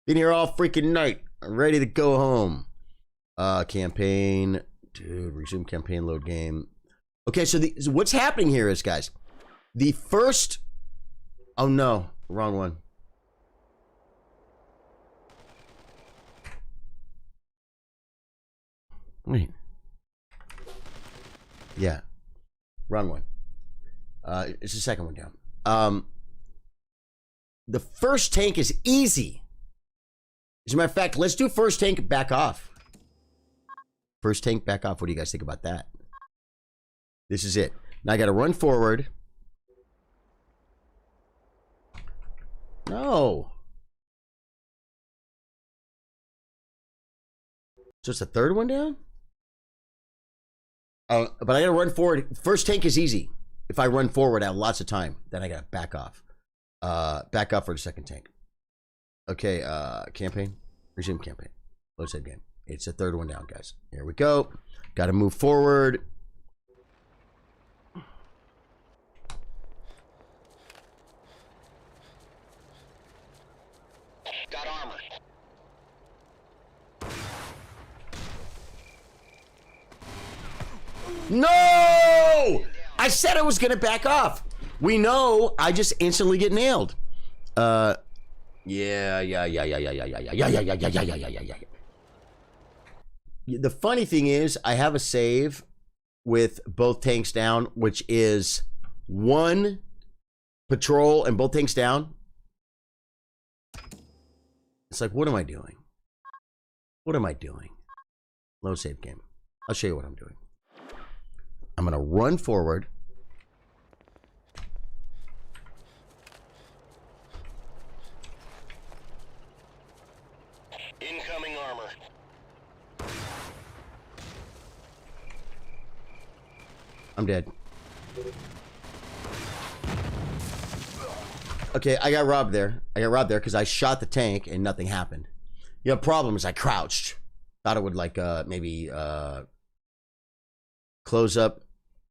Been here all freaking night. I'm ready to go home. Campaign. Dude, resume campaign, load game. Okay, so what's happening here is, guys, the first... Oh, no. Wrong one. Wait. Yeah. Wrong one. It's the second one down. The first tank is easy. As a matter of fact, let's do first tank back off. First tank back off. What do you guys think about that? This is it. Now I got to run forward. No. So it's the third one down? But I got to run forward. First tank is easy. If I run forward, I have lots of time. Then I got to back off. Back off for the second tank. Okay, campaign. Resume campaign. Load save game. It's the third one down, guys. Here we go. Got to move forward. Got armor. No! I said I was going to back off. We know I just instantly get nailed. Yeah. The funny thing is, I have a save with both tanks down, which is one patrol and both tanks down. It's like, what am I doing? What am I doing? Load save game. I'll show you what I'm doing. I'm going to run forward. Incoming armor. I'm dead. Okay, I got robbed there. I got robbed there because I shot the tank and nothing happened. The problem is I crouched. Thought it would like maybe close up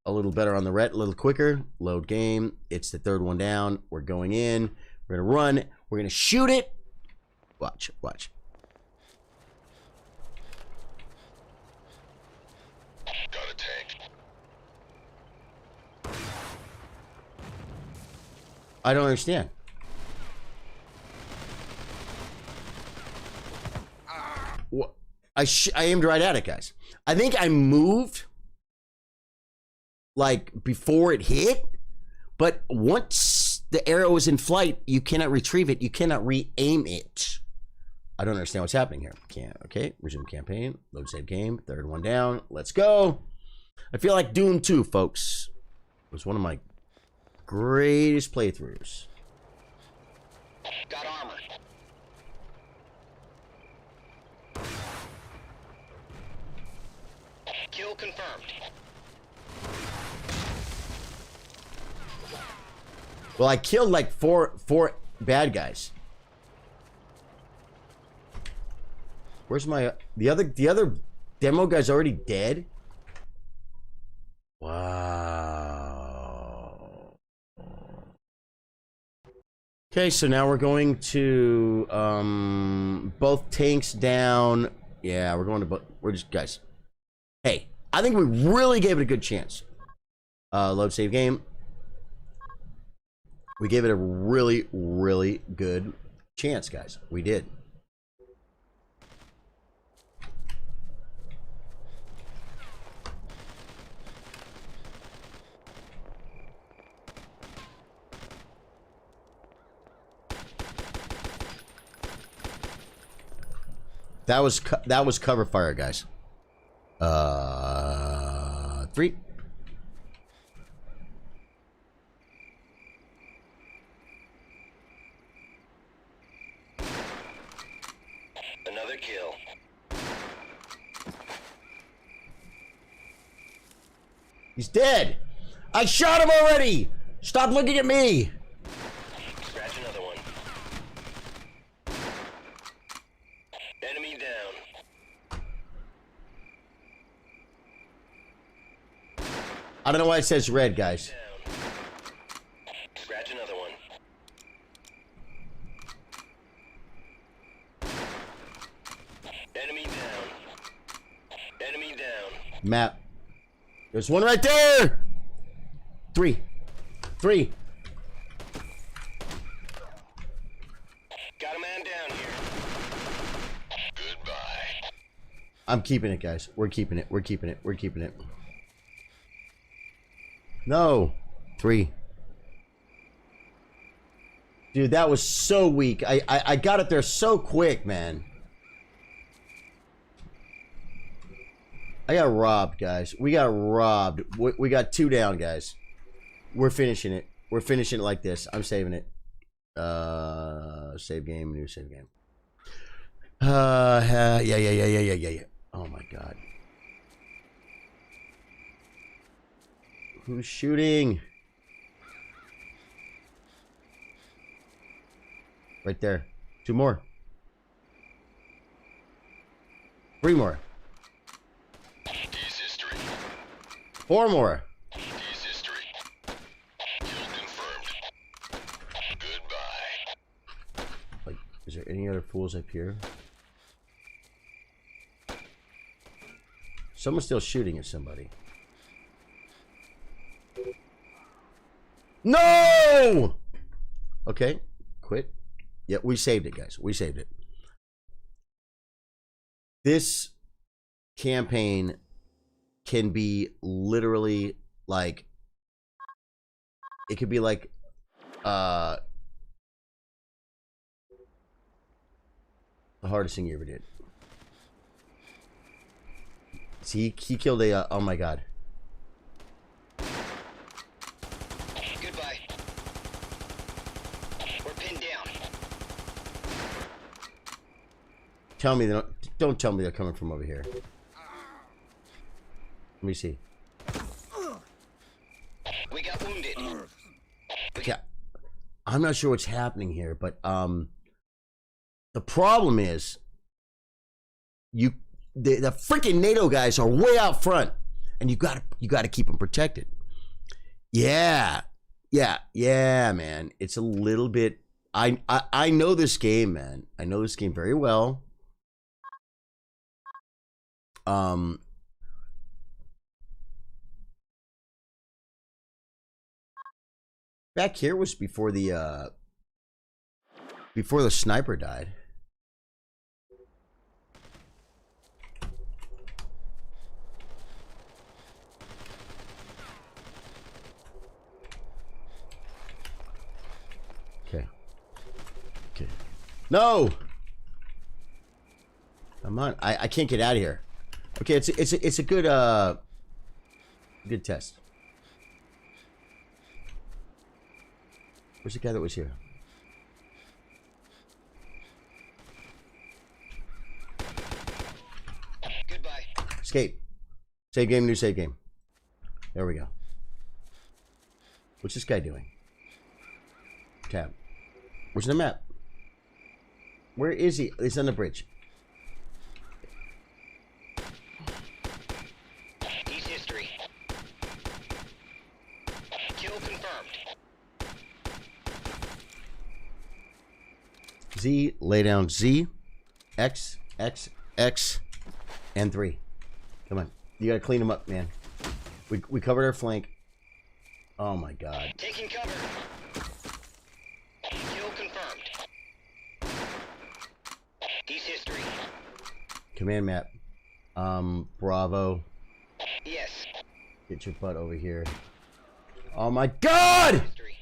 a little better on the ret, a little quicker. Load game. It's the third one down. We're going in. We're gonna run. We're gonna shoot it. Watch, watch. Got a tank. I don't understand. What? I aimed right at it, guys. I think I moved like before it hit, but once the arrow is in flight, you cannot retrieve it. You cannot re-aim it. I don't understand what's happening here. Okay, resume campaign, load save game, third one down. Let's go. I feel like Doom 2, folks. It was one of my greatest playthroughs. Got armor. Kill confirmed. Well, I killed like four bad guys. Where's my the other demo guy's already dead? Wow. Okay, so now we're going to both tanks down. Yeah, we're going to we're just guys. Hey, I think we really gave it a good chance. Load save game. We gave it a really, really good chance, guys. We did. That was cover fire, guys. 3. Another kill. He's dead. I shot him already. Stop looking at me. Scratch another one. Enemy down. I don't know why it says red, guys. Down. Scratch another one. Enemy down. Enemy down. Map. There's one right there. 3. Got a man down here. Goodbye. I'm keeping it, guys. We're keeping it. No. 3. Dude, that was so weak. I got it there so quick, man. I got robbed, guys. We got robbed. We got 2 down, guys. We're finishing it. We're finishing it like this. I'm saving it. Save game, new save game. Yeah. Oh my god. Who's shooting? Right there. 2 more. 3 more. 4 more. Like, is there any other fools up here? Someone's still shooting at somebody. No! Okay, quit. Yeah, we saved it, guys. We saved it. This campaign can be literally like, it could be like the hardest thing you ever did. See, he killed a oh my god. Goodbye. We're pinned down. Tell me they don't tell me they're coming from over here. Let me see. We got wounded. Yeah, I'm not sure what's happening here, but the problem is the freaking NATO guys are way out front, and you gotta keep them protected. Yeah, man. It's a little bit. I know this game, man. I know this game very well. Back here was before the sniper died. Okay. No. Come on. I can't get out of here. Okay, it's a good good test. Where's the guy that was here? Escape. Save game, new save game. There we go. What's this guy doing? Tab. Where's the map? Where is he? He's on the bridge. He's history. Kill confirmed. Z, lay down Z, X, X, X, and 3. Come on. You gotta clean him up, man. We covered our flank. Oh my god. Taking cover. Kill confirmed. He's history. Command map. Bravo. Yes. Get your butt over here. Oh my god! History.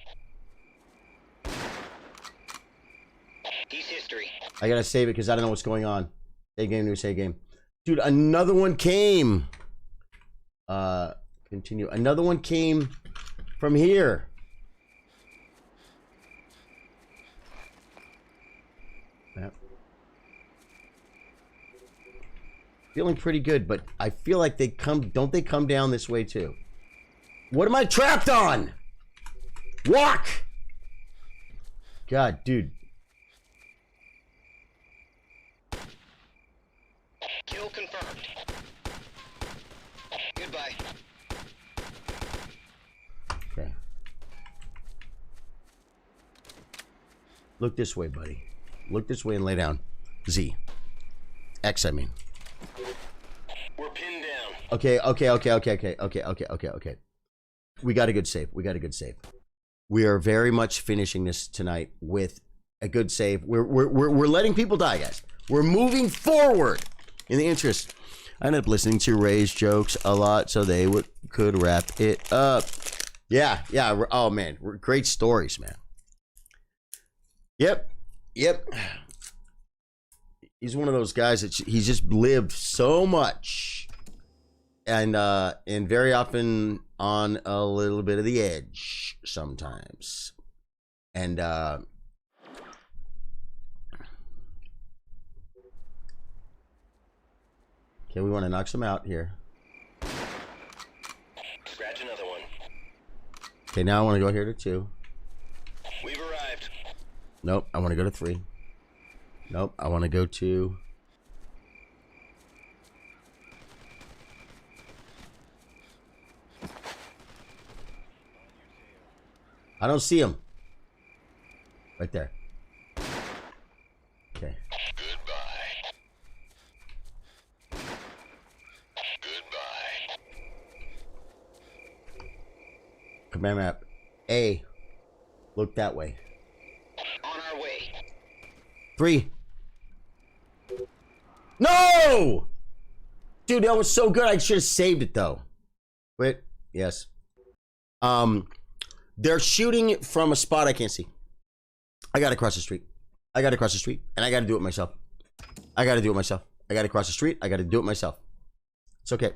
He's history. I gotta save it because I don't know what's going on. Save game, new save game. Dude, another one came. Continue. Another one came from here. Yep. Feeling pretty good, but I feel like they come. Don't they come down this way too? What am I trapped on? Walk. God, dude. Kill confirmed. Goodbye. Okay. Look this way, buddy. Look this way and lay down. Z. X, I mean. We're pinned down. Okay. We got a good save. We are very much finishing this tonight with a good save. We're letting people die, guys. We're moving forward in the interest. I ended up listening to Ray's jokes a lot so they could wrap it up. Yeah. Oh man, great stories, man. Yep. He's one of those guys that he's just lived so much, and very often on a little bit of the edge sometimes, and okay, we want to knock some out here. Scratch another one. Okay, now I want to go here to 2. We've arrived. Nope, I want to go to 3. Nope, I want to go to... I don't see him. Right there. Okay. Goodbye. Goodbye. Command map. A. Look that way. On our way. 3. No! Dude, that was so good. I should have saved it though. Wait. Yes. They're shooting from a spot I can't see. I gotta cross the street. And I gotta do it myself. I gotta cross the street. I gotta do it myself. It's okay.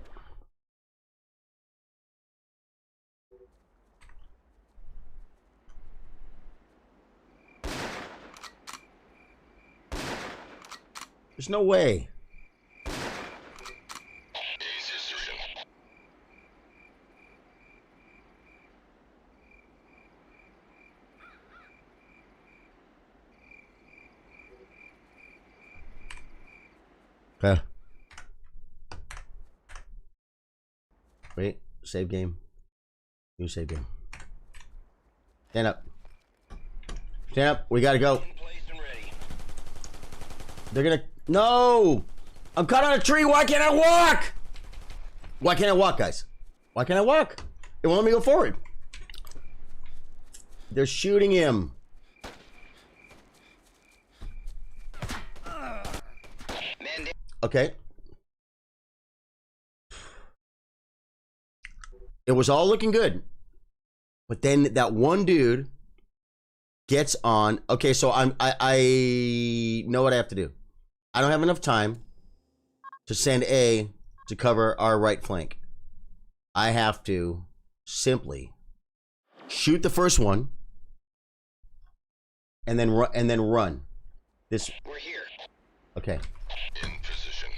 There's no way. Okay. Wait. Save game. New save game. Stand up. Stand up. We gotta go. In place and ready. They're gonna... No! I'm caught on a tree. Why can't I walk? Why can't I walk, guys? Why can't I walk? It won't let me go forward. They're shooting him. Okay. It was all looking good. But then that one dude gets on. Okay, so I know what I have to do. I don't have enough time to send A to cover our right flank. I have to simply shoot the first one and then run. This. We're here. Okay. In position.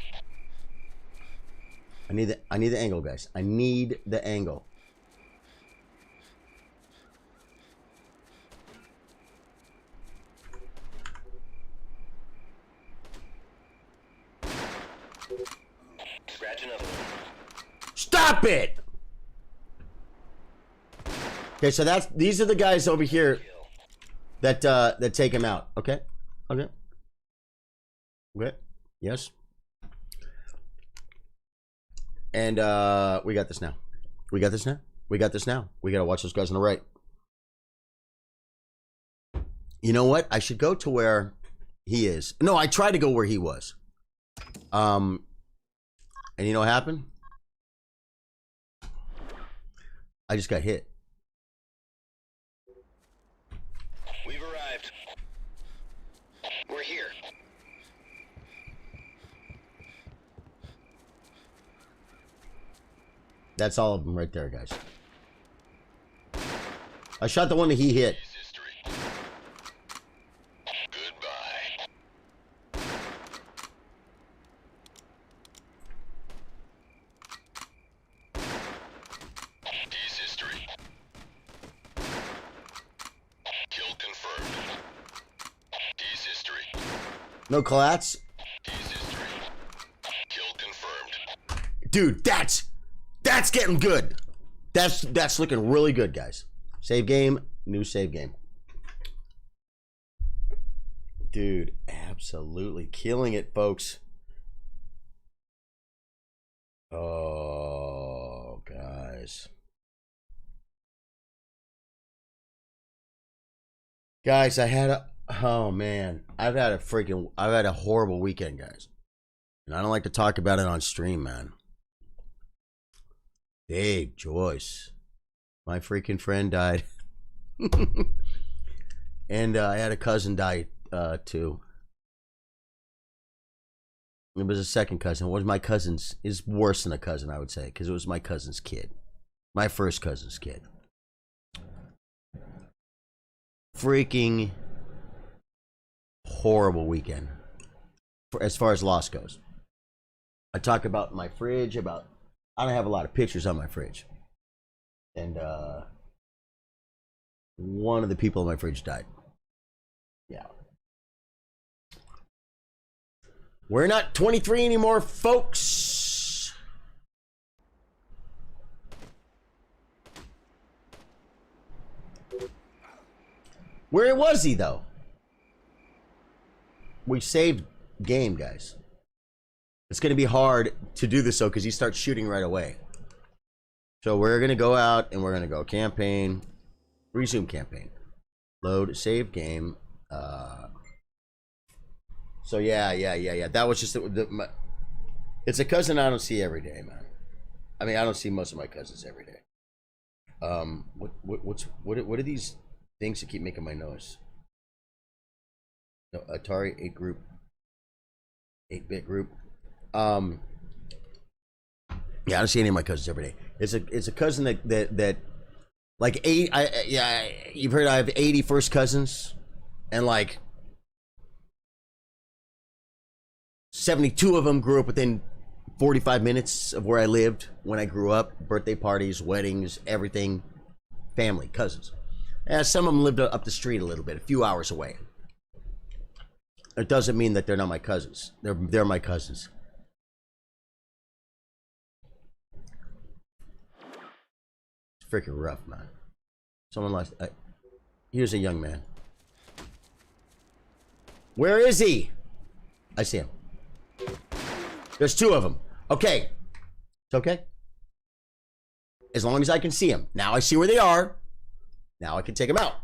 I need the angle, guys. I need the angle. Scratch another one. Stop it! Okay, so these are the guys over here that take him out. Okay. Okay. Okay. Yes. And we got this now. We got this now. We got this now. We gotta watch those guys on the right. You know what? I should go to where he is. No, I tried to go where he was. And you know what happened? I just got hit. We've arrived. We're here. That's all of them right there, guys. I shot the one that he hit. Goodbye. D's history. Kill confirmed. D's history. No collats. D's history. Kill confirmed. Dude, that's getting good. That's looking really good, guys. Save game, new save game. Dude, absolutely killing it, folks. Oh, guys. Guys, oh man, I've had a horrible weekend, guys. And I don't like to talk about it on stream, man. Dave Joyce, my freaking friend died. And I had a cousin die too. It was a second cousin. It was my cousin's. Is worse than a cousin, I would say, because it was my cousin's kid, my first cousin's kid. Freaking horrible weekend as far as loss goes. I talk about my fridge, I don't have a lot of pictures on my fridge. And one of the people in my fridge died. Yeah. We're not 23 anymore, folks. Where was he, though? We saved game, guys. It's going to be hard to do this, though, because he starts shooting right away. So we're going to go out, and we're going to go campaign. Resume campaign. Load, save game. So, yeah. That was just... it's a cousin I don't see every day, man. I mean, I don't see most of my cousins every day. What are these things that keep making my noise? No, Atari 8 group. 8-bit group. Yeah, I don't see any of my cousins every day. It's a cousin that like you've heard I have 80 first cousins, and like 72 of them grew up within 45 minutes of where I lived when I grew up. Birthday parties, weddings, everything, family, cousins. And some of them lived up the street a little bit, a few hours away. It doesn't mean that they're not my cousins. They're my cousins. Freaking rough, man. Someone lost. Here's a young man. Where is he? I see him. There's two of them. Okay. It's okay. As long as I can see them. Now I see where they are. Now I can take them out.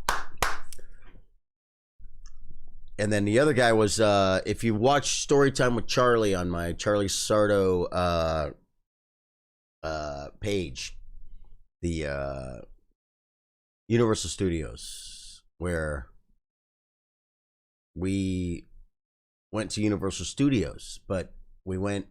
And then the other guy was, if you watch Storytime with Charlie on my Charlie Sardo page, the Universal Studios, where we went to Universal Studios, but we went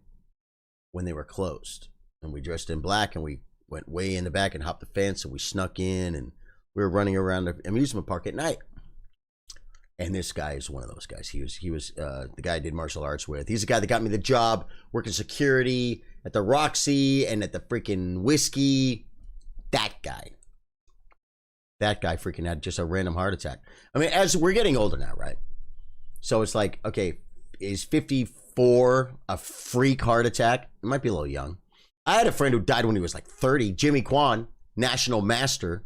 when they were closed, and we dressed in black, and we went way in the back and hopped the fence, and we snuck in, and we were running around the amusement park at night. And this guy is one of those guys. He was the guy I did martial arts with. He's the guy that got me the job working security at the Roxy and at the freaking whiskey. That guy freaking had just a random heart attack. I mean, as we're getting older now, right? So it's like, okay, is 54 a freak heart attack? It might be a little young. I had a friend who died when he was like 30. Jimmy Kwan, national master.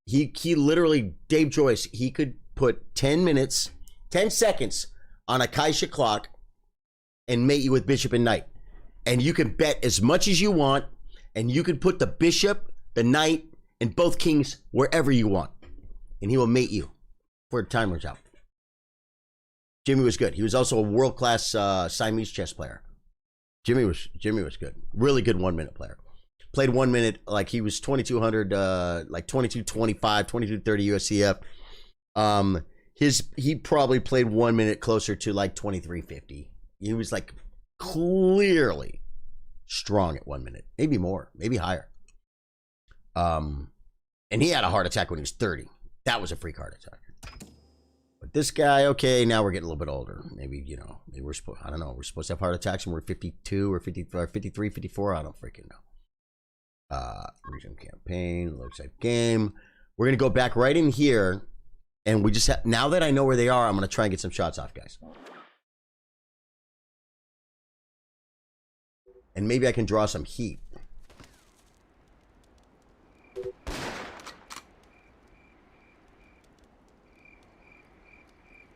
He literally, Dave Joyce, he could put 10 seconds on a Kaisha clock and mate you with bishop and knight. And you can bet as much as you want, and you can put the bishop, the knight, and both kings wherever you want. And he will mate you before the timer's out. Jimmy was good. He was also a world-class Siamese chess player. Jimmy was good. Really good 1 minute player. Played 1 minute like he was 2200, like 2225, 2230 USCF. He probably played 1 minute closer to like 2350. He was like clearly strong at 1 minute, maybe more, maybe higher. And he had a heart attack when he was 30. That was a freak heart attack. But this guy, okay, now we're getting a little bit older. Maybe, you know, maybe we're supposed, I don't know, we're supposed to have heart attacks when we're 52 or 53, 54. I don't freaking know. Region campaign, looks like game. We're going to go back right in here. And we just have, now that I know where they are, I'm going to try and get some shots off, guys. And maybe I can draw some heat.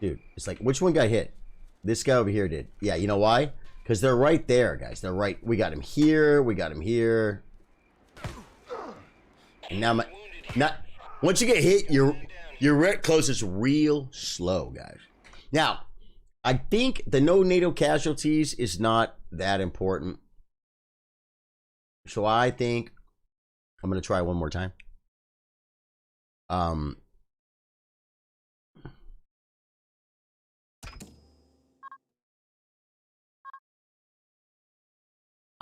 Dude, it's like, which one got hit? This guy over here did. Yeah, you know why? Because they're right there, guys. They're right. We got him here. We got him here. And now once you get hit, your ret close is real slow, guys. Now, I think the no NATO casualties is not that important. So I think I'm going to try one more time. I'm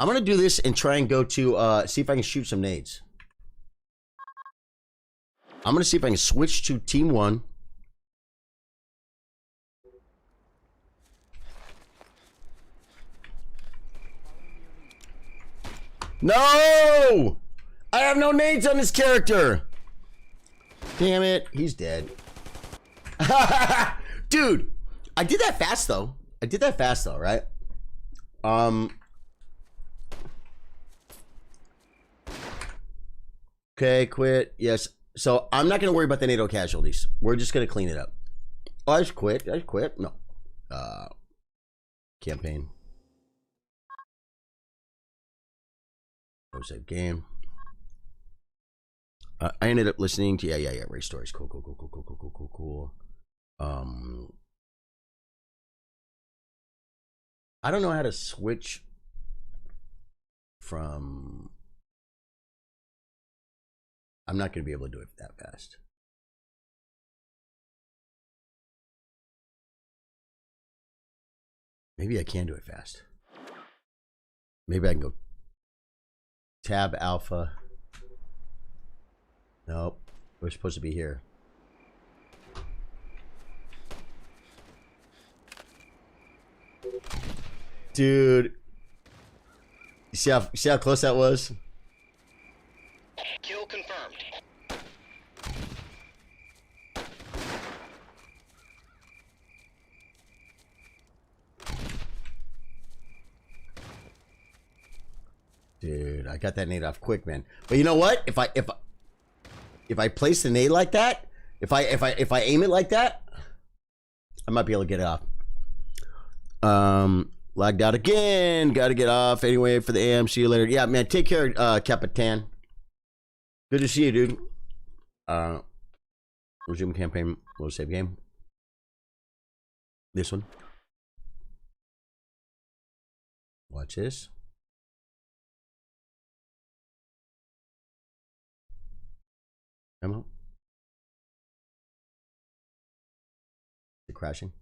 going to do this and try and go to, see if I can shoot some nades. I'm going to see if I can switch to team 1. No! I have no nades on this character. Damn it. He's dead. Dude, I did that fast though. Right? Okay, quit. Yes. So I'm not going to worry about the NATO casualties. We're just going to clean it up. Oh, I just quit. No. Campaign. Save game. I ended up listening to yeah. Race stories. Cool. I don't know how to switch from. I'm not going to be able to do it that fast. Maybe I can do it fast. Maybe I can go tab alpha. Nope. We're supposed to be here. Dude. You see how close that was? Kill confirmed. Dude, I got that nade off quick, man. But you know what? If I place the nade like that, if I aim it like that, I might be able to get it off. Lagged out again. Got to get off anyway for the AM. See you later. Yeah, man. Take care, Capitan. Good to see you, dude. Resume campaign. We'll save game. This one. Watch this. Ammo. Is it crashing?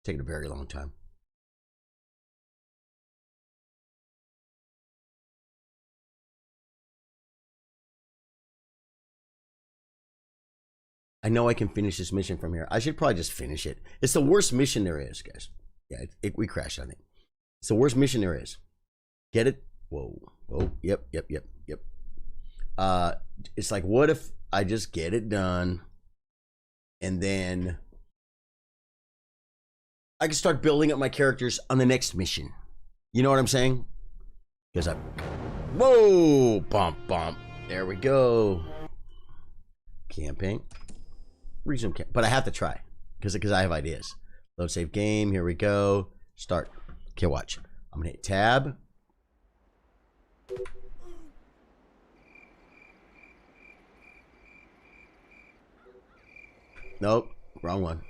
Taking a very long time. I know I can finish this mission from here. I should probably just finish it. It's the worst mission there is, guys. Yeah, we crashed, I think. It's the worst mission there is. Get it? Whoa. Yep. It's like, what if I just get it done and then I can start building up my characters on the next mission. You know what I'm saying? Because whoa, bump. There we go. Campaign. Resume camp. But I have to try because I have ideas. Load save game. Here we go. Start. Okay, watch. I'm gonna hit tab. Nope, wrong one.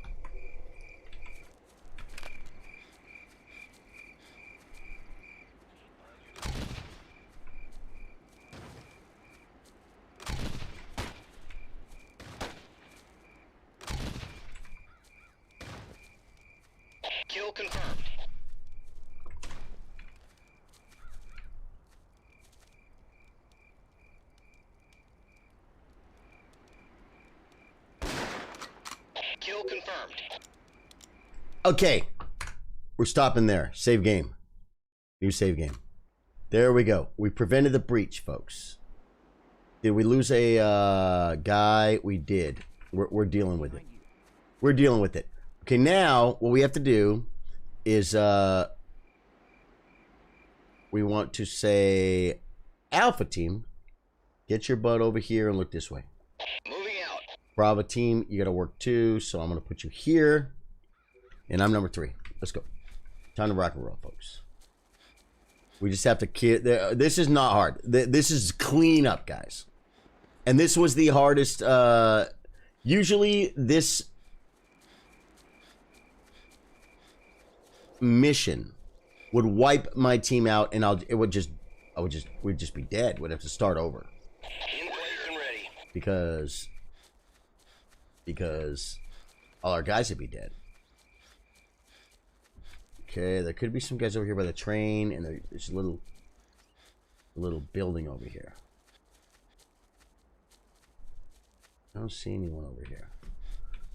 Kill confirmed. Kill confirmed. Okay, we're stopping there. Save game. New save game. There we go. We prevented the breach, folks. Did we lose a guy? We did. We're dealing with it. We're dealing with it. Okay, now what we have to do is we want to say, Alpha team, get your butt over here and look this way. Moving out. Bravo team, you got to work too, so I'm going to put you here. And I'm number 3. Let's go. Time to rock and roll, folks. We just have to this is not hard. This is clean up, guys. And this was the hardest. Usually this mission would wipe my team out, and we'd just be dead. We'd have to start over. In place and ready. Because all our guys would be dead. Okay, there could be some guys over here by the train, and there's a little building over here. I don't see anyone over here.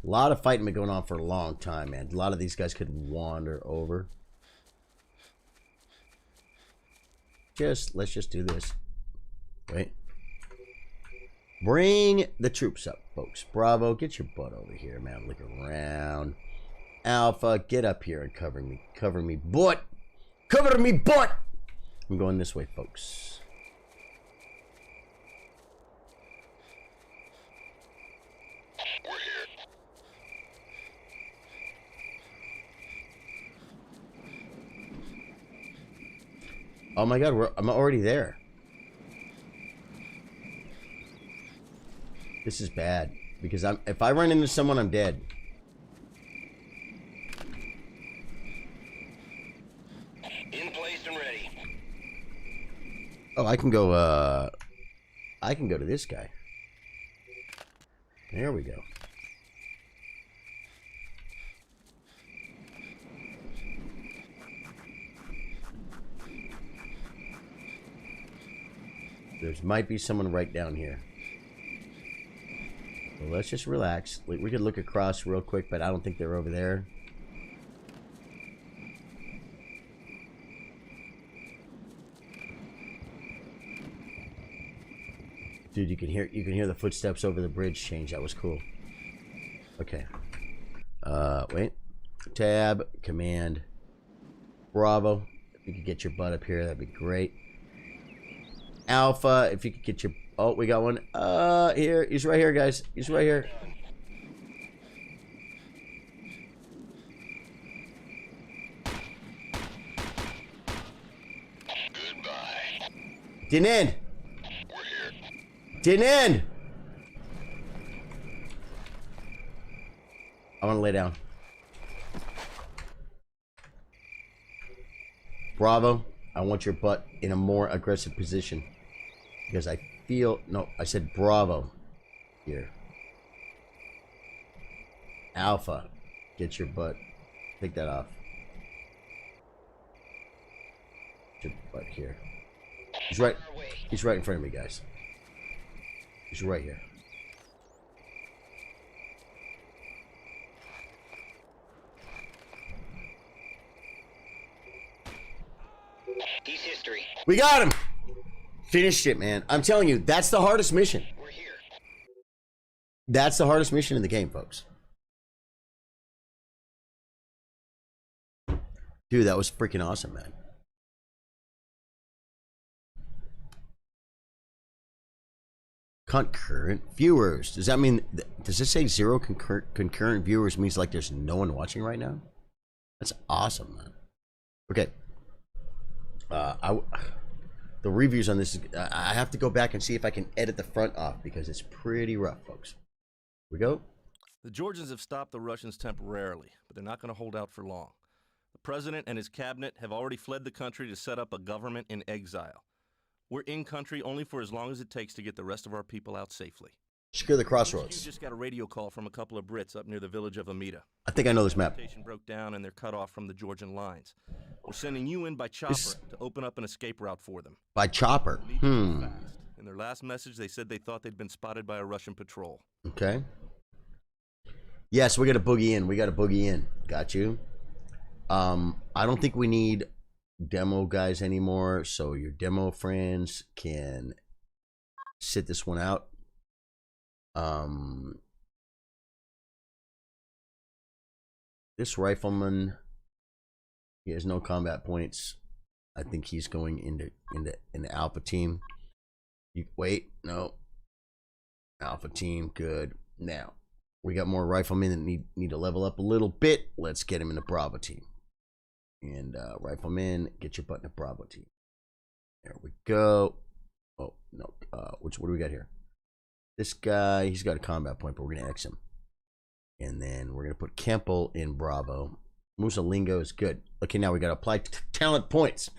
A lot of fighting been going on for a long time, man. A lot of these guys could wander over. Let's just do this. Wait. Bring the troops up, folks. Bravo, get your butt over here, man. Look around. Alpha, get up here and cover me. Cover me, butt. Cover me, butt. I'm going this way, folks. We're here. Oh my God, I'm already there. This is bad because if I run into someone, I'm dead. In place and ready. Oh, I can go to this guy. There we go. There might be someone right down here. Well, let's just relax. We could look across real quick, but I don't think they're over there. Dude, you can hear the footsteps over the bridge change. That was cool. Okay. Wait. Tab, command, Bravo. If you could get your butt up here, that'd be great. Alpha, if you could get your... Oh, we got one. Here. He's right here, guys. He's right here. Goodbye. Didn't end. We're here. Didn't end. I want to lay down. Bravo, I want your butt in a more aggressive position. Because I feel... No, I said Bravo. Here. Alpha, get your butt. Take that off. Get your butt here. He's right in front of me, guys. He's right here. We got him. Finished it, man. I'm telling you, that's the hardest mission. We're here. That's the hardest mission in the game, folks. Dude, that was freaking awesome, man. Concurrent viewers. Does that mean, does it say 0 concurrent viewers means like there's no one watching right now? That's awesome, man. Okay. The reviews on this, I have to go back and see if I can edit the front off because it's pretty rough, folks. Here we go. The Georgians have stopped the Russians temporarily, but they're not going to hold out for long. The president and his cabinet have already fled the country to set up a government in exile. We're in country only for as long as it takes to get the rest of our people out safely. Secure the You crossroads. just got a radio call from a couple of Brits up near the village of Amida. I think I know this map. Station broke down and they're cut off from the Georgian lines. We're sending you in by chopper to open up an escape route for them. By chopper. Fast. In their last message, they said they thought they'd been spotted by a Russian patrol. Okay. Yes, we got to boogie in. We got to boogie in. Got you. I don't think we need demo guys anymore, so your demo friends can sit this one out. This rifleman, he has no combat points. I think he's going into alpha team. Wait, no. Alpha team, good. Now, we got more riflemen that need to level up a little bit. Let's get him in the Bravo team. And riflemen, get your butt in the Bravo team. There we go. Oh, no. What do we got here? This guy, he's got a combat point, but we're going to X him. And then we're going to put Kempel in Bravo. Musalingo is good. Okay, now we got to apply talent points.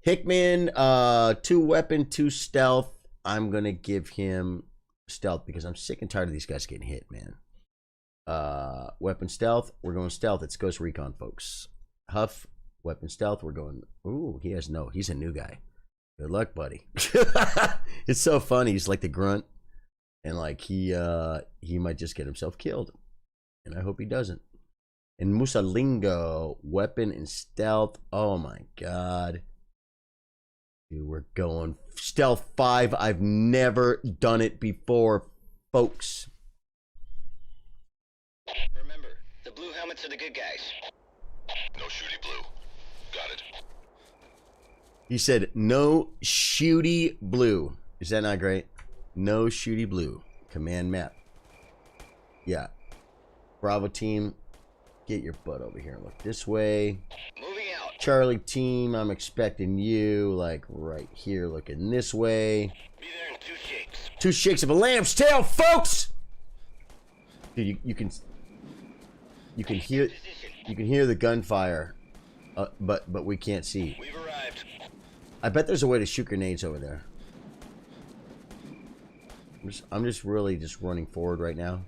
Hickman, 2 weapon, 2 stealth. I'm going to give him stealth because I'm sick and tired of these guys getting hit, man. Weapon stealth. We're going stealth. It's Ghost Recon, folks. Huff, weapon stealth. We're going. Ooh, he's a new guy. Good luck, buddy. It's so funny. He's like the grunt. And like he might just get himself killed. And I hope he doesn't. And Musalingo, weapon and stealth. Oh my god. Dude, we're going stealth 5. I've never done it before, folks. Remember, the blue helmets are the good guys. No shooty blue. Got it. He said, no shooty blue. Is that not great? No shooty blue. Command map. Yeah. Bravo team, get your butt over here and look this way. Moving out. Charlie team, I'm expecting you like right here looking this way. Be there in 2 shakes. 2 shakes of a lamb's tail, folks! Dude, you can hear the gunfire, but we can't see. We've arrived. I bet there's a way to shoot grenades over there. I'm just really just running forward right now.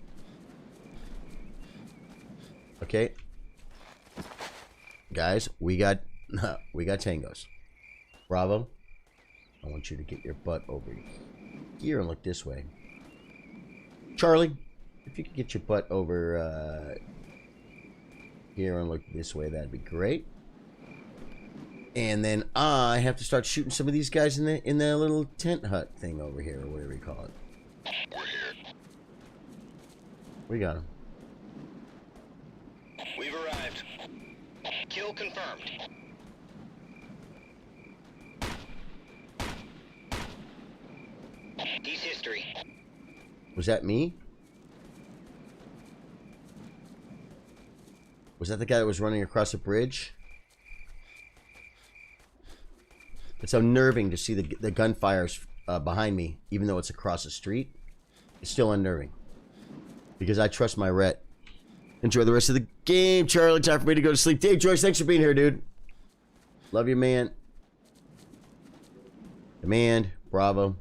Okay, guys, we got tangos. Bravo, I want you to get your butt over here and look this way. Charlie, if you could get your butt over here and look this way, that'd be great. And then I have to start shooting some of these guys in the little tent hut thing over here, or whatever you call it. We're here. We got him. We've arrived. Kill confirmed. He's history. Was that me? Was that the guy that was running across a bridge? It's unnerving to see the gunfires behind me, even though it's across the street. It's still unnerving. Because I trust my Rhett. Enjoy the rest of the game, Charlie. Time for me to go to sleep. Dave Joyce, thanks for being here, dude. Love you, man. Command, Bravo.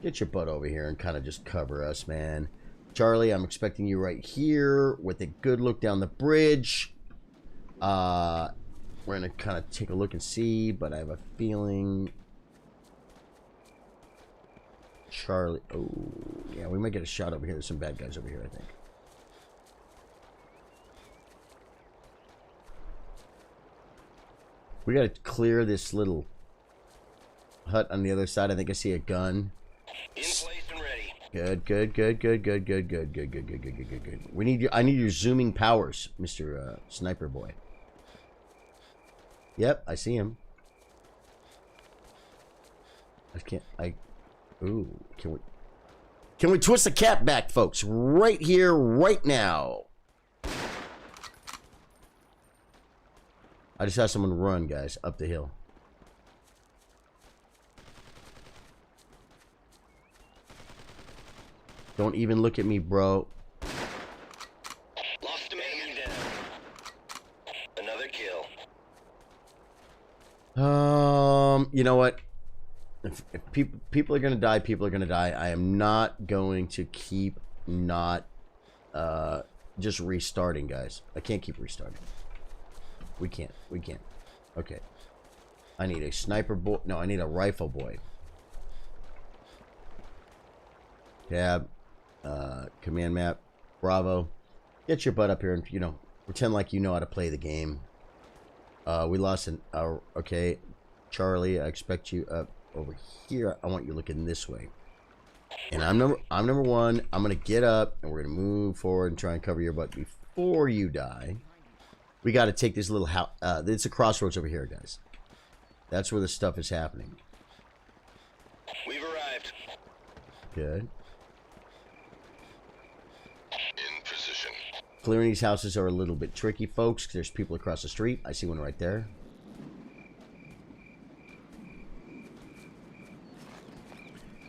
Get your butt over here and kind of just cover us, man. Charlie, I'm expecting you right here with a good look down the bridge. We're going to kind of take a look and see, but I have a feeling... Charlie... Oh, yeah, we might get a shot over here. There's some bad guys over here, I think. We got to clear this little hut on the other side. I think I see a gun. In place and ready. Good. We need I need your zooming powers, Mr. Sniper boy. Yep, I see him. Ooh, can we twist the cap back, folks? Right here, right now. I just saw someone run, guys, up the hill. Don't even look at me, bro. Lost a man down. Another kill. You know what? If people are gonna die, people are gonna die. I am not going to keep just restarting, guys. I can't keep restarting. We can't. Okay. I need a sniper boy. No, I need a rifle boy. Tab. Command map. Bravo. Get your butt up here and, you know, pretend like you know how to play the game. We lost an... okay. Charlie, I expect you up over here. I want you looking this way. And I'm number one. I'm going to get up, and we're going to move forward and try and cover your butt before you die. We got to take this little house. It's a crossroads over here, guys. That's where the stuff is happening. We've arrived. Good. In position. Clearing these houses are a little bit tricky, folks. There's people across the street. I see one right there.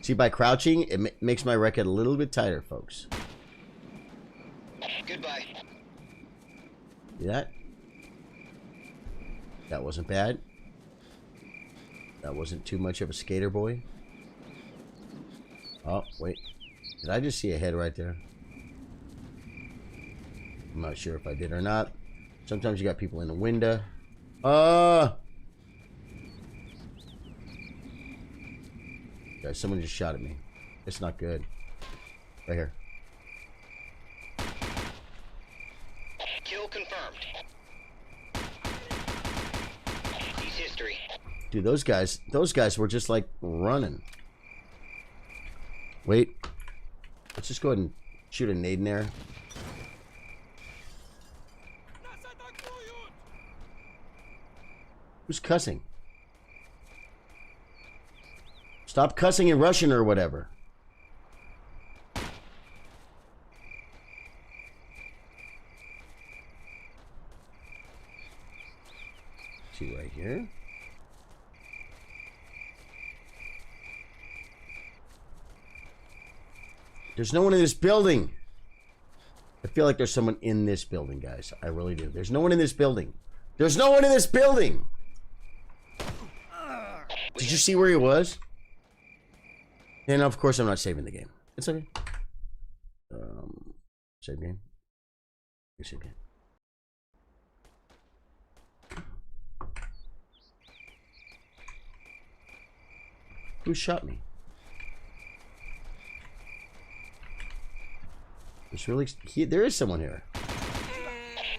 See, by crouching, it makes my record a little bit tighter, folks. Goodbye. See that? That wasn't bad. That wasn't too much of a skater boy. Oh, wait. Did I just see a head right there? I'm not sure if I did or not. Sometimes you got people in the window. Guys, someone just shot at me. It's not good. Right here. Kill confirmed. Cease history. Dude, those guys were just like running. Wait. Let's just go ahead and shoot a nade in there. Who's cussing? Stop cussing in Russian or whatever. See right here. There's no one in this building. I feel like there's someone in this building, guys. I really do. There's no one in this building. There's no one in this building. Did you see where he was? And of course, I'm not saving the game. It's okay. Save game. Save game. Who shot me? There's really there is someone here.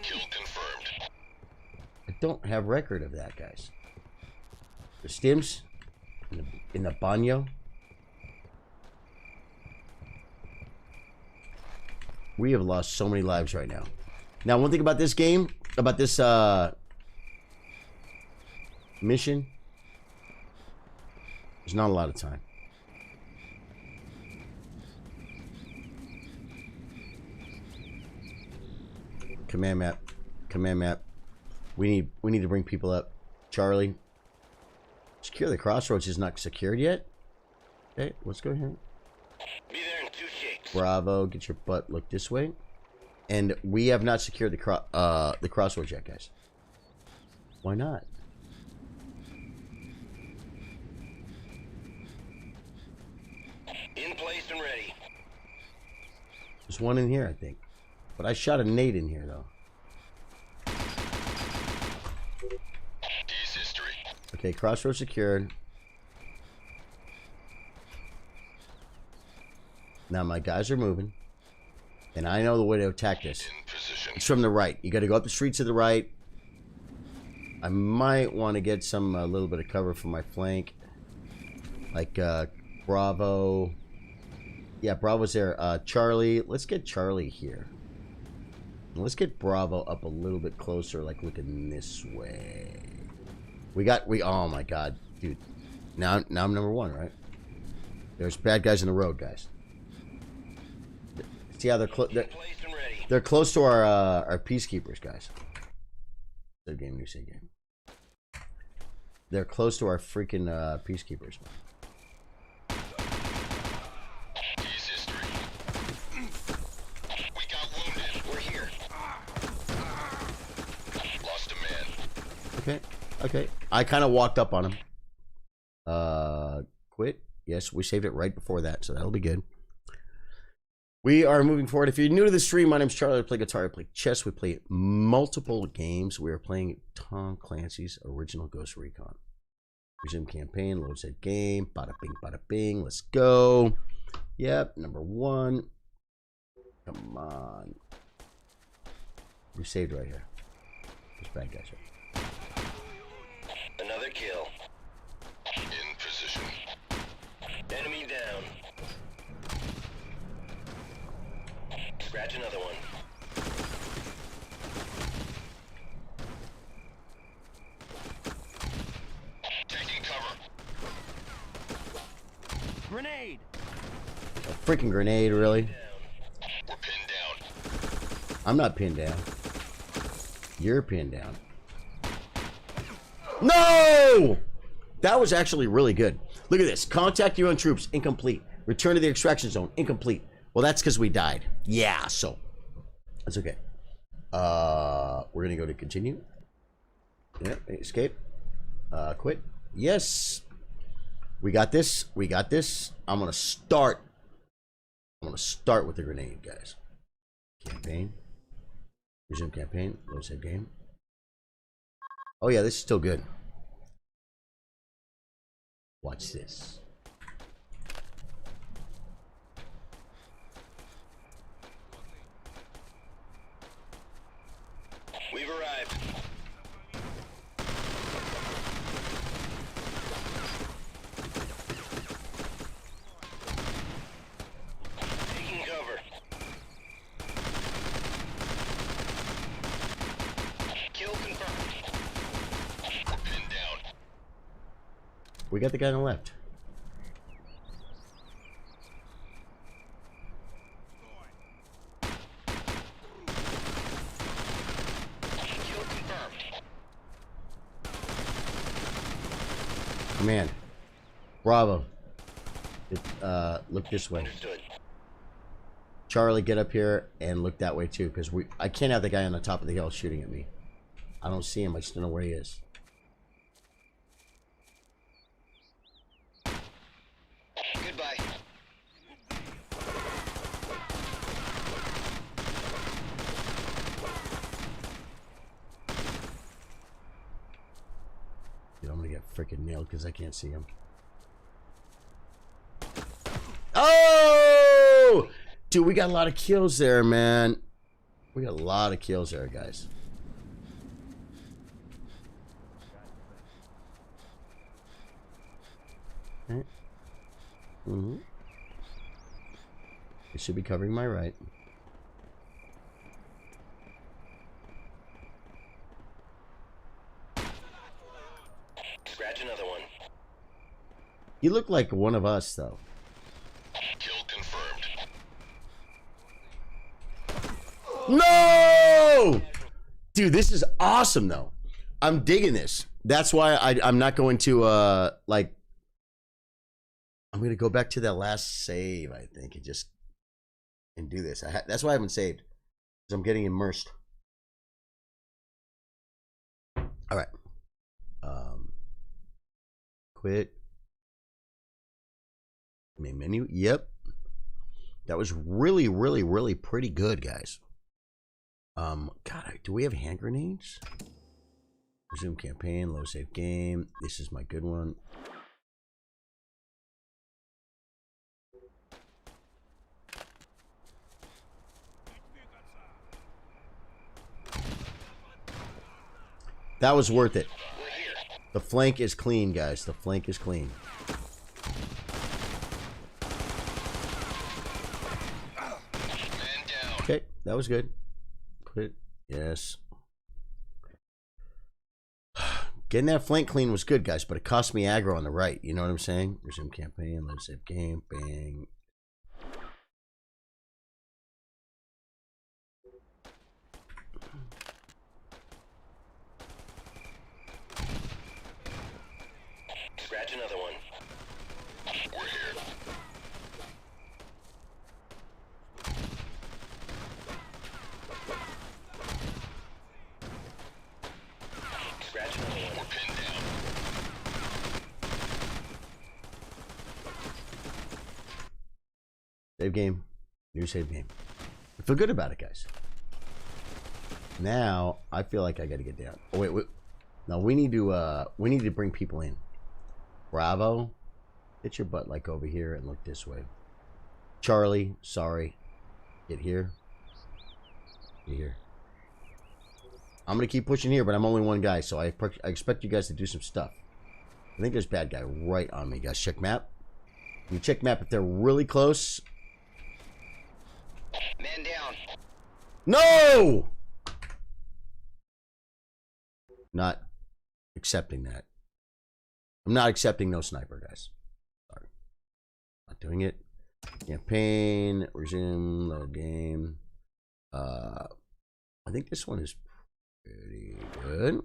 Kill confirmed. I don't have record of that, guys. The stims in the baño. We have lost so many lives right now. Now, one thing about this game, about this mission, there's not a lot of time. Command map. Command map. We need to bring people up. Charlie. Secure the crossroads is not secured yet. Okay, let's go here. Be there in 2 shakes. Bravo, get your butt look this way. And we have not secured the crossroads yet, guys. Why not? In place and ready. There's one in here, I think. But I shot a nade in here, though. Cease history. Okay, crossroads secured. Now my guys are moving. And I know the way to attack this. In position. It's from the right. You got to go up the street to the right. I might want to get some a little bit of cover from my flank. Like, Bravo. Yeah, Bravo's there. Charlie. Let's get Charlie here. Let's get Bravo up a little bit closer, like looking this way. Oh my god, dude. Now I'm number one, right? There's bad guys in the road, guys. See how they're they're close to our peacekeepers, guys. Save game, new save game. They're close to our freaking peacekeepers. Peace history. We got wounded. We're here. Lost a man. Okay, okay. I kind of walked up on him. Quit. Yes, we saved it right before that, so that'll be good. We are moving forward. If you're new to the stream, my name's Charlie. I play guitar, I play chess. We play multiple games. We are playing Tom Clancy's original Ghost Recon. Resume campaign, load set game. Bada bing, bada bing. Let's go. Yep, number one. Come on. We saved right here. Those bad guys right. Another kill. In position. Enemy down. Scratch another one. Taking cover. Grenade! A freaking grenade, really? We're pinned down. I'm not pinned down. You're pinned down. No! That was actually really good. Look at this. Contact your own troops. Incomplete. Return to the extraction zone. Incomplete. Well, that's because we died. Yeah, so. That's okay. We're going to go to continue. Yeah, escape. Quit. Yes. We got this. We got this. I'm going to start. I'm going to start with the grenade, guys. Campaign. Resume campaign. Load save game. Oh, yeah, this is still good. Watch this. We've arrived. Taking cover. Kill confirmed. We're pinned down. We got the guy on the left. Kill confirmed. Command. Bravo. Look this way. Understood. Charlie, get up here and look that way too, because I can't have the guy on the top of the hill shooting at me. I don't see him. I just don't know where he is. Goodbye. Dude, I'm gonna get freaking nailed because I can't see him. Oh! Dude, we got a lot of kills there, man. We got a lot of kills there, guys. Okay. Mm-hmm. It should be covering my right. Scratch another one. You look like one of us, though. Kill confirmed. No! Dude, this is awesome, though. I'm digging this. That's why I'm not going to, like... I'm going to go back to that last save, I think, and do this. That's why I haven't saved. Because I'm getting immersed. All right. Quit. Main menu. Yep. That was really, really, really pretty good, guys. God, do we have hand grenades? Resume campaign, low save game. This is my good one. That was worth it. The flank is clean, guys. The flank is clean. Okay, that was good. Quit. Yes. Getting that flank clean was good, guys, but it cost me aggro on the right. You know what I'm saying? Resume campaign. Let's save game. Bang. Scratch another one. We're here. Scratch another one. We're pinned down. Save game. New save game. I feel good about it, guys. Now I feel like I got to get down. Oh wait. No, we need to bring people in. Bravo, get your butt like over here and look this way. Charlie, sorry, get here. Get here. I'm gonna keep pushing here, but I'm only one guy, so I expect you guys to do some stuff. I think there's a bad guy right on me, guys. Check map. You check map if they're really close. Man down. No! Not accepting that. I'm not accepting no sniper, guys. Sorry. Not doing it. Campaign. Resume. Load game. I think this one is pretty good.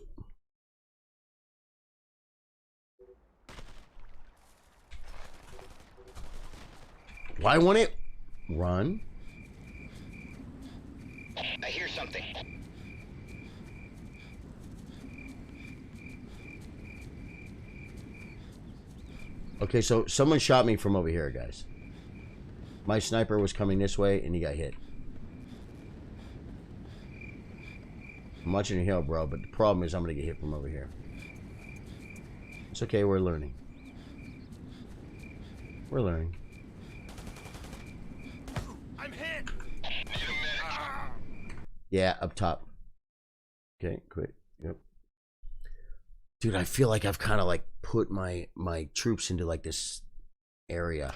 Why won't it run? I hear something. Okay, so someone shot me from over here, guys. My sniper was coming this way, and he got hit. I'm watching the hill, bro, but the problem is I'm going to get hit from over here. It's okay, we're learning. We're learning. I'm hit. Need a medic. Yeah, up top. Okay, quit. Yep. Dude, I feel like I've kind of like put my troops into like this area.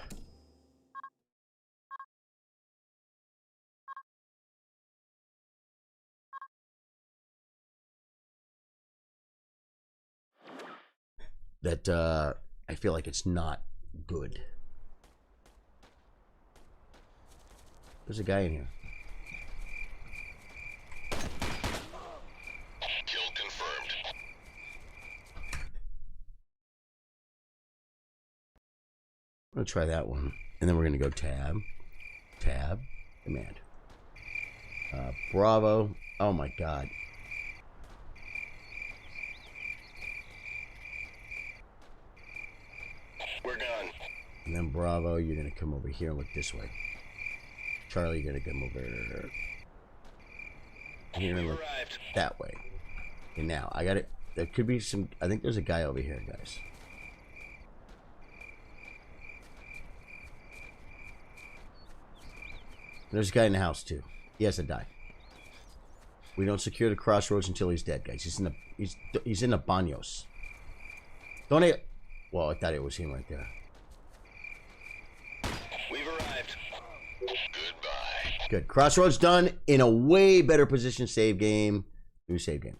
That I feel like it's not good. There's a guy in here. Kill confirmed. I'm gonna try that one, and then we're gonna go tab, command. Bravo. Oh my god. We're gone. And then Bravo, you're gonna come over here and look this way. Charlie, you're gonna come over here and look Arrived. that way. And now I got it. There could be some. I think there's a guy over here, guys. There's a guy in the house too. He has to die. We don't secure the crossroads until he's dead, guys. He's in the baños. Don't it? Well, I thought it was him right there. We've arrived. Goodbye. Good. Crossroads done. In a way better position. Save game. New save game.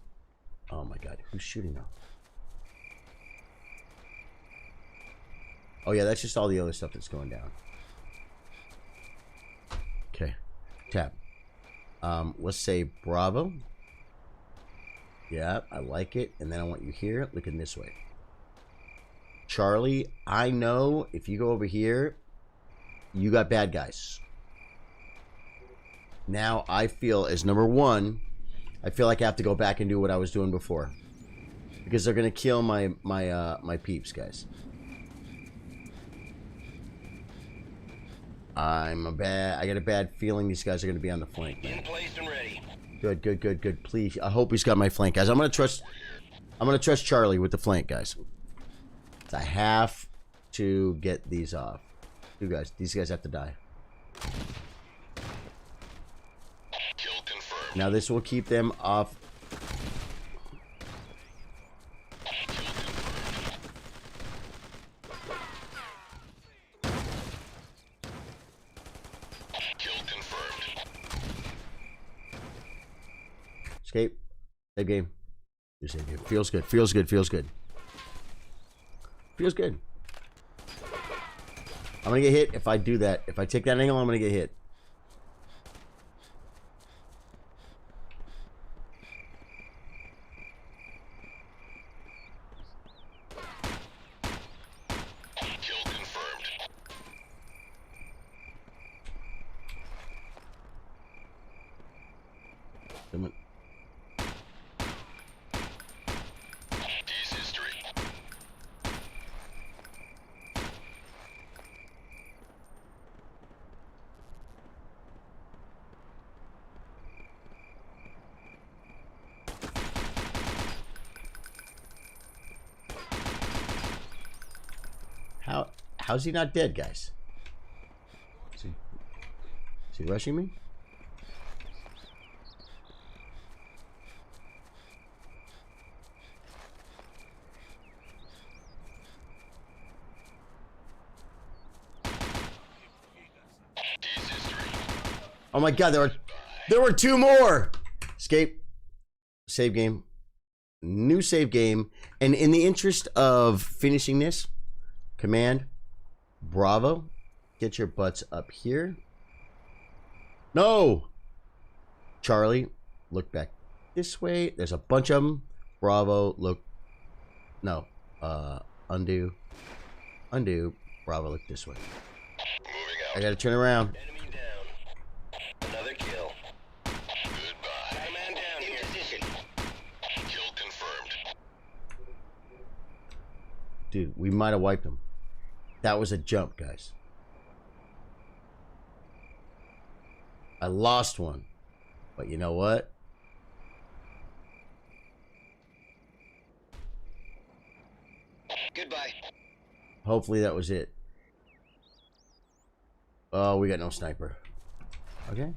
Oh my god. Who's shooting now? Oh yeah, that's just all the other stuff that's going down. Okay. Tab. Let's say Bravo. Yeah, I like it. And then I want you here looking this way. Charlie, I know if you go over here, you got bad guys. Now I feel as number one, I feel like I have to go back and do what I was doing before. Because they're gonna kill my peeps, guys. I got a bad feeling these guys are gonna be on the flank, man. In place and ready. Good. Please, I hope he's got my flank, guys. I'm gonna trust Charlie with the flank, guys. I have to get these off. These guys have to die. Kill confirmed. Now this will keep them off. Kill confirmed. Escape. Save game. New save game. Feels good. Feels good. Feels good. Feels good. I'm gonna get hit if I do that. If I take that angle, I'm gonna get hit. Kill confirmed. Come on. D's history. How's he not dead, guys? Is he rushing me? D's history. Oh my god, there were two more. Escape. Save game. New save game. And in the interest of finishing this, Command Bravo, get your butts up here. No! Charlie, look back this way. There's a bunch of them. Bravo, look. No. Undo. Undo. Bravo, look this way. Moving out. I gotta turn around. Enemy down. Another kill. Goodbye. Got a man down here. In position. Kill confirmed. Dude, we might have wiped them. That was a jump, guys. I lost one. But you know what? Goodbye. Hopefully that was it. Oh, we got no sniper. Okay.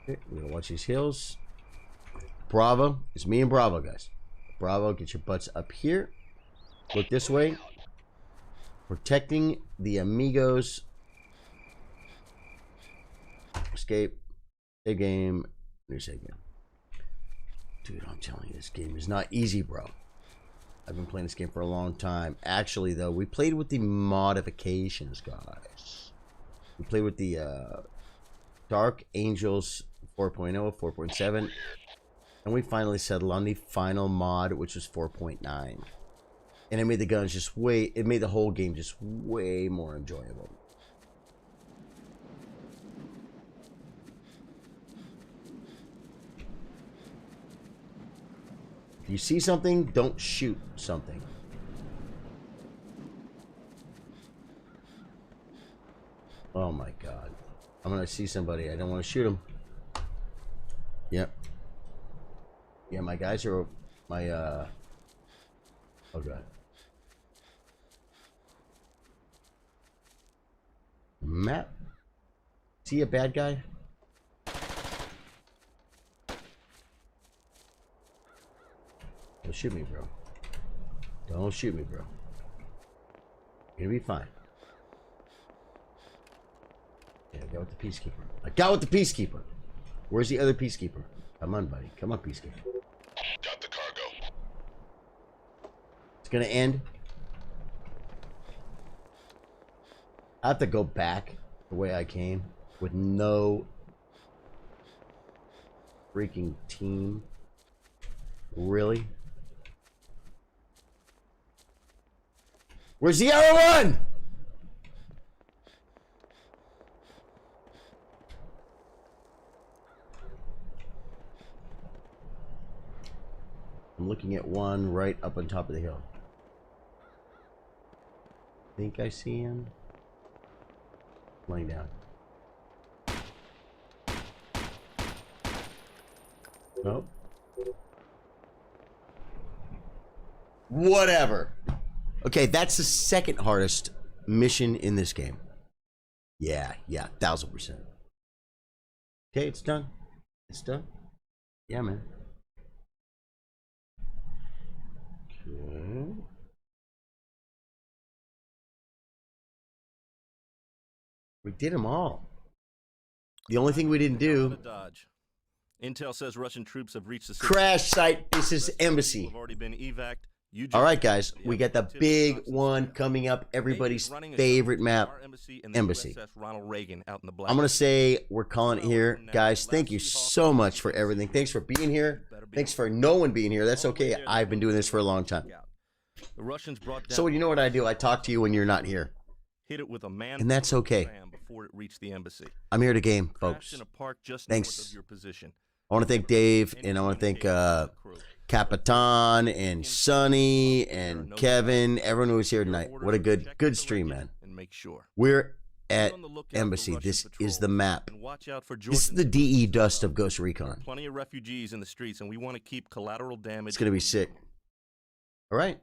Okay, we're gonna watch these hills. Bravo. It's me and Bravo, guys. Bravo, get your butts up here. Look this way. Protecting the amigos. Escape. Save game. New save game. Dude, I'm telling you, this game is not easy, bro. I've been playing this game for a long time. Actually, though, we played with the modifications, guys. We played with the Dark Angels 4.0, 4.7. And we finally settled on the final mod, which was 4.9. And it made the guns just it made the whole game just way more enjoyable. If you see something, don't shoot something. Oh my god. I'm gonna see somebody. I don't want to shoot them. Yep. Yeah, my guys are my oh god. Map. See a bad guy? Don't shoot me, bro. Don't shoot me, bro. You're gonna be fine. Yeah, I got with the peacekeeper. I got with the peacekeeper. Where's the other peacekeeper? Come on, buddy. Come on, peacekeeper. Got the cargo. It's gonna end. I have to go back the way I came with no freaking team. Really? Where's the other one? I'm looking at one right up on top of the hill. Think I see him? Laying down. Nope. Whatever. Okay, that's the second hardest mission in this game. Yeah, 1000%. Okay, it's done. It's done. Yeah, man. Okay. We did them all. The only thing we didn't do. Dodge. Intel says Russian troops have reached the Crash site. This is embassy. Have already been evac. All right, guys. We got the big one coming up. Everybody's favorite map, embassy. Ronald Reagan out in the black. I'm going to say we're calling it here. Guys, thank you so much for everything. Thanks for being here. Thanks for no one being here. That's okay. I've been doing this for a long time. The Russians brought down So you know what I do? I talk to you when you're not here. hit it with a man And that's okay. before it reached the embassy. I'm here to game, folks. In a park just Thanks. north of your position. I want to thank Dave, and I want to thank Capitan and Sonny and Kevin, everyone who was here tonight. What a good stream, man. And make sure. We're at Embassy. This is the map. This is the DE dust of Ghost Recon. Plenty of refugees in the streets, and we want to keep collateral damage. It's going to be sick. All right.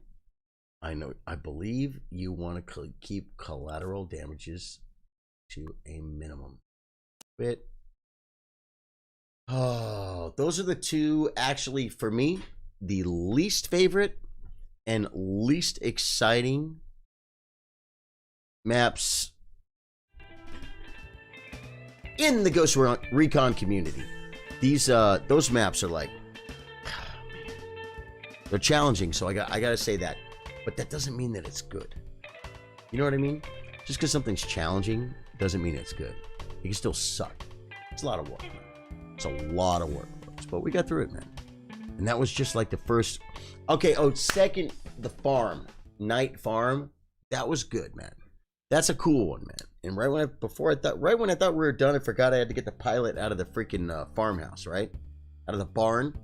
I believe you want to keep collateral damages to a minimum. Bit. Oh, those are the two, actually, for me, the least favorite and least exciting maps in the Ghost Recon community. Those maps are like, they're challenging, so I got to say that. But that doesn't mean that it's good. You know what I mean? Just because something's challenging doesn't mean it's good. It can still suck. It's a lot of work, man. It's a lot of work, folks. But we got through it, man. And that was just like the first. Okay, second, the farm. Night farm. That was good, man. That's a cool one, man. And right when I thought we were done, I forgot I had to get the pilot out of the freaking farmhouse, right? Out of the barn.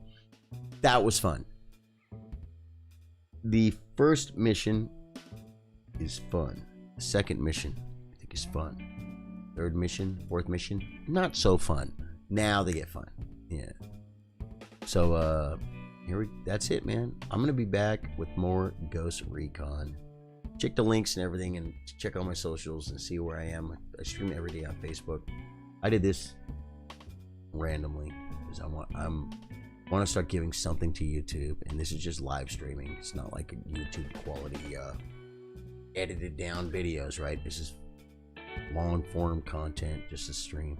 That was fun. The first mission is fun. The second mission, I think, is fun. Third mission, fourth mission, not so fun. Now they get fun. Yeah. So that's it, man. I'm gonna be back with more Ghost Recon. Check the links and everything, and check all my socials and see where I am. I stream every day on Facebook. I did this randomly because I want to start giving something to YouTube, and this is just live streaming. It's not like a YouTube quality edited down videos, right? This is long form content, just a stream.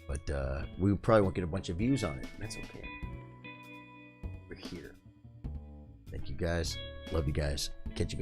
But we probably won't get a bunch of views on it. That's okay. We're here. Thank you guys. Love you guys. Catch you guys.